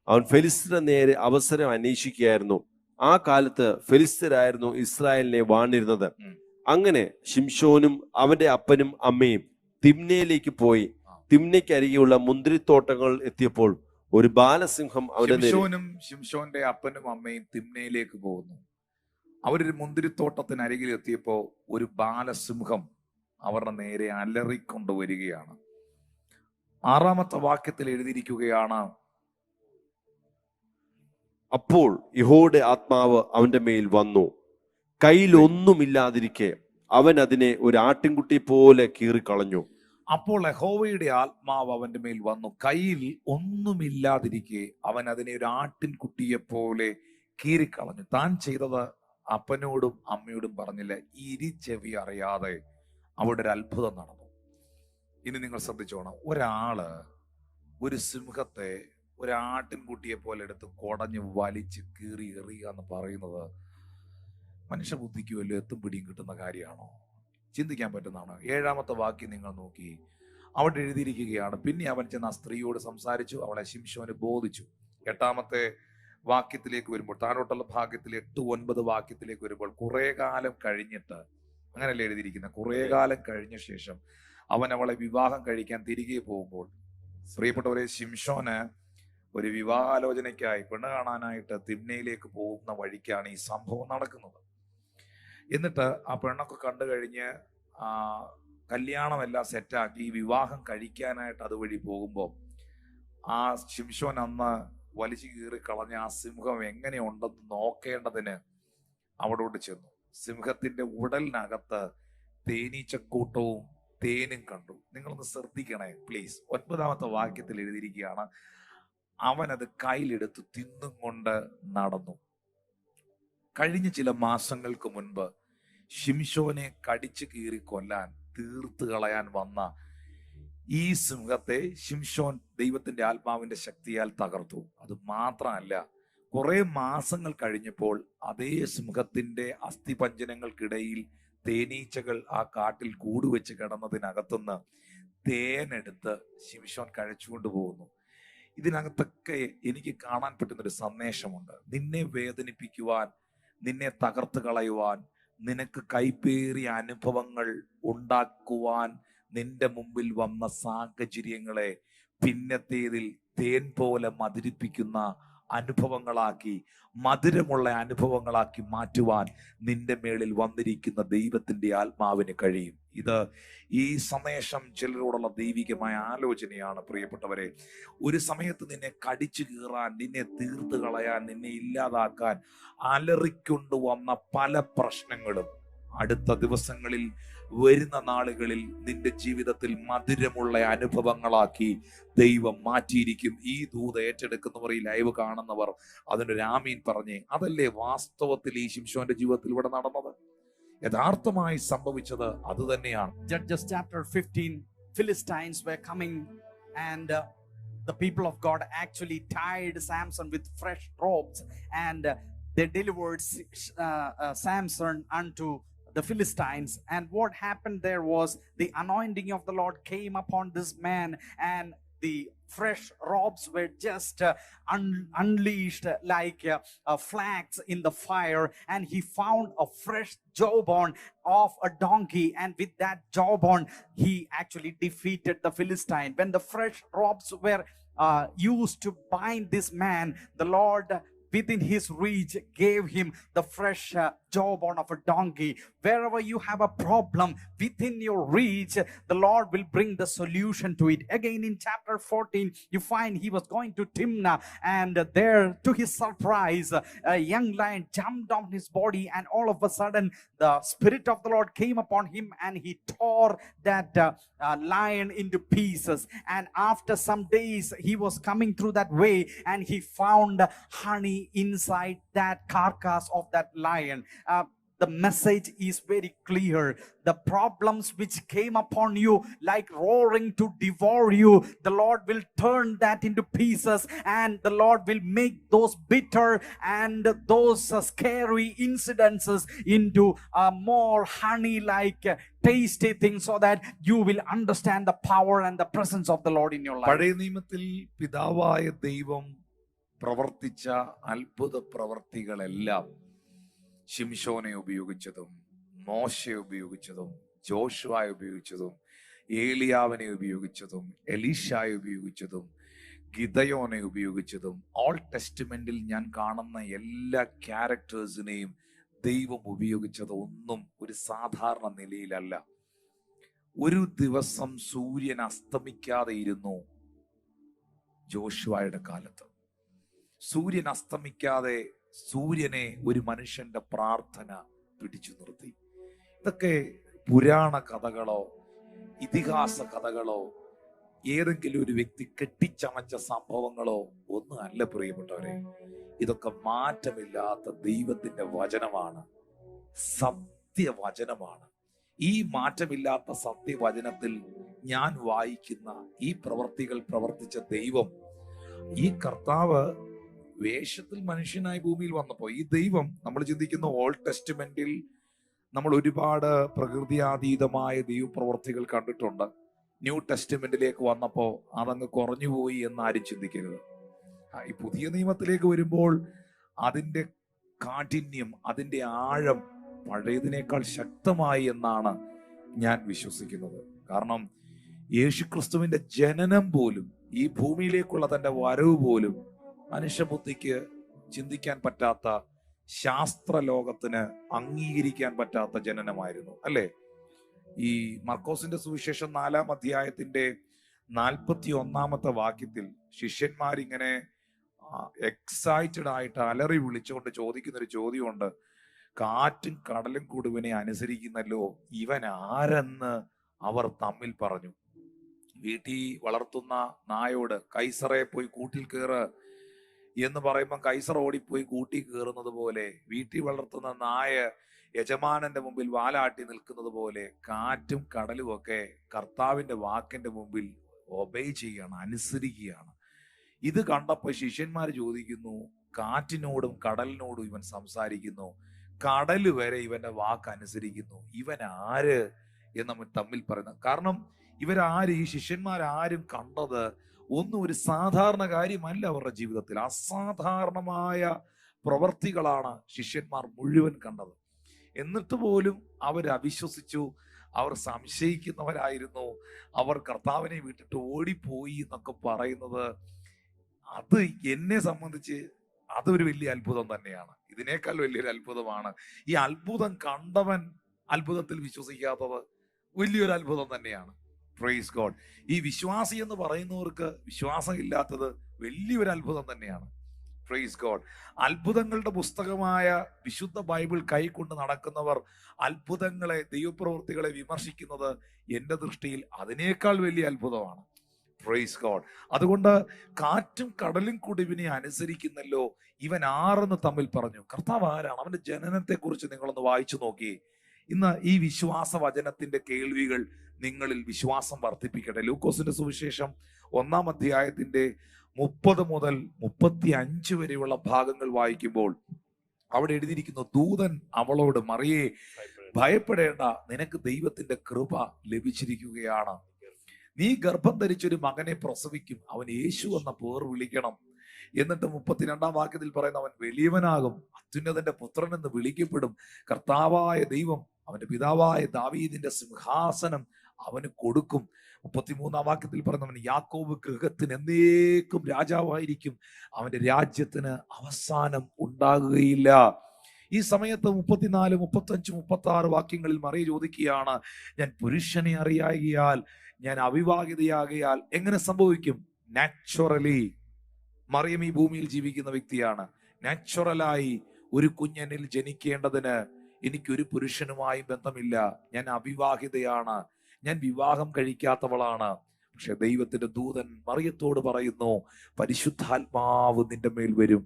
അവൻ ഫെലിസ്ത്യരുടെ നേരെ അവസരം അന്വേഷിക്കുകയായിരുന്നു. ആ കാലത്ത് ഫെലിസ്ത്യരായിരുന്നു ഇസ്രായേലിനെ വാണിരുന്നത്. അങ്ങനെ ശിംശോനും അവന്റെ അപ്പനും അമ്മയും തിമ്നയിലേക്ക് പോയി. തിമ്നയ്ക്കരികെയുള്ള മുന്തിരിത്തോട്ടങ്ങൾ എത്തിയപ്പോൾ ഒരു ബാലസിംഹം ശിംശോന്റെ അപ്പനും അമ്മയും തിമ്നയിലേക്ക് പോകുന്നു. അവരൊരു മുന്തിരിത്തോട്ടത്തിനരികിൽ എത്തിയപ്പോ ഒരു ബാലസിംഹം അവരുടെ നേരെ അലറിക്കൊണ്ടുവരികയാണ്. 6-ാമത്തെ വാക്യത്തിൽ എഴുതിയിരിക്കുകയാണ്, അപ്പോൾ യഹോവയുടെ ആത്മാവ് അവന്റെ മേൽ വന്നു, കയ്യിൽ ഒന്നുമില്ലാതിരിക്കെ അവൻ അതിനെ ഒരു ആട്ടിൻകുട്ടി പോലെ കീറിക്കളഞ്ഞു. അപ്പോൾ യഹോവയുടെ ആത്മാവ് അവന്റെ മേൽ വന്നു, കയ്യിൽ ഒന്നുമില്ലാതിരിക്കെ അവൻ അതിനെ ഒരു ആട്ടിൻകുട്ടിയെ പോലെ കീറിക്കളഞ്ഞു. താൻ ചെയ്തത് അപ്പനോടും അമ്മയോടും പറഞ്ഞില്ല. ചെവി അറിയാതെ അവിടെ ഒരു അത്ഭുതം നടന്നു. ഇനി നിങ്ങൾ ശ്രദ്ധിച്ചോണം, ഒരാള് ഒരു സിംഹത്തെ ഒരു ആട്ടിൻകുട്ടിയെ പോലെ എടുത്ത് കുടഞ്ഞ് വലിച്ച് കീറി എറിയുക എന്ന് പറയുന്നത് മനുഷ്യബുദ്ധിക്ക് വല്ല എത്തും പിടിയും കിട്ടുന്ന കാര്യമാണോ? ചിന്തിക്കാൻ പറ്റുന്നതാണോ? 7-ാമത്തെ വാക്യം നിങ്ങൾ നോക്കി, അവിടെ എഴുതിയിരിക്കുകയാണ്, പിന്നെ അവൻ ചെന്ന് ആ സ്ത്രീയോട് സംസാരിച്ചു, അവളെ ശിംശോന് ബോധിച്ചു. 8-ാമത്തെ വാക്യത്തിലേക്ക് വരുമ്പോൾ, താഴോട്ടുള്ള ഭാഗത്തിൽ 8-9 വാക്യത്തിലേക്ക് വരുമ്പോൾ, കുറെ കാലം കഴിഞ്ഞിട്ട്, അങ്ങനെയല്ലേ എഴുതിയിരിക്കുന്നത്, കുറെ കാലം കഴിഞ്ഞ ശേഷം അവൻ അവളെ വിവാഹം കഴിക്കാൻ തിരികെ പോകുമ്പോൾ, പ്രിയപ്പെട്ടവരെ, ശിംശോന് ഒരു വിവാഹാലോചനയ്ക്കായി പെണ്ണ് കാണാനായിട്ട് തിമ്നയിലേക്ക് പോകുന്ന വഴിക്കാണ് ഈ സംഭവം നടക്കുന്നത്. എന്നിട്ട് ആ പെണ്ണൊക്കെ കണ്ടു കഴിഞ്ഞ് കല്യാണമെല്ലാം സെറ്റാക്കി വിവാഹം കഴിക്കാനായിട്ട് അതുവഴി പോകുമ്പോൾ ആ ശിംശോൻ അന്ന് വലിച്ചു കീറി കളഞ്ഞ ആ സിംഹം എങ്ങനെയുണ്ടെന്ന് നോക്കേണ്ടതിന് അവിടോട്ട് ചെന്നു. സിംഹത്തിന്റെ ഉടലിനകത്ത് തേനീച്ചക്കൂട്ടവും തേനും കണ്ടു. നിങ്ങളൊന്ന് ശ്രദ്ധിക്കണേ പ്ലീസ്. 9-ാമത്തെ വാക്യത്തിൽ എഴുതിയിരിക്കുകയാണ്, അവനത് കയ്യിലെടുത്ത് തിന്നും കൊണ്ട് നടന്നു. കഴിഞ്ഞ ചില മാസങ്ങൾക്ക് മുൻപ് ശിംശോനെ കടിച്ചു കീറി കൊല്ലാൻ, തീർത്ത് കളയാൻ വന്ന ഈ സിംഹത്തെ ശിംശോൻ ദൈവത്തിന്റെ ആത്മാവിന്റെ ശക്തിയാൽ തകർത്തു. അത് മാത്രമല്ല, കുറെ മാസങ്ങൾ കഴിഞ്ഞപ്പോൾ അതേ സിംഹത്തിന്റെ അസ്ഥിപഞ്ജനങ്ങൾക്കിടയിൽ തേനീച്ചകൾ ആ കാട്ടിൽ കൂടുവെച്ച് കിടന്നതിനകത്തുനിന്ന് തേനെടുത്ത് ശിംശോൻ കഴിച്ചുകൊണ്ട് പോകുന്നു. ഇതിനകത്തൊക്കെ എനിക്ക് കാണാൻ പറ്റുന്നൊരു സന്ദേശമുണ്ട്. നിന്നെ വേദനിപ്പിക്കുവാൻ, നിന്നെ തകർത്ത് കളയുവാൻ, നിനക്ക് കൈപ്പേറിയ അനുഭവങ്ങൾ ഉണ്ടാക്കുവാൻ നിന്റെ മുമ്പിൽ വന്ന സാഹചര്യങ്ങളെ പിന്നത്തേതിൽ തേൻ പോലെ മധുരിപ്പിക്കുന്ന അനുഭവങ്ങളാക്കി, മധുരമുള്ള അനുഭവങ്ങളാക്കി മാറ്റുവാൻ നിന്റെ മേളിൽ വന്നിരിക്കുന്ന ദൈവത്തിന്റെ ആത്മാവിന് കഴിയും. ഇത് ഈ സന്ദേശം ചിലരോടുള്ള ദൈവികമായ ആലോചനയാണ് പ്രിയപ്പെട്ടവരെ. ഒരു സമയത്ത് നിന്നെ കടിച്ചു കീറാൻ, നിന്നെ തീർത്ത് കളയാൻ, നിന്നെ ഇല്ലാതാക്കാൻ അലറിക്കൊണ്ടുവന്ന പല പ്രശ്നങ്ങളും അടുത്ത ദിവസങ്ങളിൽ, വരുന്ന നാളുകളിൽ നിന്റെ ജീവിതത്തിൽ മധുരമുള്ള അനുഭവങ്ങളാക്കി ദൈവം മാറ്റിയിരിക്കും. ഈ ദൂത് ഏറ്റെടുക്കുന്നവർ, ഈ ലൈവ് കാണുന്നവർ അതിനൊരു ആമീൻ പറഞ്ഞേ. അതല്ലേ വാസ്തവത്തിൽ ഈ ശിംശോന്റെ ജീവിതത്തിൽ ഇവിടെ നടന്നത്? യഥാർത്ഥമായി സംഭവിച്ചത് അത് തന്നെയാണ്. Judges chapter 15, Philistines were coming and the people of God actually tied Samson with fresh robes, and they delivered Samson unto the Philistines. And what happened there was the anointing of the Lord came upon this man, and the fresh robes were just unleashed like flax in the fire, and he found a fresh jawbone of a donkey, and with that jawbone he actually defeated the Philistine. When the fresh robes were used to bind this man, the Lord within his reach gave him the fresh jawbone of a donkey. Wherever you have a problem within your reach, the Lord will bring the solution to it. Again in chapter 14, you find he was going to Timnah, and there, to his surprise, a young lion jumped on his body, and all of a sudden the Spirit of the Lord came upon him, and he tore that lion into pieces. And after some days he was coming through that way, and he found honey inside that carcass of that lion. The message is very clear. The problems which came upon you like roaring to devour you, the Lord will turn that into pieces, and the Lord will make those bitter and those scary incidences into more honey like tasty things, so that you will understand the power and the presence of the Lord in your life. പഴയ നിയമത്തിൽ പിതാവായ ദൈവം പ്രവർത്തിച്ച അത്ഭുത പ്രവർത്തികളെല്ലാം ശിംശോനെ ഉപയോഗിച്ചതും മോശയെ ഉപയോഗിച്ചതും ജോഷുവയെ ഉപയോഗിച്ചതും ഏലിയാവിനെ ഉപയോഗിച്ചതും എലീശായെ ഉപയോഗിച്ചതും ഗിദയോനെ ഉപയോഗിച്ചതും old ടെസ്റ്റ്മെന്റിൽ ഞാൻ കാണുന്ന എല്ലാ ക്യാരക്ടേഴ്സിനെയും ദൈവം ഉപയോഗിച്ചത് ഒന്നും ഒരു സാധാരണ നിലയിലല്ല. ഒരു ദിവസം സൂര്യൻ അസ്തമിക്കാതെ ഇരുന്നു ജോഷുവയുടെ കാലത്ത്. സൂര്യൻ അസ്തമിക്കാതെ സൂര്യനെ ഒരു മനുഷ്യന്റെ പ്രാർത്ഥന പിടിച്ചു നിർത്തി. ഇതൊക്കെ പുരാണ കഥകളോ ഇതിഹാസ കഥകളോ ഏതെങ്കിലും ഒരു വ്യക്തി കെട്ടിച്ചമച്ച സംഭവങ്ങളോ ഒന്നും അല്ല പ്രിയപ്പെട്ടവരെ. ഇതൊക്കെ മാറ്റമില്ലാത്ത ദൈവത്തിന്റെ വചനമാണ്, സത്യവചനമാണ്. ഈ മാറ്റമില്ലാത്ത സത്യവചനത്തിൽ ഞാൻ വായിക്കുന്ന ഈ പ്രവർത്തികൾ പ്രവർത്തിച്ച ദൈവം, ഈ കർത്താവ് വേഷത്തിൽ മനുഷ്യനായി ഭൂമിയിൽ വന്നപ്പോ, ഈ ദൈവം നമ്മൾ ചിന്തിക്കുന്ന ഓൾഡ് ടെസ്റ്റ്മെന്റിൽ നമ്മൾ ഒരുപാട് പ്രകൃതിയാതീതമായ ദൈവപ്രവർത്തികൾ കണ്ടിട്ടുണ്ട്. ന്യൂ ടെസ്റ്റ്മെന്റിലേക്ക് വന്നപ്പോ അതങ്ങ് കുറഞ്ഞുപോയി എന്നാരും ചിന്തിക്കരുത്. ഈ പുതിയ നിയമത്തിലേക്ക് വരുമ്പോൾ അതിൻ്റെ കാഠിന്യം, അതിൻ്റെ ആഴം പഴയതിനേക്കാൾ ശക്തമായി എന്നാണ് ഞാൻ വിശ്വസിക്കുന്നത്. കാരണം യേശുക്രിസ്തുവിന്റെ ജനനം പോലും, ഈ ഭൂമിയിലേക്കുള്ള തന്റെ വരവ് പോലും മനുഷ്യബുദ്ധിക്ക് ചിന്തിക്കാൻ പറ്റാത്ത, ശാസ്ത്രലോകത്തിന് അംഗീകരിക്കാൻ പറ്റാത്ത ജനനമായിരുന്നു, അല്ലേ? ഈ മർക്കോസിന്റെ സുവിശേഷം 4-ാം അധ്യായത്തിന്റെ 41-ാമത്തെ വാക്യത്തിൽ ശിഷ്യന്മാരിങ്ങനെ എക്സൈറ്റഡ് ആയിട്ട് അലറി വിളിച്ചുകൊണ്ട് ചോദിക്കുന്ന ഒരു ചോദ്യമുണ്ട്. കാറ്റും കടലും കൂടുവിനെ അനുസരിക്കുന്നല്ലോ, ഇവൻ ആരെന്ന് അവർ തമ്മിൽ പറഞ്ഞു. വീട്ടിൽ വളർത്തുന്ന നായോട് കൈസറെ പോയി കൂട്ടിൽ കയറ് എന്ന് പറയുമ്പോൾ കൈസർ ഓടിപ്പോയി കൂട്ടിൽ കയറുന്നത് പോലെ, വീട്ടിൽ വളർത്തുന്ന നായ യജമാനന്റെ മുമ്പിൽ വാലാട്ടി നിൽക്കുന്നത് പോലെ കാറ്റും കടലും ഒക്കെ കർത്താവിന്റെ വാക്കിന്റെ മുമ്പിൽ ഒബേ ചെയ്യാണ്, അനുസരിക്കുകയാണ്. ഇത് കണ്ടപ്പോൾ ശിഷ്യന്മാർ ചോദിക്കുന്നു, കാറ്റിനോടും കടലിനോടും ഇവൻ സംസാരിക്കുന്നു, കടല് വരെ ഇവന്റെ വാക്ക് അനുസരിക്കുന്നു, ഇവൻ ആര് എന്ന് നമ്മൾ തമ്മിൽ പറയുന്നത്. കാരണം ഇവരാരും, ഈ ശിഷ്യന്മാരാരും കണ്ടത് ഒന്നും ഒരു സാധാരണ കാര്യമല്ല. അവരുടെ ജീവിതത്തിൽ അസാധാരണമായ പ്രവർത്തികളാണ് ശിഷ്യന്മാർ മുഴുവൻ കണ്ടത്. എന്നിട്ട് പോലും അവർ അവിശ്വസിച്ചു, അവർ സംശയിക്കുന്നവരായിരുന്നു, അവർ കർത്താവിനെ വിട്ടിട്ട് ഓടിപ്പോയി എന്നൊക്കെ പറയുന്നത്, അത് എന്നെ സംബന്ധിച്ച് അതൊരു വലിയ അത്ഭുതം തന്നെയാണ്. ഇതിനേക്കാൾ വലിയൊരു അത്ഭുതമാണ് ഈ അത്ഭുതം കണ്ടവൻ അത്ഭുതത്തിൽ വിശ്വസിക്കാത്തത്. വലിയൊരു അത്ഭുതം തന്നെയാണ്. Praise God. ഈ വിശ്വാസി എന്ന് പറയുന്നവർക്ക് വിശ്വാസം ഇല്ലാത്തത് വലിയൊരു അത്ഭുതം തന്നെയാണ്. Praise God. അത്ഭുതങ്ങളുടെ പുസ്തകമായ വിശുദ്ധ ബൈബിൾ കൈക്കൊണ്ട് നടക്കുന്നവർ അത്ഭുതങ്ങളെ, ദൈവപ്രവൃത്തികളെ വിമർശിക്കുന്നത് എൻ്റെ ദൃഷ്ടിയിൽ അതിനേക്കാൾ വലിയ അത്ഭുതമാണ്. Praise God. അതുകൊണ്ട് കാറ്റും കടലും കൂടി ഇവനെ അനുസരിക്കുന്നല്ലോ, ഇവൻ ആരെന്ന് തമ്മിൽ പറഞ്ഞു. കർത്താവ് ആരാണ്? അവന്റെ ജനനത്തെ കുറിച്ച് നിങ്ങളൊന്ന് വായിച്ചു നോക്കി. ഇന്ന് ഈ വിശ്വാസ വചനത്തിന്റെ കേൾവികൾ നിങ്ങളിൽ വിശ്വാസം വർദ്ധിപ്പിക്കട്ടെ. ലൂക്കോസിന്റെ സുവിശേഷം 1-ാം അധ്യായത്തിന്റെ 30 മുതൽ 35 വരെയുള്ള ഭാഗങ്ങൾ വായിക്കുമ്പോൾ അവിടെ എഴുതിയിരിക്കുന്നു, ദൂതൻ അവളോട്, മറിയേ ഭയപ്പെടേണ്ട, നിനക്ക് ദൈവത്തിന്റെ കൃപ ലഭിച്ചിരിക്കുകയാണ്. നീ ഗർഭം ധരിച്ചൊരു മകനെ പ്രസവിക്കും, അവൻ യേശു എന്ന പേർ വിളിക്കണം. എന്നിട്ട് 32-ാം വാക്യത്തിൽ പറയുന്ന, അവൻ വലിയവനാകും, അത്യുന്നതന്റെ പുത്രൻ എന്ന് വിളിക്കപ്പെടും. കർത്താവായ ദൈവം അവന്റെ പിതാവായ ദാവീദിന്റെ സിംഹാസനം അവന് കൊടുക്കും. 33-ാം വാക്യത്തിൽ പറയുന്ന, അവൻ യാക്കോബ് ഗൃഹത്തിന് എന്നേക്കും രാജാവായിരിക്കും, അവന്റെ രാജ്യത്തിന് അവസാനം ഉണ്ടാകുകയില്ല. ഈ സമയത്ത് 34, 35, 36 വാക്യങ്ങളിൽ മറിയ ചോദിക്കുകയാണ്, ഞാൻ പുരുഷനെ അറിയാകിയാൽ, ഞാൻ അവിവാഹിതയാകിയാൽ എങ്ങനെ സംഭവിക്കും? നാച്ചുറലി, മറിയം ഈ ഭൂമിയിൽ ജീവിക്കുന്ന വ്യക്തിയാണ്. നാച്ചുറലായി ഒരു കുഞ്ഞനിൽ ജനിക്കേണ്ടതിന് എനിക്കൊരു പുരുഷനുമായി ബന്ധമില്ല, ഞാൻ അവിവാഹിതയാണ്, ഞാൻ വിവാഹം കഴിക്കാത്തവളാണ്. പക്ഷെ ദൈവത്തിന്റെ ദൂതൻ മറിയത്തോട് പറയുന്നു, പരിശുദ്ധാത്മാവ് നിന്റെ മേൽ വരും,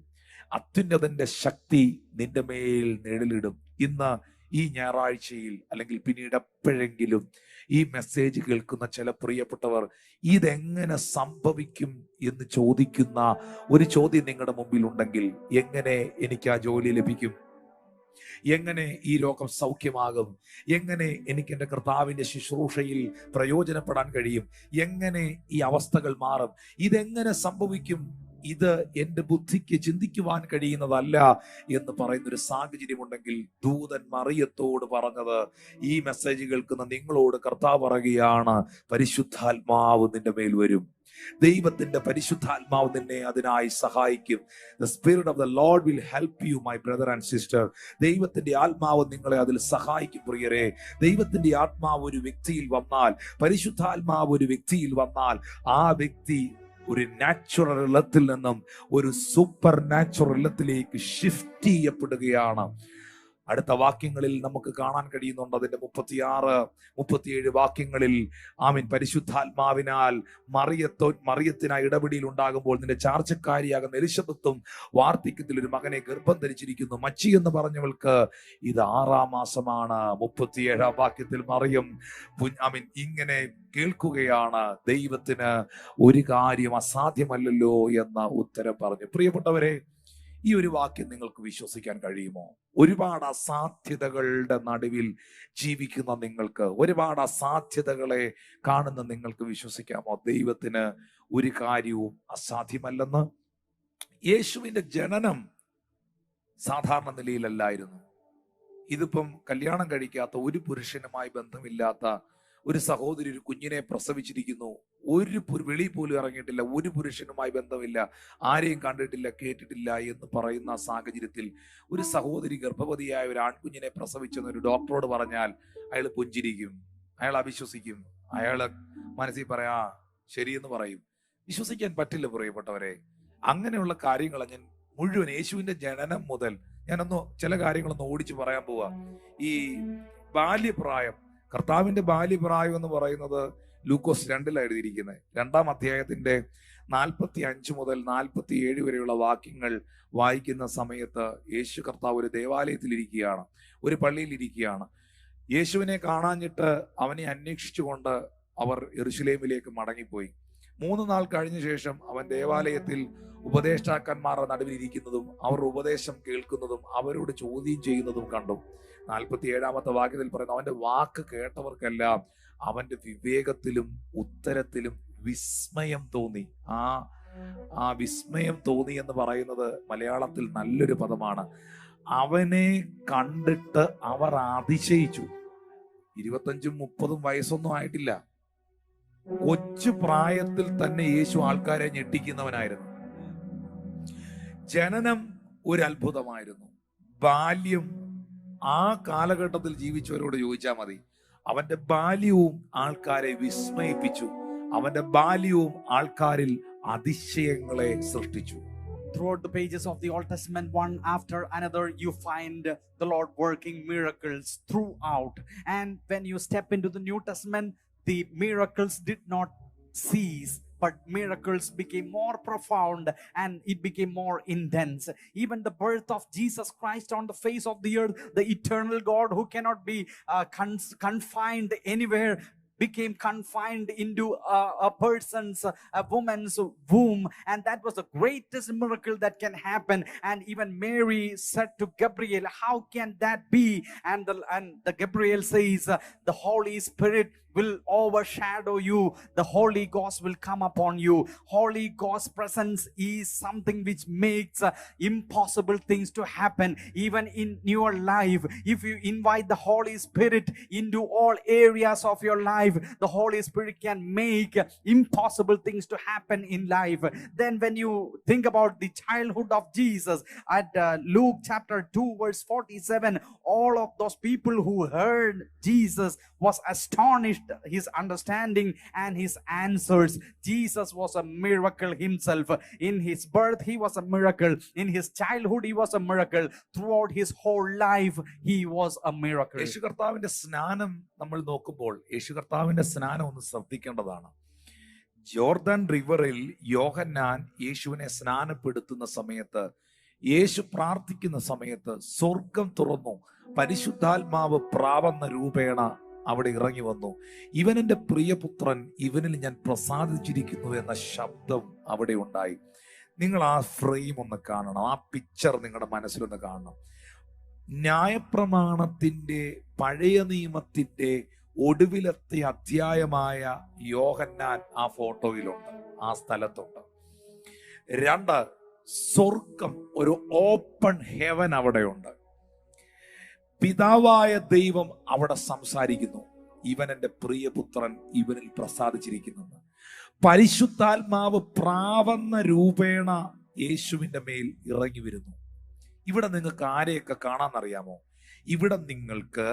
അത്യുന്നതന്റെ ശക്തി നിന്റെ മേൽ നിഴലിടും. ഇന്ന് ഈ ഞായറാഴ്ചയിൽ അല്ലെങ്കിൽ പിന്നീട് എപ്പോഴെങ്കിലും ഈ മെസ്സേജ് കേൾക്കുന്ന ചില പ്രിയപ്പെട്ടവർ ഇതെങ്ങനെ സംഭവിക്കും എന്ന് ചോദിക്കുന്ന ഒരു ചോദ്യം നിങ്ങളുടെ മുമ്പിൽ ഉണ്ടെങ്കിൽ, എങ്ങനെ എനിക്ക് ആ ജോലി ലഭിക്കും? എങ്ങനെ ഈ രോഗം സൗഖ്യമാകും? എങ്ങനെ എനിക്ക് എൻ്റെ കർത്താവിന്റെ ശുശ്രൂഷയിൽ പ്രയോജനപ്പെടാൻ കഴിയും? എങ്ങനെ ഈ അവസ്ഥകൾ മാറും? ഇതെങ്ങനെ സംഭവിക്കും? ഇത് എൻ്റെ ബുദ്ധിക്ക് ചിന്തിക്കുവാൻ കഴിയുന്നതല്ല എന്ന് പറയുന്നൊരു സാഹചര്യം ഉണ്ടെങ്കിൽ, ദൂതൻ മറിയത്തോട് പറഞ്ഞത്, ഈ മെസ്സേജ് കേൾക്കുന്ന നിങ്ങളോട് കർത്താവ് പറയുകയാണ്, പരിശുദ്ധാത്മാവ് നിന്റെ മേൽ വരും, ദൈവത്തിന്റെ പരിശുദ്ധാത്മാവ് നിന്നെ അതിനായി സഹായിക്കും. The spirit of the Lord will help you, my brother and sister. ദൈവത്തിന്റെ ആത്മാവ് നിങ്ങളെ അതിൽ സഹായിക്കും പ്രിയരെ. ദൈവത്തിന്റെ ആത്മാവ് ഒരു വ്യക്തിയിൽ വന്നാൽ, പരിശുദ്ധാത്മാവ് ഒരു വ്യക്തിയിൽ വന്നാൽ, ആ വ്യക്തി ഒരു നാച്ചുറൽ ഇലത്തിൽ നിന്നും ഒരു സൂപ്പർ നാച്ചുറൽ ഇലത്തിലേക്ക് ഷിഫ്റ്റ് ചെയ്യപ്പെടുകയാണ്. അടുത്ത വാക്യങ്ങളിൽ നമുക്ക് കാണാൻ കഴിയുന്നുണ്ട്. അതിന്റെ 36, 37 വാക്യങ്ങളിൽ ആമീൻ, പരിശുദ്ധാത്മാവിനാൽ മറിയത്തിനായി ഇടപെടിയിൽ ഉണ്ടാകുമ്പോൾ, നിന്റെ ചാർച്ചക്കാരിയാകുന്ന എലിശബത്തും വാർദ്ധക്യത്തിൽ ഒരു മകനെ ഗർഭം ധരിച്ചിരിക്കുന്നു, മച്ചി എന്ന് പറഞ്ഞവൾക്ക് ഇത് 6-ാം മാസമാണ്. 37-ാം വാക്യത്തിൽ മറിയം ആമീൻ ഇങ്ങനെ കേൾക്കുകയാണ്, ദൈവത്തിന് ഒരു കാര്യം അസാധ്യമല്ലല്ലോ എന്ന ഉത്തരം പറഞ്ഞു. പ്രിയപ്പെട്ടവരെ, ഈ ഒരു വാക്യം നിങ്ങൾക്ക് വിശ്വസിക്കാൻ കഴിയുമോ? ഒരുപാട് അസാധ്യതകളുടെ നടുവിൽ ജീവിക്കുന്ന നിങ്ങൾക്ക്, ഒരുപാട് അസാധ്യതകളെ കാണുന്ന നിങ്ങൾക്ക് വിശ്വസിക്കാമോ ദൈവത്തിന് ഒരു കാര്യവും അസാധ്യമല്ലെന്ന്? യേശുവിന്റെ ജനനം സാധാരണ നിലയിലല്ലായിരുന്നു. ഇതിപ്പം കല്യാണം കഴിക്കാത്ത, ഒരു പുരുഷനുമായി ബന്ധമില്ലാത്ത ഒരു സഹോദരി ഒരു കുഞ്ഞിനെ പ്രസവിച്ചിരിക്കുന്നു. ഒരു വെളി പോലും ഇറങ്ങിയിട്ടില്ല, ഒരു പുരുഷനുമായി ബന്ധമില്ല, ആരെയും കണ്ടിട്ടില്ല, കേട്ടിട്ടില്ല എന്ന് പറയുന്ന സാഹചര്യത്തിൽ ഒരു സഹോദരി ഗർഭവതിയായ ഒരു ആൺകുഞ്ഞിനെ പ്രസവിച്ചെന്ന് ഒരു ഡോക്ടറോട് പറഞ്ഞാൽ അയാൾ പുഞ്ചിരിക്കും, അയാൾ അവിശ്വസിക്കും, അയാള് മനസ്സിൽ പറയാ ശരിയെന്ന് പറയും. വിശ്വസിക്കാൻ പറ്റില്ല പ്രിയപ്പെട്ടവരെ. അങ്ങനെയുള്ള കാര്യങ്ങൾ ഞാൻ മുഴുവൻ യേശുവിന്റെ ജനനം മുതൽ ഞാനൊന്ന് ചില കാര്യങ്ങളൊന്ന് ഓടിച്ചു പറയാൻ പോവാ. ഈ ബാല്യപ്രായം, കർത്താവിന്റെ ബാല്യപ്രായം എന്ന് പറയുന്നത് ലൂക്കോസ് 2-ലാണ് എഴുതിയിരിക്കുന്നത്. 2-ാം അധ്യായത്തിന്റെ 45 മുതൽ 47 വരെയുള്ള വാക്യങ്ങൾ വായിക്കുന്ന സമയത്ത് യേശു കർത്താവ് ഒരു ദേവാലയത്തിൽ ഇരിക്കുകയാണ്, ഒരു പള്ളിയിൽ ഇരിക്കുകയാണ്. യേശുവിനെ കാണാഞ്ഞിട്ട് അവനെ അന്വേഷിച്ചുകൊണ്ട് അവർ യെരൂശലേമിലേക്ക് മടങ്ങിപ്പോയി. 3 നാൾ കഴിഞ്ഞ ശേഷം അവൻ ദേവാലയത്തിൽ ഉപദേഷ്ടാക്കന്മാരുടെ നടുവിൽ ഇരിക്കുന്നതും അവരുടെ ഉപദേശം കേൾക്കുന്നതും അവരോട് ചോദ്യം ചെയ്യുന്നതും കണ്ടു. 47-ാമത്തെ വാക്യത്തിൽ പറയുന്നു, അവന്റെ വാക്ക് കേട്ടവർക്കെല്ലാം അവന്റെ വിവേകത്തിലും ഉത്തരത്തിലും വിസ്മയം തോന്നി. ആ വിസ്മയം തോന്നി എന്ന് പറയുന്നത് മലയാളത്തിൽ നല്ലൊരു പദമാണ്. അവനെ കണ്ടിട്ട് അവർ അതിശയിച്ചു. 25ഉം 30ഉം വയസ്സൊന്നും ആയിട്ടില്ല. കൊച്ചു പ്രായത്തിൽ തന്നെ യേശു ആൾക്കാരെ ഞെട്ടിക്കുന്നവനായിരുന്നു. ജനനം ഒരു അത്ഭുതമായിരുന്നു. ബാല്യം ആ കാലഘട്ടത്തിൽ ജീവിച്ചവരോട് ചോദിച്ചാൽ മതി. അവന്റെ ബാല്യവും ആൾക്കാരെ വിസ്മയിപ്പിച്ചു. അവന്റെ ബാല്യവും ആൾക്കാരിൽ അതിശയങ്ങളെ സൃഷ്ടിച്ചു. Throughout the pages of the Old Testament, one after another, you find the Lord working miracles throughout. And when you step into the New Testament, the miracles did not cease, but miracles became more profound and it became more intense. Even the birth of Jesus Christ on the face of the earth, the eternal God who cannot be confined anywhere, became confined into a person's, a woman's womb, and that was the greatest miracle that can happen. And even Mary said to Gabriel, how can that be? And the Gabriel says, the Holy Spirit will overshadow you, the Holy Ghost will come upon you. Holy Ghost presence is something which makes impossible things to happen even in your life. If you invite the Holy Spirit into all areas of your life, the Holy Spirit can make impossible things to happen in life. Then when you think about the childhood of Jesus at Luke chapter 2 verse 47, all of those people who heard Jesus was astonished, his understanding and his answers. Jesus was a miracle himself. In his birth he was a miracle, in his childhood he was a miracle, throughout his whole life he was a miracle. യേശു കർത്താവിന്റെ സ്നാനം നമ്മൾ നോക്കുമ്പോൾ യേശു കർത്താവിന്റെ സ്നാനം ഒന്ന് ശ്രദ്ധിക്കേണ്ടതാണ്. Jordan റിവറിൽ യോഹന്നാൻ യേശുവിനെ സ്നാനപ്പെടുത്തുന്ന സമയത്ത്, യേശു പ്രാർത്ഥിക്കുന്ന സമയത്ത് സ്വർഗം തുറന്നു, പരിശുദ്ധാത്മാവ് പ്രാവന്ന രൂപേണ അവിടെ ഇറങ്ങി വന്നു. ഇവൻ എൻ്റെ പ്രിയപുത്രൻ, ഇവനിൽ ഞാൻ പ്രസാദിച്ചിരിക്കുന്നു എന്ന ശബ്ദം അവിടെ ഉണ്ടായി. നിങ്ങൾ ആ ഫ്രെയിം ഒന്ന് കാണണം, ആ പിക്ചർ നിങ്ങളുടെ മനസ്സിലൊന്ന് കാണണം. ന്യായപ്രമാണത്തിന്റെ പഴയ നിയമത്തിന്റെ ഒടുവിലത്തെ അധ്യായമായ യോഹന്നാൻ ആ ഫോട്ടോയിലുണ്ട്, ആ സ്ഥലത്തുണ്ട്. 2, സ്വർഗം, ഒരു ഓപ്പൺ ഹെവൻ അവിടെയുണ്ട്. പിതാവായ ദൈവം അവിടെ സംസാരിക്കുന്നു, ഇവൻ എൻ്റെ പ്രിയപുത്രൻ, ഇവനിൽ പ്രസാദിച്ചിരിക്കുന്നു. പരിശുദ്ധാത്മാവ് പ്രാവന്ന രൂപേണ യേശുവിൻ്റെ മേൽ ഇറങ്ങി വരുന്നു. ഇവിടെ നിങ്ങൾക്ക് ആരെയൊക്കെ കാണാന്നറിയാമോ? ഇവിടെ നിങ്ങൾക്ക്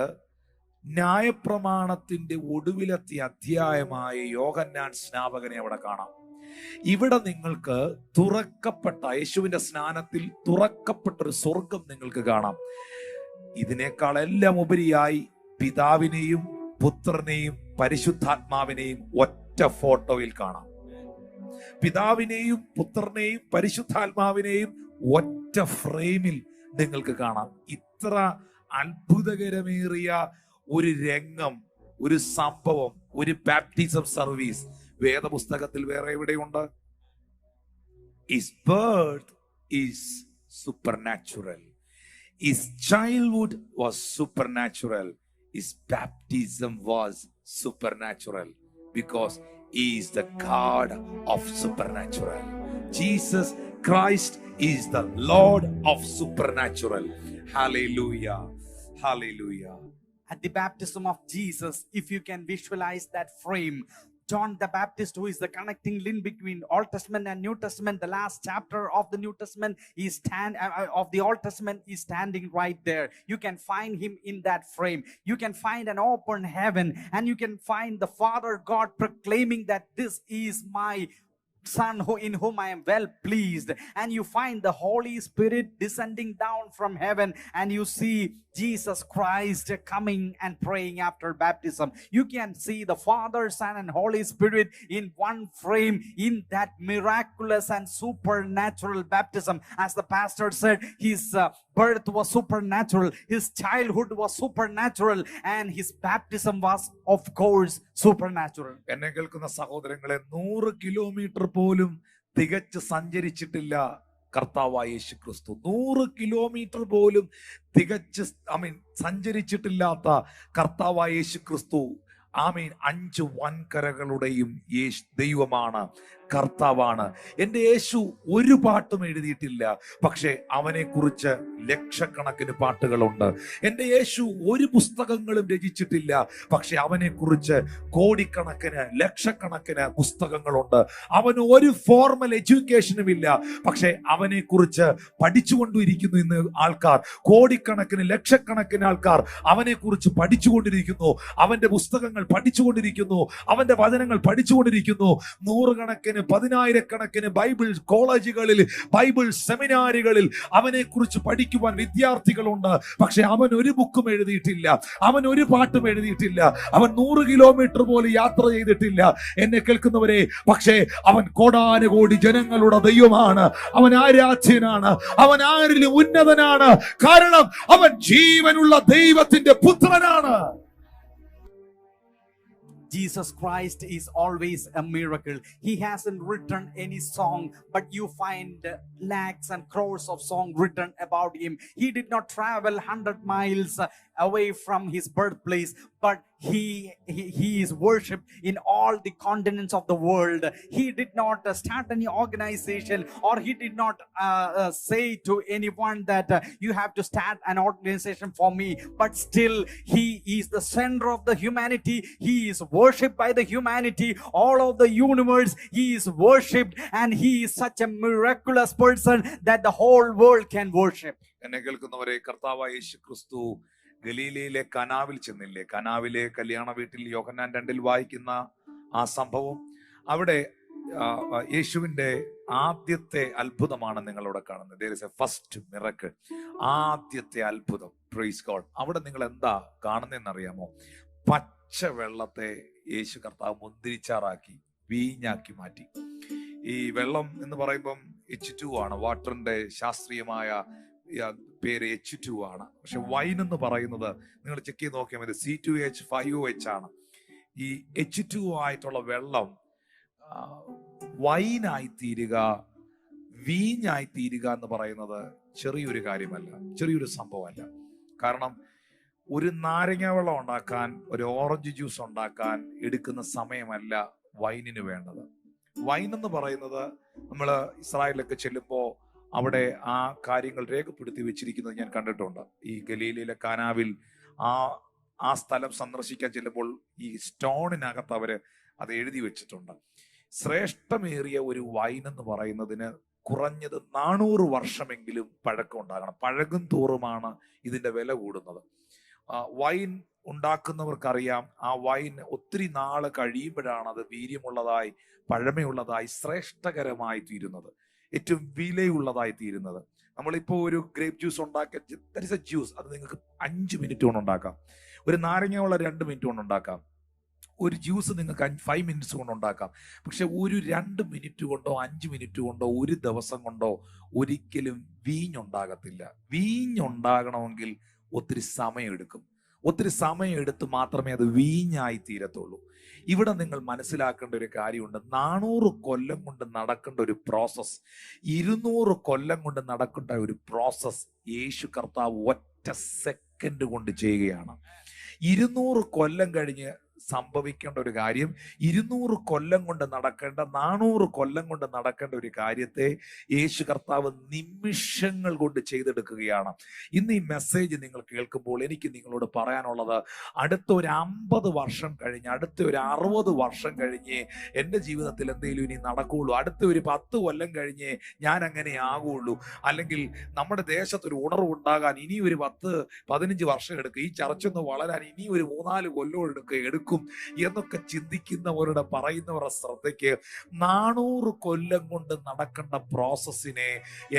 ന്യായപ്രമാണത്തിന്റെ ഒടുവിലത്തെ അധ്യായമായ യോഹന്നാൻ സ്നാപകനെ അവിടെ കാണാം. ഇവിടെ നിങ്ങൾക്ക് തുറക്കപ്പെട്ട, യേശുവിന്റെ സ്നാനത്തിൽ തുറക്കപ്പെട്ടൊരു സ്വർഗം നിങ്ങൾക്ക് കാണാം. ഇതിനേക്കാളെല്ലാം ഉപരിയായി പിതാവിനെയും പുത്രനെയും പരിശുദ്ധാത്മാവിനെയും ഒറ്റ ഫോട്ടോയിൽ കാണാം. പിതാവിനെയും പുത്രനെയും പരിശുദ്ധാത്മാവിനെയും ഒറ്റ ഫ്രെയിമിൽ നിങ്ങൾക്ക് കാണാം. ഇത്ര അത്ഭുതകരമേറിയ ഒരു രംഗം, ഒരു സംഭവം, ഒരു ബാപ്റ്റിസം സർവീസ് വേദപുസ്തകത്തിൽ വേറെ എവിടെയുണ്ട്? His birth is supernatural. His childhood was supernatural. His baptism was supernatural because he is the God of supernatural. Jesus Christ is the Lord of supernatural. Hallelujah. Hallelujah. At the baptism of Jesus, if you can visualize that frame, John the Baptist, who is the connecting link between Old Testament and New Testament, the last chapter of the New Testament is of the Old Testament is standing right there. You can find him in that frame. You can find an open heaven, and you can find the Father God proclaiming that this is my Son in whom I am well pleased. And you find the Holy Spirit descending down from heaven, and you see Jesus Christ coming and praying after baptism. You can see the Father, Son and Holy Spirit in one frame in that miraculous and supernatural baptism. As the pastor said, his birth was supernatural, his childhood was supernatural, and his baptism was of course supernatural. എന്നെ കേൾക്കുന്ന സഹോദരങ്ങളെ, 100 kilometre പോലും തികച്ച് സഞ്ചരിച്ചിട്ടില്ല കർത്താവായ യേശു ക്രിസ്തു. 100 kilometre പോലും തികച്ച് സഞ്ചരിച്ചിട്ടില്ലാത്ത കർത്താവായ യേശു ക്രിസ്തു 5 വൻകരകളുടെയും ദൈവമാണ്, കർത്താവാണ്. എൻ്റെ യേശു ഒരു പാട്ടും എഴുതിയിട്ടില്ല, പക്ഷെ അവനെ കുറിച്ച് ലക്ഷക്കണക്കിന് പാട്ടുകളുണ്ട്. എൻ്റെ യേശു ഒരു പുസ്തകങ്ങളും രചിച്ചിട്ടില്ല, പക്ഷെ അവനെ കുറിച്ച് കോടിക്കണക്കിന് ലക്ഷക്കണക്കിന് പുസ്തകങ്ങളുണ്ട്. അവന് ഒരു ഫോർമൽ എഡ്യൂക്കേഷനും ഇല്ല, പക്ഷെ അവനെ കുറിച്ച് പഠിച്ചുകൊണ്ടിരിക്കുന്നു ഇന്ന് ആൾക്കാർ. കോടിക്കണക്കിന് ലക്ഷക്കണക്കിന് ആൾക്കാർ അവനെ കുറിച്ച് പഠിച്ചുകൊണ്ടിരിക്കുന്നു, അവന്റെ പുസ്തകങ്ങൾ പഠിച്ചുകൊണ്ടിരിക്കുന്നു, അവന്റെ വചനങ്ങൾ പഠിച്ചുകൊണ്ടിരിക്കുന്നു. 100 കണക്കിന് 10,000 ബൈബിൾ കോളേജുകളിൽ, ബൈബിൾ സെമിനാറുകളിൽ അവനെ കുറിച്ച് പഠിക്കുവാൻ വിദ്യാർത്ഥികളുണ്ട്. പക്ഷെ അവൻ ഒരു ബുക്കും എഴുതിയിട്ടില്ല, അവൻ ഒരു പാട്ടും എഴുതിയിട്ടില്ല, അവൻ 100 കിലോമീറ്റർ പോലും യാത്ര ചെയ്തിട്ടില്ല. എന്നെ കേൾക്കുന്നവരെ, പക്ഷേ അവൻ കോടാനുകോടി ജനങ്ങളുടെ ദൈവമാണ്, അവൻ ആരാധ്യനാണ്, അവൻ ആരിലും ഉന്നതനാണ്. കാരണം അവൻ ജീവനുള്ള ദൈവത്തിന്റെ പുത്രനാണ്. Jesus Christ is always a miracle. He hasn't written any song, but you find lakhs and crores of songs written about him. He did not travel 100 miles away from his birthplace, but he is worshipped in all the continents of the world. He did not start any organization, or he did not say to anyone that you have to start an organization for me, but still he is the center of the humanity. He is worshipped by the humanity, all of the universe. He is worshipped, and he is such a miraculous person that the whole world can worship. എന്നെ കേൾക്കുന്നവരെ, കർത്താവായ യേശു ക്രിസ്തു ഗലീലയിലെ കനാവിൽ ചെന്നില്ലേ? കനാവിലെ കല്യാണ വീട്ടിൽ യോഹന്നാൻ 2 വായിക്കുന്ന ആ സംഭവം, അവിടെ യേശുവിന്റെ ആദ്യത്തെ അത്ഭുതമാണ് നിങ്ങളിവിടെ കാണുന്നത്. There is a first miracle. ആദ്യത്തെ അത്ഭുതം. Praise God. അവിടെ നിങ്ങൾ എന്താ കാണുന്നതെന്നറിയാമോ? പച്ച വെള്ളത്തെ യേശു കർത്താവ് മുന്തിരിച്ചാറാക്കി വീഞ്ഞാക്കി മാറ്റി. ഈ വെള്ളം എന്ന് പറയുമ്പം H2 ആണ്. വാട്ടറിന്റെ ശാസ്ത്രീയമായ പേര് H2 ആണ്. പക്ഷെ വൈൻ എന്ന് പറയുന്നത് നിങ്ങൾ ചെക്ക് ചെയ്ത് നോക്കിയാൽ മതി, C2H5OH ആണ്. ഈ H2 ആയിട്ടുള്ള വെള്ളം വൈനായി തീരുക, വീഞ്ഞായി തീരുക എന്ന് പറയുന്നത് ചെറിയൊരു കാര്യമല്ല, ചെറിയൊരു സംഭവമല്ല. കാരണം ഒരു നാരങ്ങ വെള്ളം ഉണ്ടാക്കാൻ, ഒരു ഓറഞ്ച് ജ്യൂസ് ഉണ്ടാക്കാൻ എടുക്കുന്ന സമയമല്ല വൈനിന് വേണ്ടത്. വൈൻ എന്ന് പറയുന്നത്, നമ്മൾ ഇസ്രായേലിലൊക്കെ ചെല്ലുമ്പോൾ അവിടെ ആ കാര്യങ്ങൾ രേഖപ്പെടുത്തി വെച്ചിരിക്കുന്നത് ഞാൻ കണ്ടിട്ടുണ്ട്. ഈ ഗലീലയിലെ കാനാവിൽ ആ സ്ഥലം സന്ദർശിക്കാൻ ചെല്ലുമ്പോൾ ഈ സ്റ്റോണിനകത്ത് അവര് അത് എഴുതി വെച്ചിട്ടുണ്ട്. ശ്രേഷ്ഠമേറിയ ഒരു വൈൻ എന്ന് പറയുന്നതിന് കുറഞ്ഞത് 400 വർഷമെങ്കിലും പഴക്കം ഉണ്ടാകണം. പഴകും തോറുമാണ് ഇതിന്റെ വില കൂടുന്നത്. വൈൻ ഉണ്ടാക്കുന്നവർക്കറിയാം, ആ വൈൻ ഒത്തിരി നാള് കഴിയുമ്പോഴാണ് അത് വീര്യമുള്ളതായി, പഴമയുള്ളതായി, ശ്രേഷ്ഠകരമായി തീരുന്നത്, ഏറ്റവും വിലയുള്ളതായി തീരുന്നത്. നമ്മളിപ്പോ ഒരു ഗ്രേപ്പ് ജ്യൂസ് ഉണ്ടാക്കിയ ജ്യൂസ്, അത് നിങ്ങൾക്ക് 5 മിനിറ്റ് കൊണ്ട് ഉണ്ടാക്കാം. ഒരു നാരങ്ങ വെള്ളം 2 മിനിറ്റ് കൊണ്ട് ഉണ്ടാക്കാം. ഒരു ജ്യൂസ് നിങ്ങൾക്ക് 5 മിനിറ്റ്സ് കൊണ്ട് ഉണ്ടാക്കാം. പക്ഷെ ഒരു 2 മിനിറ്റ് കൊണ്ടോ 5 മിനിറ്റ് കൊണ്ടോ ഒരു ദിവസം കൊണ്ടോ ഒരിക്കലും വീഞ്ഞുണ്ടാകത്തില്ല. വീഞ്ഞുണ്ടാകണമെങ്കിൽ ഒത്തിരി സമയമെടുക്കും. ഒത്തിരി സമയം എടുത്ത് മാത്രമേ അത് വീഞ്ഞായി തീരത്തുള്ളൂ. ഇവിടെ നിങ്ങൾ മനസ്സിലാക്കേണ്ട ഒരു കാര്യമുണ്ട്. 400 കൊല്ലം കൊണ്ട് നടക്കേണ്ട ഒരു പ്രോസസ്, 200 കൊല്ലം കൊണ്ട് നടക്കേണ്ട ഒരു പ്രോസസ് യേശു കർത്താവ് ഒറ്റ സെക്കൻഡ് കൊണ്ട് ചെയ്യുകയാണ്. 200 കൊല്ലം കഴിഞ്ഞ് സംഭവിക്കേണ്ട ഒരു കാര്യം, 200 കൊല്ലം കൊണ്ട് നടക്കേണ്ട, 400 കൊല്ലം കൊണ്ട് നടക്കേണ്ട ഒരു കാര്യത്തെ യേശു കർത്താവ് നിമിഷങ്ങൾ കൊണ്ട് ചെയ്തെടുക്കുകയാണ്. ഇന്ന് ഈ മെസ്സേജ് നിങ്ങൾ കേൾക്കുമ്പോൾ എനിക്ക് നിങ്ങളോട് പറയാനുള്ളത്, അടുത്ത ഒരു 50 വർഷം കഴിഞ്ഞ്, അടുത്ത ഒരു 60 വർഷം കഴിഞ്ഞ് എൻ്റെ ജീവിതത്തിൽ എന്തെങ്കിലും ഇനി നടക്കുകയുള്ളൂ. അടുത്ത ഒരു 10 കൊല്ലം കഴിഞ്ഞ് ഞാൻ അങ്ങനെ ആകുള്ളൂ. അല്ലെങ്കിൽ നമ്മുടെ ദേശത്തൊരു ഉണർവ് ഉണ്ടാകാൻ ഇനി ഒരു 10-15 വർഷം എടുക്കും. ഈ ചർച്ചൊന്ന് വളരാൻ ഇനി ഒരു 3-4 കൊല്ലം എടുക്കും എന്നൊക്കെ ചിന്തിക്കുന്നവരുടെ, പറയുന്നവരുടെ ശ്രദ്ധയ്ക്ക് 400 കൊല്ലം കൊണ്ട് നടക്കേണ്ട പ്രോസസ്സിനെ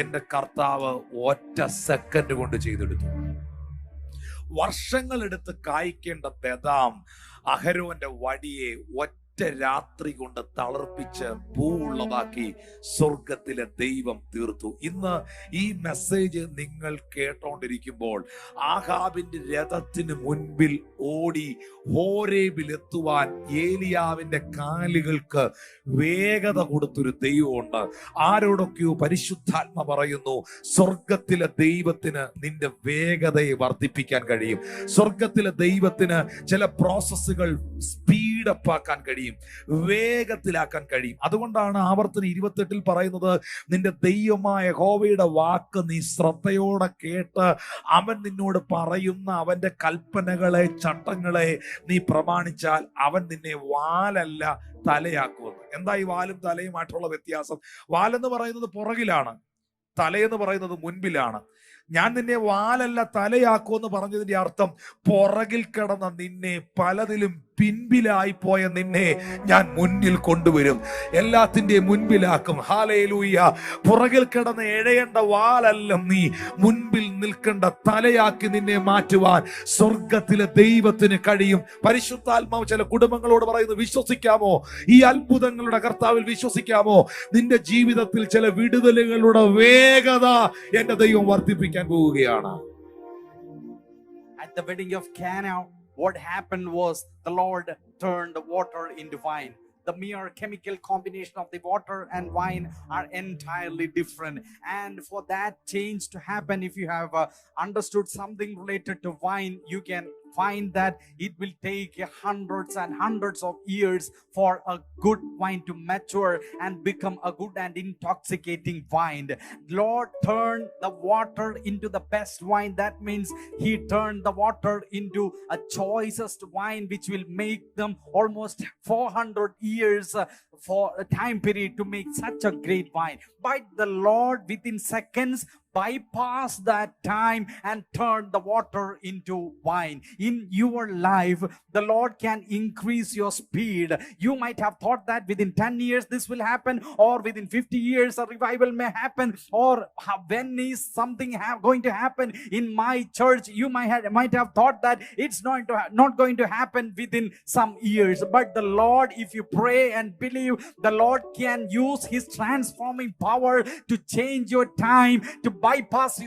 എൻ്റെ കർത്താവ് ഒറ്റ സെക്കൻഡ് കൊണ്ട് ചെയ്തെടുത്തു. വർഷങ്ങളെടുത്ത് കായ്ക്കേണ്ട ബദാം അഹരോന്റെ വടിയെ ഒറ്റ രാത്രി കൊണ്ട് തളർപ്പിച്ച് പൂവുള്ളതാക്കി സ്വർഗത്തിലെ ദൈവം തീർത്തു. ഇന്ന് ഈ മെസ്സേജ് നിങ്ങൾ കേട്ടോണ്ടിരിക്കുമ്പോൾ ആഹാബിന്റെ രഥത്തിന് മുൻപിൽ ഓടി ഹോരേബിൽ എത്തുവാൻ ഏലിയാവിന്റെ കാലുകൾക്ക് വേഗത കൊടുത്തൊരു ദൈവമുണ്ട്. ആരോടൊക്കെയോ പരിശുദ്ധാത്മ പറയുന്നു, സ്വർഗത്തിലെ ദൈവത്തിന് നിന്റെ വേഗതയെ വർദ്ധിപ്പിക്കാൻ കഴിയും. സ്വർഗത്തിലെ ദൈവത്തിന് ചില പ്രോസസ്സുകൾ സ്പീഡപ്പ് ആക്കാൻ കഴിയും, വേഗത്തിലാക്കാൻ കഴിയും. അതുകൊണ്ടാണ് ആവർത്തനം 28 പറയുന്നത്, നിന്റെ ദൈവമായ യഹോവയുടെ വാക്ക് നീ ശ്രദ്ധയോടെ കേട്ട് അവൻ നിന്നോട് പറയുന്ന അവന്റെ കൽപ്പനകളെ, ചട്ടങ്ങളെ നീ പ്രമാണിച്ചാൽ അവൻ നിന്നെ വാലല്ല തലയാക്കുമെന്ന്. എന്താ ഈ വാലും തലയുമായിട്ടുള്ള വ്യത്യാസം? വാലെന്ന് പറയുന്നത് പുറകിലാണ്, തലയെന്ന് പറയുന്നത് മുൻപിലാണ്. ഞാൻ നിന്നെ വാലല്ല തലയാക്കുമെന്ന് പറഞ്ഞതിന്റെ അർത്ഥം, പുറകിൽ കിടന്ന നിന്നെ, പലതിലും പിൻപിലായി പോയ നിന്നെ ഞാൻ മുന്നിൽ കൊണ്ടുവരും, എല്ലാത്തിന്റെയും മുൻപിലാക്കും. ഹല്ലേലൂയ. പുറകിൽ കിടന്ന് എഴയേണ്ട വാലല്ല നീ, മുൻപിൽ നിൽക്കേണ്ട തലയാക്കി നിന്നെ മാറ്റുവാൻ സ്വർഗത്തിലെ ദൈവത്തിന് കഴിയും. പരിശുദ്ധാത്മാവ് ചില കുടുംബങ്ങളോട് പറയുന്നു, വിശ്വസിക്കാമോ? ഈ അത്ഭുതങ്ങളുടെ കർത്താവിൽ വിശ്വസിക്കാമോ? നിന്റെ ജീവിതത്തിൽ ചില വിടുതലുകളുടെ വേഗത എന്റെ ദൈവം വർദ്ധിപ്പിക്കാൻ പോവുകയാണ്. At the wedding of Cana, what happened was the Lord turned the water into wine. The mere chemical combination of the water and wine are entirely different. And for that change to happen, if you have understood something related to wine, you can find that it will take hundreds and hundreds of years for a good wine to mature and become a good and intoxicating wine. Lord turned the water into the best wine. That means he turned the water into a choicest wine, which will make them almost 400 years for a time period to make such a great wine. But the Lord within seconds bypass that time and turn the water into wine. In your life, the Lord can increase your speed. You might have thought that within 10 years this will happen, or within 50 years a revival may happen, or when is something going to happen in my church. You might have thought that it's not going to happen within some years. But the Lord, if you pray and believe, the Lord can use his transforming power to change your time, to bypass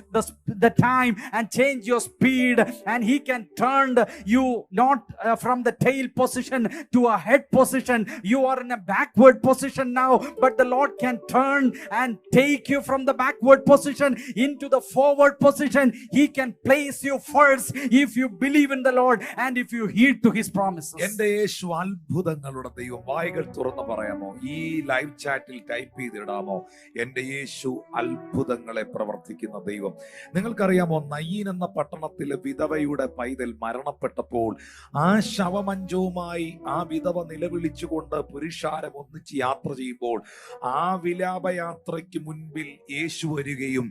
the time and change your speed. And he can turn you not from the tail position to a head position. You are in a backward position now, but the Lord can turn and take you from the backward position into the forward position. He can place you first if you believe in the Lord and if you heed to his promises. എന്റെ യേശു അത്ഭുതങ്ങളുടെ ദൈവം. വായികൾ തുറന്ന് പറയാമോ? ഈ live ചാറ്റിൽ type ചെയ്തിടാമോ? എന്റെ യേശു അത്ഭുതങ്ങളെ പ്രവർത്തിക്കുന്ന ദൈവം. നിങ്ങൾക്കറിയാമോ, നയീൻ എന്ന പട്ടണത്തിലെ വിധവയുടെ പൈതൽ മരണപ്പെട്ടപ്പോൾ ആ ശവമഞ്ചവുമായി ആ വിധവ നിലവിളിച്ചുകൊണ്ട് പുരുഷാരം ഒന്നിച്ച് യാത്ര ചെയ്യുമ്പോൾ ആ വിലാപയാത്രയ്ക്ക് മുൻപിൽ യേശു വരികയും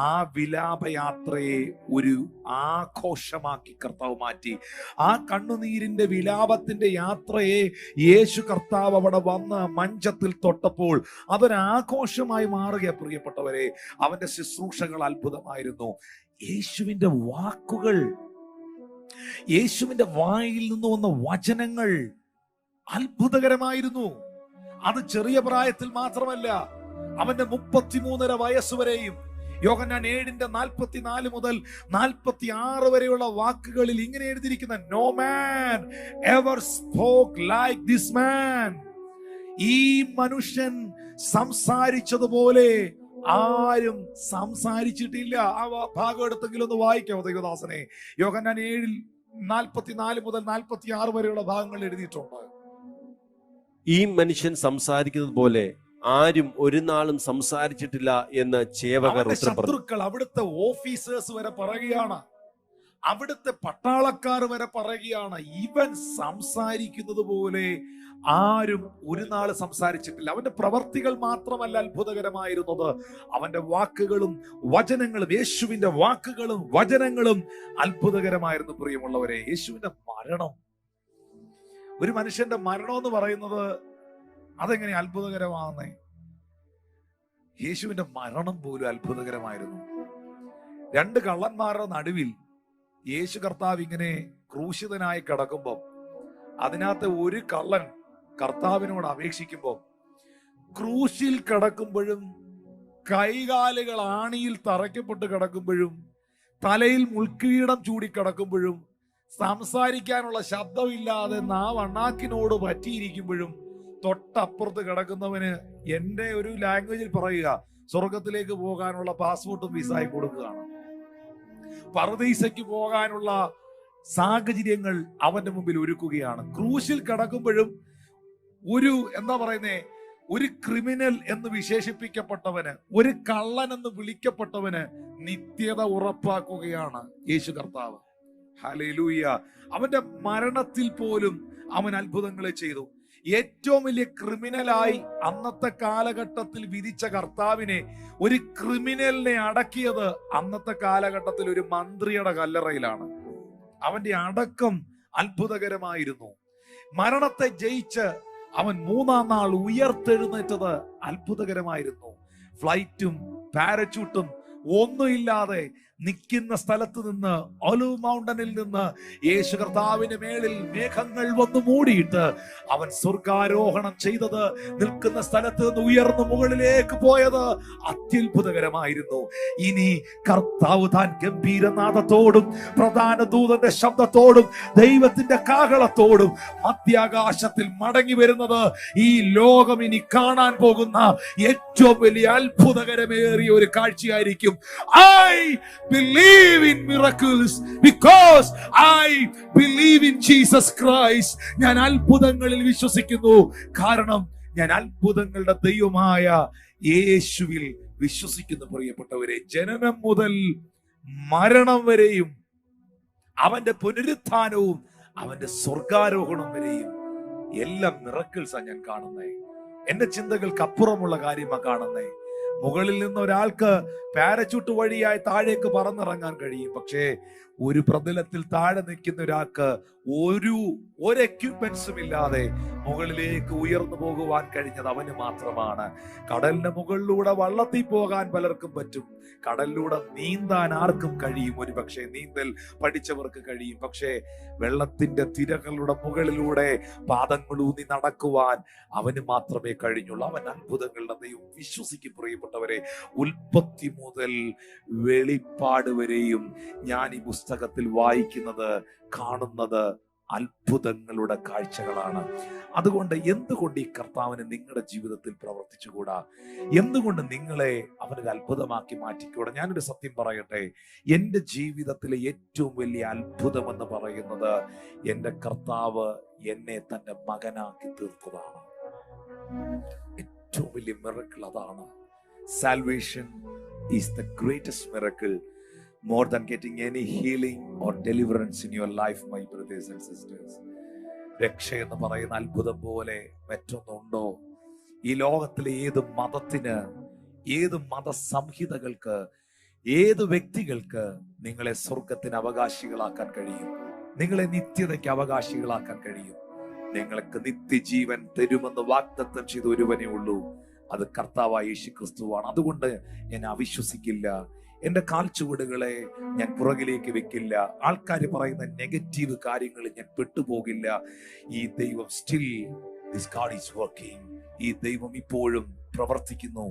ആ വിലാപയാത്രയെ ഒരു ആഘോഷമാക്കി കർത്താവ് മാറ്റി. ആ കണ്ണുനീരിന്റെ വിലാപത്തിന്റെ യാത്രയെ യേശു കർത്താവ് അവിടെ വന്ന് മഞ്ചത്തിൽ തൊട്ടപ്പോൾ അതൊരാഘോഷമായി മാറുക. പ്രിയപ്പെട്ടവരെ, അവന്റെ ശുശ്രൂഷകൾ അത്ഭുതമായിരുന്നു. യേശുവിന്റെ വാക്കുകൾ, യേശുവിന്റെ വായിൽ നിന്ന് വന്ന വചനങ്ങൾ അത്ഭുതകരമായിരുന്നു. അത് ചെറിയ പ്രായത്തിൽ മാത്രമല്ല, അവന്റെ 33.5 വയസ്സുവരെയും യോഹന്നാൻ 7:44 മുതൽ 46 വരെയുള്ള വാക്കുകളിൽ ഇങ്ങനെ എഴുതിയിരിക്കുന്ന, no man ever spoke like this man. ഈ മനുഷ്യൻ സംസാരിച്ചതുപോലെ ആരും സംസാരിച്ചിട്ടില്ല. ആ ഭാഗം എടുത്തെങ്കിലും ഒന്ന് വായിക്കാമോ ദൈവദാസനെ? യോഹന്നാൻ 7:44 മുതൽ 46 വരെയുള്ള ഭാഗങ്ങൾ എഴുതിയിട്ടുണ്ട്. ഈ മനുഷ്യൻ സംസാരിക്കുന്നത് പോലെ ആരും ഒരു നാളും സംസാരിച്ചിട്ടില്ല എന്ന് ചേവകർ ഉത്തരം പറഞ്ഞു. ശത്രുക്കൾ, അവിടുത്തെ ഓഫീസേഴ്സ് വരെ പറയുകയാണ്, അവിടുത്തെ പട്ടാളക്കാർ വരെ പറയുകയാണ്, ഇവൻ സംസാരിക്കുന്നത് പോലെ ആരും ഒരു നാള് സംസാരിച്ചിട്ടില്ല. അവന്റെ പ്രവർത്തികൾ മാത്രമല്ല അത്ഭുതകരമായിരുന്നത്, അവന്റെ വാക്കുകളും വചനങ്ങളും, യേശുവിന്റെ വാക്കുകളും വചനങ്ങളും അത്ഭുതകരമായിരുന്നു. പ്രിയമുള്ളവരെ, യേശുവിന്റെ മരണം, ഒരു മനുഷ്യന്റെ മരണം എന്ന് പറയുന്നത് അതെങ്ങനെ അത്ഭുതകരമാകുന്നേ? യേശുവിന്റെ മരണം പോലും അത്ഭുതകരമായിരുന്നു. 2 കള്ളന്മാരുടെ നടുവിൽ യേശു കർത്താവ് ഇങ്ങനെ ക്രൂശിതനായി കിടക്കുമ്പോൾ അതിനകത്ത് ഒരു കള്ളൻ കർത്താവിനോട് അപേക്ഷിക്കുമ്പോൾ, ക്രൂശിൽ കിടക്കുമ്പോഴും കൈകാലുകൾ ആണിയിൽ തറയ്ക്കപ്പെട്ട് കിടക്കുമ്പോഴും തലയിൽ മുൾക്കിരീടം ചൂടിക്കിടക്കുമ്പോഴും സംസാരിക്കാനുള്ള ശബ്ദമില്ലാതെ നാവ് അണ്ണാക്കിനോട് പറ്റിയിരിക്കുമ്പോഴും തൊട്ടപ്പുറത്ത് കിടക്കുന്നവന്, എന്റെ ഒരു ലാംഗ്വേജിൽ പറയുക, സ്വർഗത്തിലേക്ക് പോകാനുള്ള പാസ്പോർട്ടും വിസയും കൊടുക്കുകയാണ്. പർദീസയ്ക്ക് പോകാനുള്ള സാഹചര്യങ്ങൾ അവന്റെ മുമ്പിൽ ഒരുക്കുകയാണ്. ക്രൂശിൽ കിടക്കുമ്പോഴും ഒരു ഒരു ക്രിമിനൽ എന്ന് വിശേഷിപ്പിക്കപ്പെട്ടവന്, ഒരു കള്ളൻ എന്ന് വിളിക്കപ്പെട്ടവന് നിത്യത ഉറപ്പാക്കുകയാണ് യേശു കർത്താവ്. ഹല്ലേലൂയ. അവന്റെ മരണത്തിൽ പോലും അവൻ അത്ഭുതങ്ങളെ ചെയ്തു. ഏറ്റവും വലിയ ക്രിമിനലായി അന്നത്തെ കാലഘട്ടത്തിൽ വിധിച്ച കർത്താവിനെ, ഒരു ക്രിമിനലിനെ അടക്കിയത് അന്നത്തെ കാലഘട്ടത്തിൽ ഒരു മന്ത്രിയുടെ കല്ലറയിലാണ്. അവന്റെ അടക്കം അത്ഭുതകരമായിരുന്നു. മരണത്തെ ജയിച്ച് അവൻ 3-ാം നാൾ ഉയർത്തെഴുന്നേറ്റത് അത്ഭുതകരമായിരുന്നു. ഫ്ലൈറ്റും പാരച്യൂട്ടും ഒന്നുമില്ലാതെ നിൽക്കുന്ന സ്ഥലത്ത് നിന്ന് ഒലിവ് മൗണ്ടനിൽ നിന്ന് യേശു കർത്താവിന്റെ മേളിൽ മേഘങ്ങൾ വന്നു മൂടിയിട്ട് അവൻ സ്വർഗാരോഹണം ചെയ്തത്, നിൽക്കുന്ന സ്ഥലത്ത് നിന്ന് ഉയർന്നു മുകളിലേക്ക് പോയത് അത്യത്ഭുതകരമായിരുന്നു. ഇനി കർത്താവ് താൻ ഗംഭീരനാദത്തോടും പ്രധാന ദൂതന്റെ ശബ്ദത്തോടും ദൈവത്തിന്റെ കാഹളത്തോടും മധ്യാകാശത്തിൽ മടങ്ങി വരുന്നത് ഈ ലോകം ഇനി കാണാൻ പോകുന്ന ഏറ്റവും വലിയ അത്ഭുതകരമേറിയ ഒരു കാഴ്ചയായിരിക്കും. I believe in miracles because I believe in Jesus Christ. ഞാൻ അത്ഭുതങ്ങളിൽ വിശ്വസിക്കുന്നു, കാരണം ഞാൻ അത്ഭുതങ്ങളുടെ ദൈവമായ യേശുവിൽ വിശ്വസിക്കുന്നു. പ്രിയപ്പെട്ടവരെ, ജനനം മുതൽ മരണം വരെയും അവന്റെ പുനരുത്ഥാനവും അവന്റെ സ്വർഗാരോഹണം വരെയും എല്ലാം മിറക്കിൾസാണ് ഞാൻ കാണുന്നേ. എന്റെ ചിന്തകൾക്ക് അപ്പുറമുള്ള കാര്യമാണ് കാണുന്നേ. മുകളിൽ നിന്ന് ഒരാൾക്ക് പാരച്യൂട്ട് വഴിയായി താഴേക്ക് പറന്നിറങ്ങാൻ കഴിയും, പക്ഷേ ഒരു പ്രതലത്തിൽ താഴെ നിൽക്കുന്ന ഒരാൾക്ക് ഒരു എക്യുപ്മെന്റ്സും ഇല്ലാതെ മുകളിലേക്ക് ഉയർന്നു പോകുവാൻ കഴിഞ്ഞത് അവന് മാത്രമാണ്. കടലിന്റെ മുകളിലൂടെ വള്ളത്തിൽ പോകാൻ പലർക്കും പറ്റും, കടലിലൂടെ നീന്താൻ ആർക്കും കഴിയും. ഒരു പക്ഷേ നീന്തൽ പഠിച്ചവർക്ക് കഴിയും, പക്ഷേ വെള്ളത്തിന്റെ തിരകളുടെ മുകളിലൂടെ പാദങ്ങളൂന്നി നടക്കുവാൻ അവന് മാത്രമേ കഴിഞ്ഞുള്ളൂ. അവൻ അത്ഭുതങ്ങളുടെ ദൈവം. വിശ്വസിക്കും പ്രിയപ്പെട്ടവരെ, ഉൽപ്പത്തി മുതൽ വെളിപ്പാട് വരെയും ഞാൻ ഈ പുസ്തകത്തിൽ വായിക്കുന്നത്, കാണുന്നത് അത്ഭുതങ്ങളുടെ കാഴ്ചകളാണ്. അതുകൊണ്ട് എന്തുകൊണ്ട് ഈ കർത്താവിന് നിങ്ങളുടെ ജീവിതത്തിൽ പ്രവർത്തിച്ചുകൂടാ? എന്തുകൊണ്ട് നിങ്ങളെ അവനൊരു അത്ഭുതമാക്കി മാറ്റിക്കൂടാ? ഞാനൊരു സത്യം പറയട്ടെ, എൻ്റെ ജീവിതത്തിലെ ഏറ്റവും വലിയ അത്ഭുതം എന്ന് പറയുന്നത് എൻ്റെ കർത്താവ് എന്നെ തന്റെ മകനാക്കി തീർത്തതാണ്. ഏറ്റവും വലിയ മിറക്കിൾ അതാണ്. Salvation is the greatest miracle, more than getting any healing or deliverance in your life, my brothers and sisters. രക്ഷ എന്ന് പറയുന്ന അത്ഭുതം പോലെ മറ്റൊന്നുണ്ടോ? ഈ ലോകത്തിലെ ഏത് മതത്തിന്, ഏത് മതസംഹിതകൾക്ക്, ഏത് വ്യക്തികൾക്ക് നിങ്ങളെ സ്വർഗത്തിന് അവകാശികളാക്കാൻ കഴിയും? നിങ്ങളെ നിത്യതയ്ക്ക് അവകാശികളാക്കാൻ കഴിയും? നിങ്ങൾക്ക് നിത്യജീവൻ തരുമെന്ന് വാഗ്ദത്തം ചെയ്ത ഒരുവനേ ഉള്ളൂ, അത് കർത്താവായ യേശുക്രിസ്തുവാണ്. അതുകൊണ്ട് ഞാൻ അവിശ്വസിക്കില്ല, എന്റെ കാൽച്ചുവടുകളെ ഞാൻ പുറകിലേക്ക് വെക്കില്ല, ആൾക്കാർ പറയുന്ന നെഗറ്റീവ് കാര്യങ്ങളിൽ ഞാൻ പെട്ടുപോകില്ല. ഈ ദൈവം still, this God is working. ഈ ദൈവം ഇപ്പോഴും പ്രവർത്തിക്കുന്നു.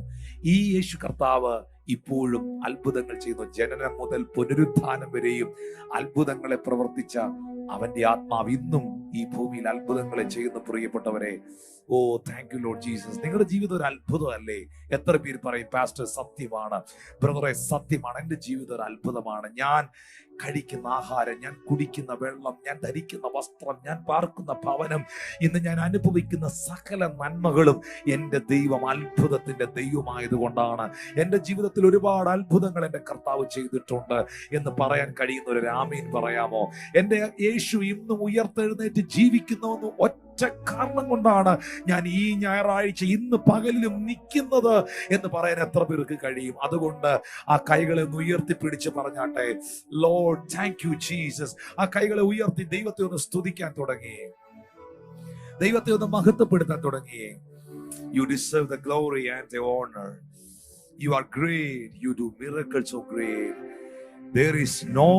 ഈ യേശു കർത്താവ് ഇപ്പോഴും അത്ഭുതങ്ങൾ ചെയ്യുന്നു. ജനനം മുതൽ പുനരുത്ഥാനം വരെയും അത്ഭുതങ്ങളെ പ്രവർത്തിച്ച അവന്റെ ആത്മാവ് ഇന്നും ഈ ഭൂമിയിൽ അത്ഭുതങ്ങളെ ചെയ്യുന്ന പ്രിയപ്പെട്ടവരെ. ഓ, താങ്ക് യു ലോർഡ് ജീസസ്. നിങ്ങളുടെ ജീവിതം ഒരു അത്ഭുതമല്ലേ? എത്ര പേര് പറയും, പാസ്റ്റർ സത്യമാണ്, ബ്രദറെ സത്യമാണ്, എൻ്റെ ജീവിതം ഒരു അത്ഭുതമാണ്. ഞാൻ കഴിക്കുന്ന ആഹാരം, ഞാൻ കുടിക്കുന്ന വെള്ളം, ഞാൻ ധരിക്കുന്ന വസ്ത്രം, ഞാൻ പാർക്കുന്ന ഭവനം, ഇന്ന് ഞാൻ അനുഭവിക്കുന്ന സകല നന്മകളും എൻ്റെ ദൈവം അത്ഭുതത്തിന്റെ ദൈവമായതുകൊണ്ടാണ്. എൻ്റെ ജീവിതത്തിൽ ഒരുപാട് അത്ഭുതങ്ങൾ എൻ്റെ കർത്താവ് ചെയ്തിട്ടുണ്ട് എന്ന് പറയാൻ കഴിയുന്ന ഒരു ആമീൻ പറയാമോ? എൻ്റെ യേശു ഇന്നും ഉയർത്തെഴുന്നേറ്റ് ജീവിക്കുന്നുവെന്ന് ഒറ്റ കാരണം കൊണ്ടാണ് ഞാൻ ഈ ഞായറാഴ്ച ഇന്ന് പകലിലും നിൽക്കുന്നത് എന്ന് പറയാൻ എത്ര പേർക്ക് കഴിയും? അതുകൊണ്ട് ആ കൈകളെ ഒന്ന് ഉയർത്തിപ്പിടിച്ച് പറഞ്ഞാട്ടെ, ലോർഡ് താങ്ക് യു ജീസസ്. ആ കൈകളെ ഉയർത്തി ദൈവത്തെ ഒന്ന് സ്തുതിക്കാൻ തുടങ്ങി, ദൈവത്തെ ഒന്ന് മഹത്വപ്പെടുത്താൻ തുടങ്ങി. You deserve the glory and the honor. You are great. You do miracles so great. There is no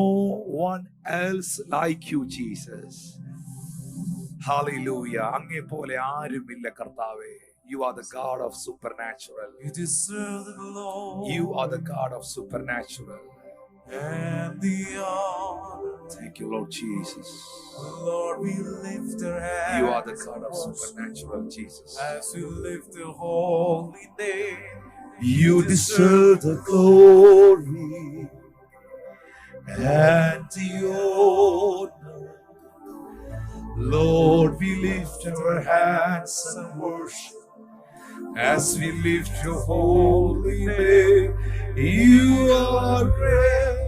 one else like you, Jesus. Hallelujah. അങ്ങേ പോലെ ആരുമില്ല കർത്താവേ. You are the God of supernatural. You deserve the glory. You are the God of supernatural. And the honor. Thank you, Lord Jesus. Lord, we lift our hands. You are the God of supernatural, Jesus. As we lift the holy name. You deserve the glory and the honor. Lord, we lift our hands and worship as we lift your holy name. You are great.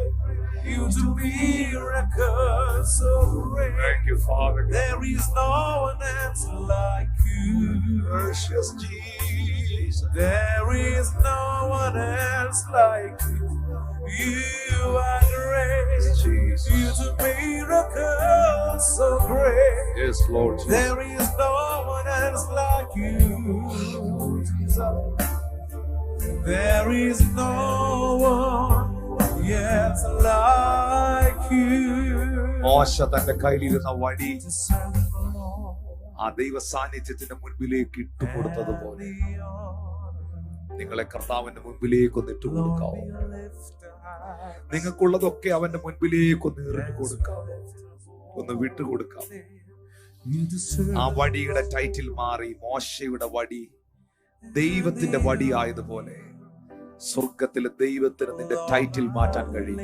You do miracles so great. Thank you, Father. There is no one else like you. Precious Jesus. There is no one else like you. You are great. Jesus. You do miracles so great. Yes, Lord Jesus. There is no one else like you. Jesus. There is no one. Yes, like you. മോശ തന്റെ കയ്യിലിരുന്ന വടി To serve the Lord. ആ ദൈവ സാന്നിധ്യത്തിന്റെ മുൻപിലേക്ക് ഇട്ടുകൊടുത്തതുപോലെ നിങ്ങളെ കർത്താവിന്റെ മുൻപിലേക്ക് ഒന്ന് ഇട്ടുകൊടുക്കാവോ? നിങ്ങൾക്കുള്ളതൊക്കെ അവന്റെ മുൻപിലേക്ക് ഒന്ന് എറിഞ്ഞു കൊടുക്കാവോ? ഒന്ന് വിട്ടുകൊടുക്കാവോ? ആ വടിയുടെ ടൈറ്റിൽ മാറി മോശയുടെ വടി ദൈവത്തിന്റെ വടി ആയതുപോലെ സ്വർഗത്തിലെ ദൈവത്തിന് നിന്റെ ടൈറ്റിൽ മാറ്റാൻ കഴിയും.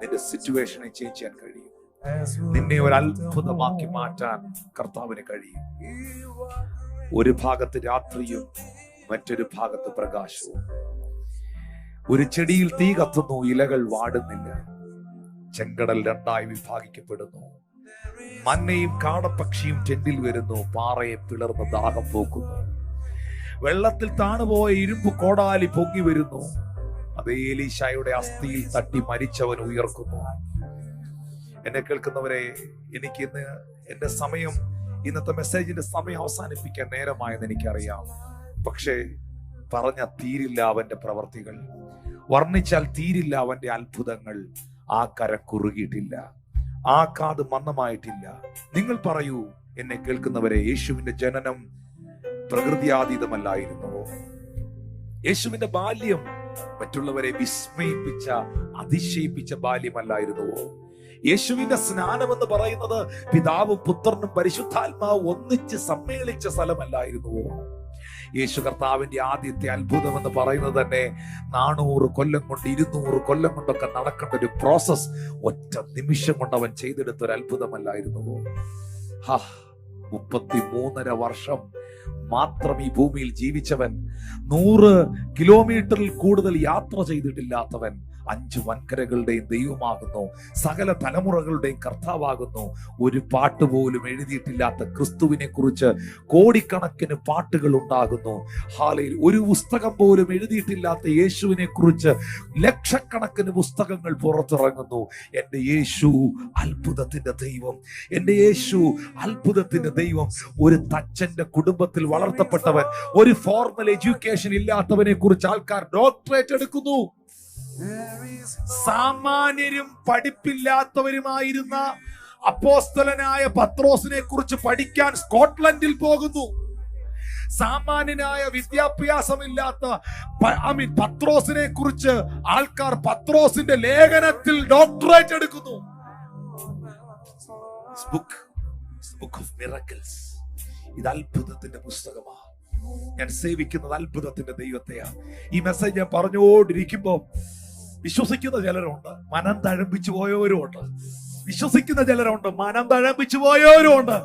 നിന്റെ സിറ്റുവേഷനെ ചേഞ്ച് ചെയ്യാൻ കഴിയും. നിന്നെ ഒരു അത്ഭുതമാക്കി മാറ്റാൻ കർത്താവിന് കഴിയും. ഒരു ഭാഗത്ത് രാത്രിയും മറ്റൊരു ഭാഗത്ത് പ്രകാശവും. ഒരു ചെടിയിൽ തീ കത്തുന്നു, ഇലകൾ വാടുന്നില്ല. ചെങ്കടൽ രണ്ടായി വിഭാഗിക്കപ്പെടുന്നു. മന്നയും കാടപ്പക്ഷിയും ടെന്റിൽ വരുന്നു. പാറയെ പിളർന്ന് ദാഹം പോക്കുന്നു. വെള്ളത്തിൽ താണുപോയ ഇരുമ്പ് കോടാലി പൊങ്ങി വരുന്നു. അതേ എലീശായുടെ അസ്ഥിയിൽ തട്ടി മരിച്ചവൻ ഉയർക്കുന്നു. എന്നെ കേൾക്കുന്നവരെ, എനിക്ക് ഇന്ന് എന്റെ സമയം, ഇന്നത്തെ മെസ്സേജിന്റെ സമയം അവസാനിപ്പിക്കാൻ നേരമായെന്ന് എനിക്കറിയാം. പക്ഷേ പറഞ്ഞ തീരില്ല അവന്റെ പ്രവർത്തികൾ, വർണ്ണിച്ചാൽ തീരില്ല അവന്റെ അത്ഭുതങ്ങൾ. ആ കരം കുറുകിയിട്ടില്ല, ആ കാത് മന്ദമായിട്ടില്ല. നിങ്ങൾ പറയൂ എന്നെ കേൾക്കുന്നവരെ, യേശുവിന്റെ ജനനം പ്രകൃതിയാതീതമല്ലായിരുന്നുവോ? യേശുവിന്റെ ബാല്യം മറ്റുള്ളവരെ വിസ്മയിപ്പിച്ച, അതിശയിപ്പിച്ച ബാല്യമല്ലായിരുന്നുവോ? യേശുവിന്റെ സ്നാനം എന്ന് പറയുന്നത് പിതാവും പുത്രനും പരിശുദ്ധാത്മാവും ഒന്നിച്ച് സമ്മേളിച്ച സ്ഥലമല്ലായിരുന്നുവോ? യേശു കർത്താവിന്റെ ആദ്യത്തെ അത്ഭുതം എന്ന് പറയുന്നത് തന്നെ 400 കൊല്ലം കൊണ്ട് 200 കൊല്ലം കൊണ്ടൊക്കെ നടക്കേണ്ട ഒരു പ്രോസസ് ഒറ്റ നിമിഷം കൊണ്ട് അവൻ ചെയ്തെടുത്ത ഒരു അത്ഭുതമല്ലായിരുന്നുവോ? 33.5 വർഷം മാത്രം ഈ ഭൂമിയിൽ ജീവിച്ചവൻ, 100 കിലോമീറ്ററിൽ കൂടുതൽ യാത്ര ചെയ്തിട്ടില്ലാത്തവൻ, 5 വൻകരകളുടെയും ദൈവമാകുന്നു, സകല തലമുറകളുടെയും കർത്താവാകുന്നു, ഒരു പാട്ട് പോലും എഴുതിയിട്ടില്ലാത്ത ക്രിസ്തുവിനെ കുറിച്ച് കോടിക്കണക്കിന് പാട്ടുകൾ ഉണ്ടാകുന്നു. ഹാലയിൽ ഒരു പുസ്തകം പോലും എഴുതിയിട്ടില്ലാത്ത യേശുവിനെ കുറിച്ച് ലക്ഷക്കണക്കിന് പുസ്തകങ്ങൾ പുറത്തിറങ്ങുന്നു. എന്റെ യേശു അത്ഭുതത്തിന്റെ ദൈവം, എന്റെ യേശു അത്ഭുതത്തിന്റെ ദൈവം. ഒരു തച്ചന്റെ കുടുംബത്തിൽ വളർത്തപ്പെട്ടവൻ, ഒരു ഫോർമൽ എഡ്യൂക്കേഷൻ ഇല്ലാത്തവനെ കുറിച്ച് ആൾക്കാർ ഡോക്ടറേറ്റ് എടുക്കുന്നു. സാമാന്യരും പഠിപ്പില്ലാത്തവരുമായിരുന്ന അപ്പോസ്തലനായ പത്രോസിനെ കുറിച്ച് പഠിക്കാൻ സ്കോട്ട്ലൻഡിൽ പോകുന്നു. സാമാന്യനായ വിദ്യാഭ്യാസമില്ലാത്ത പത്രോസിനെ കുറിച്ച് ആൾക്കാർ പത്രോസിന്റെ ലേഖനത്തിൽ ഡോക്ടറേറ്റ് എടുക്കുന്നു. Book of miracles. ഇത് അത്ഭുതത്തിന്റെ പുസ്തകമാണ്. ഞാൻ സേവിക്കുന്നത് അത്ഭുതത്തിന്റെ ദൈവത്തെയാണ്. ഈ മെസ്സേജ് ഞാൻ പറഞ്ഞുകൊണ്ടിരിക്കുമ്പോ വിശ്വസിക്കുന്ന ചിലരുണ്ട്, മനം തഴമ്പിച്ചു പോയവരുമുണ്ട്. വിശ്വസിക്കുന്ന ചിലരുണ്ട്, മനം തഴമ്പിച്ചു പോയവരുമുണ്ട്.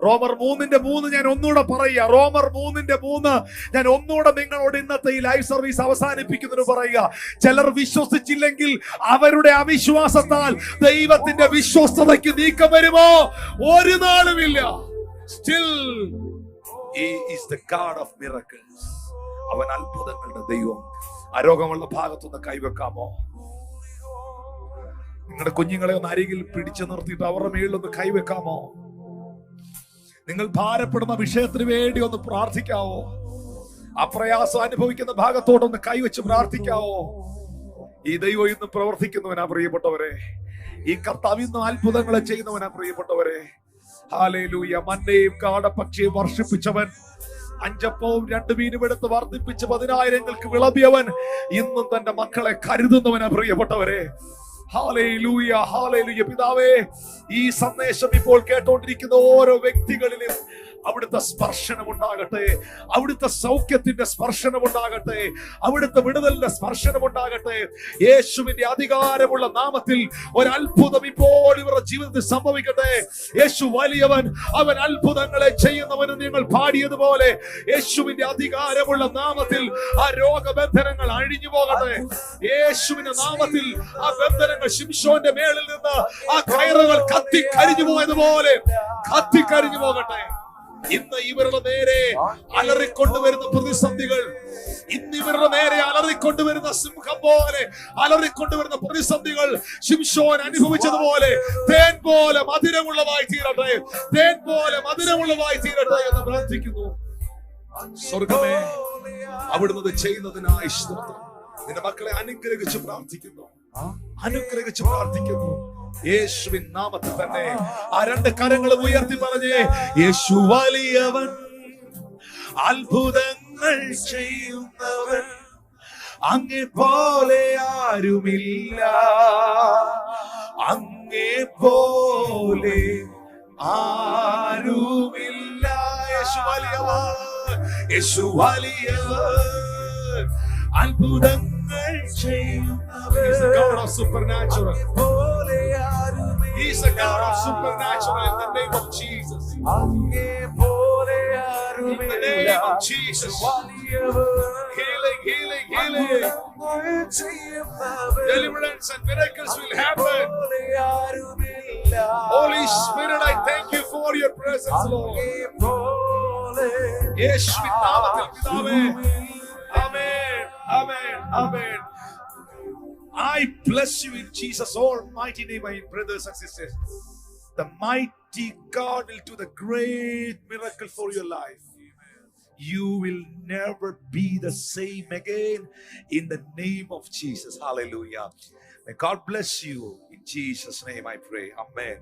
റോമർ 3:3 ഞാൻ ഒന്നുകൂടെ പറയുക. റോമർ 3:3 ഞാൻ ഒന്നുകൂടെ നിങ്ങളോട് ഇന്നത്തെ ഈ ലൈവ് സർവീസ് അവസാനിപ്പിക്കുന്നതിന് പറയുക. ചിലർ വിശ്വസിച്ചില്ലെങ്കിൽ അവരുടെ അവിശ്വാസത്താൽ ദൈവത്തിന്റെ വിശ്വസ്തതയ്ക്ക് നീക്കം വരുമോ? ഒരു നാളുമില്ല. Still He is the God of miracles. അവൻ അത്ഭുതങ്ങളുടെ ദൈവം. ആരോഗ്യമുള്ള ഭാഗത്തൊന്ന് കൈവെക്കാമോ? നിങ്ങളുടെ കുഞ്ഞുങ്ങളെ ഒന്ന് അരികിൽ പിടിച്ചു നിർത്തിയിട്ട് അവരുടെ മേളിലൊന്ന് കൈവെക്കാമോ? നിങ്ങൾ ഭാരപ്പെടുന്ന വിഷയത്തിന് വേണ്ടി ഒന്ന് പ്രാർത്ഥിക്കാവോ? അപ്രയാസം അനുഭവിക്കുന്ന ഭാഗത്തോട്ടൊന്ന് കൈവച്ച് പ്രാർത്ഥിക്കാവോ? ഈ ദൈവം ഇന്ന് പ്രവർത്തിക്കുന്നവനാ പ്രിയപ്പെട്ടവരെ. ഈ കർത്താവ് ഇന്ന് അത്ഭുതങ്ങളെ ചെയ്യുന്നവനാ പ്രിയപ്പെട്ടവരെ. ഹല്ലേലൂയ. മന്നയും കാടപ്പക്ഷിയും വർഷിപ്പിച്ചവൻ, 5 അപ്പവും 2 മീനും എടുത്ത് വർദ്ധിപ്പിച്ച് 10,000 വിളമ്പിയവൻ ഇന്നും തന്റെ മക്കളെ കരുതുന്നവനാ പ്രിയപ്പെട്ടവരെ. Hallelujah, hallelujah. പിതാവേ, ഈ സന്ദേശം ഇപ്പോൾ കേട്ടോണ്ടിരിക്കുന്ന ഓരോ വ്യക്തികളിലും അവിടുത്തെ സ്പർശനം ഉണ്ടാകട്ടെ, അവിടുത്തെ സൗഖ്യത്തിന്റെ സ്പർശനം ഉണ്ടാകട്ടെ, അവിടുത്തെ വിടുതലിന്റെ സ്പർശനം ഉണ്ടാകട്ടെ. യേശുവിന്റെ അധികാരമുള്ള നാമത്തിൽ ഒരു അത്ഭുതം ഇപ്പോൾ ഇവരുടെ ജീവിതത്തിൽ സംഭവിക്കട്ടെ. യേശു വലിയവൻ, അവൻ അത്ഭുതങ്ങളെ ചെയ്യുന്നവന് നിങ്ങൾ പാടിയതുപോലെ യേശുവിന്റെ അധികാരമുള്ള നാമത്തിൽ ആ രോഗബന്ധനങ്ങൾ അഴിഞ്ഞു പോകട്ടെ. യേശുവിന്റെ നാമത്തിൽ ആ ബന്ധനങ്ങൾ, ശിംശോന്റെ മേളിൽ നിന്ന് ആ കയറുകൾ കത്തിക്കരിഞ്ഞു പോയതുപോലെ കത്തിക്കരിഞ്ഞു പോകട്ടെ. ഇന്ന് ഇവരുടെ നേരെ അലറിക്കൊണ്ടുവരുന്ന പ്രതിസന്ധികൾ, ഇന്ന് ഇവരുടെ നേരെ അലറിക്കൊണ്ടുവരുന്ന സിംഹം പോലെ അലറിക്കൊണ്ടുവരുന്ന പ്രതിസന്ധികൾ ശിംശോൻ അനുഭവിച്ചതുപോലെ തേൻ പോലെ മധുരമുള്ളതായി തീരട്ടെ, തേൻ പോലെ മധുരമുള്ളതായി തീരട്ടെ എന്ന് പ്രാർത്ഥിക്കുന്നു. സ്വർഗമേ, അവിടുന്ന് ചെയ്യുന്നതിനായി സ്തോത്രം. നിന്റെ മക്കളെ അനുഗ്രഹിച്ച് പ്രാർത്ഥിക്കുന്നു. അനുഗ്രഹിച്ച് പ്രാർത്ഥിക്കുന്നു യേശുവിൻ നാമത്തിൽ തന്നെ. ആ രണ്ട് കരങ്ങളും ഉയർത്തി പറഞ്ഞേ, യേശു വലിയവൻ, അത്ഭുതങ്ങൾ ചെയ്യുന്നവൻ, അങ്ങേ പോലെ ആരുമില്ല, അങ്ങേ പോലെ ആരുമില്ല. യേശു വലിയവൻ, യേശു വലിയവൻ, അത്ഭുതങ്ങൾ ചെയ്യുന്നവൻ. He's a God of supernatural. He's a God of supernatural in the name of Jesus. In the name of Jesus. Healing, healing, healing. Deliverance and miracles will happen. Holy Spirit, I thank you for your presence, Lord. യേശുവിൻ നാമത്തിൽ പിതാവേ. Amen. Amen. Amen. I bless you in Jesus' almighty name, my brothers and sisters. The mighty God will do the great miracle for your life. You will never be the same again in the name of Jesus. Hallelujah. May God bless you. In Jesus' name I pray. Amen.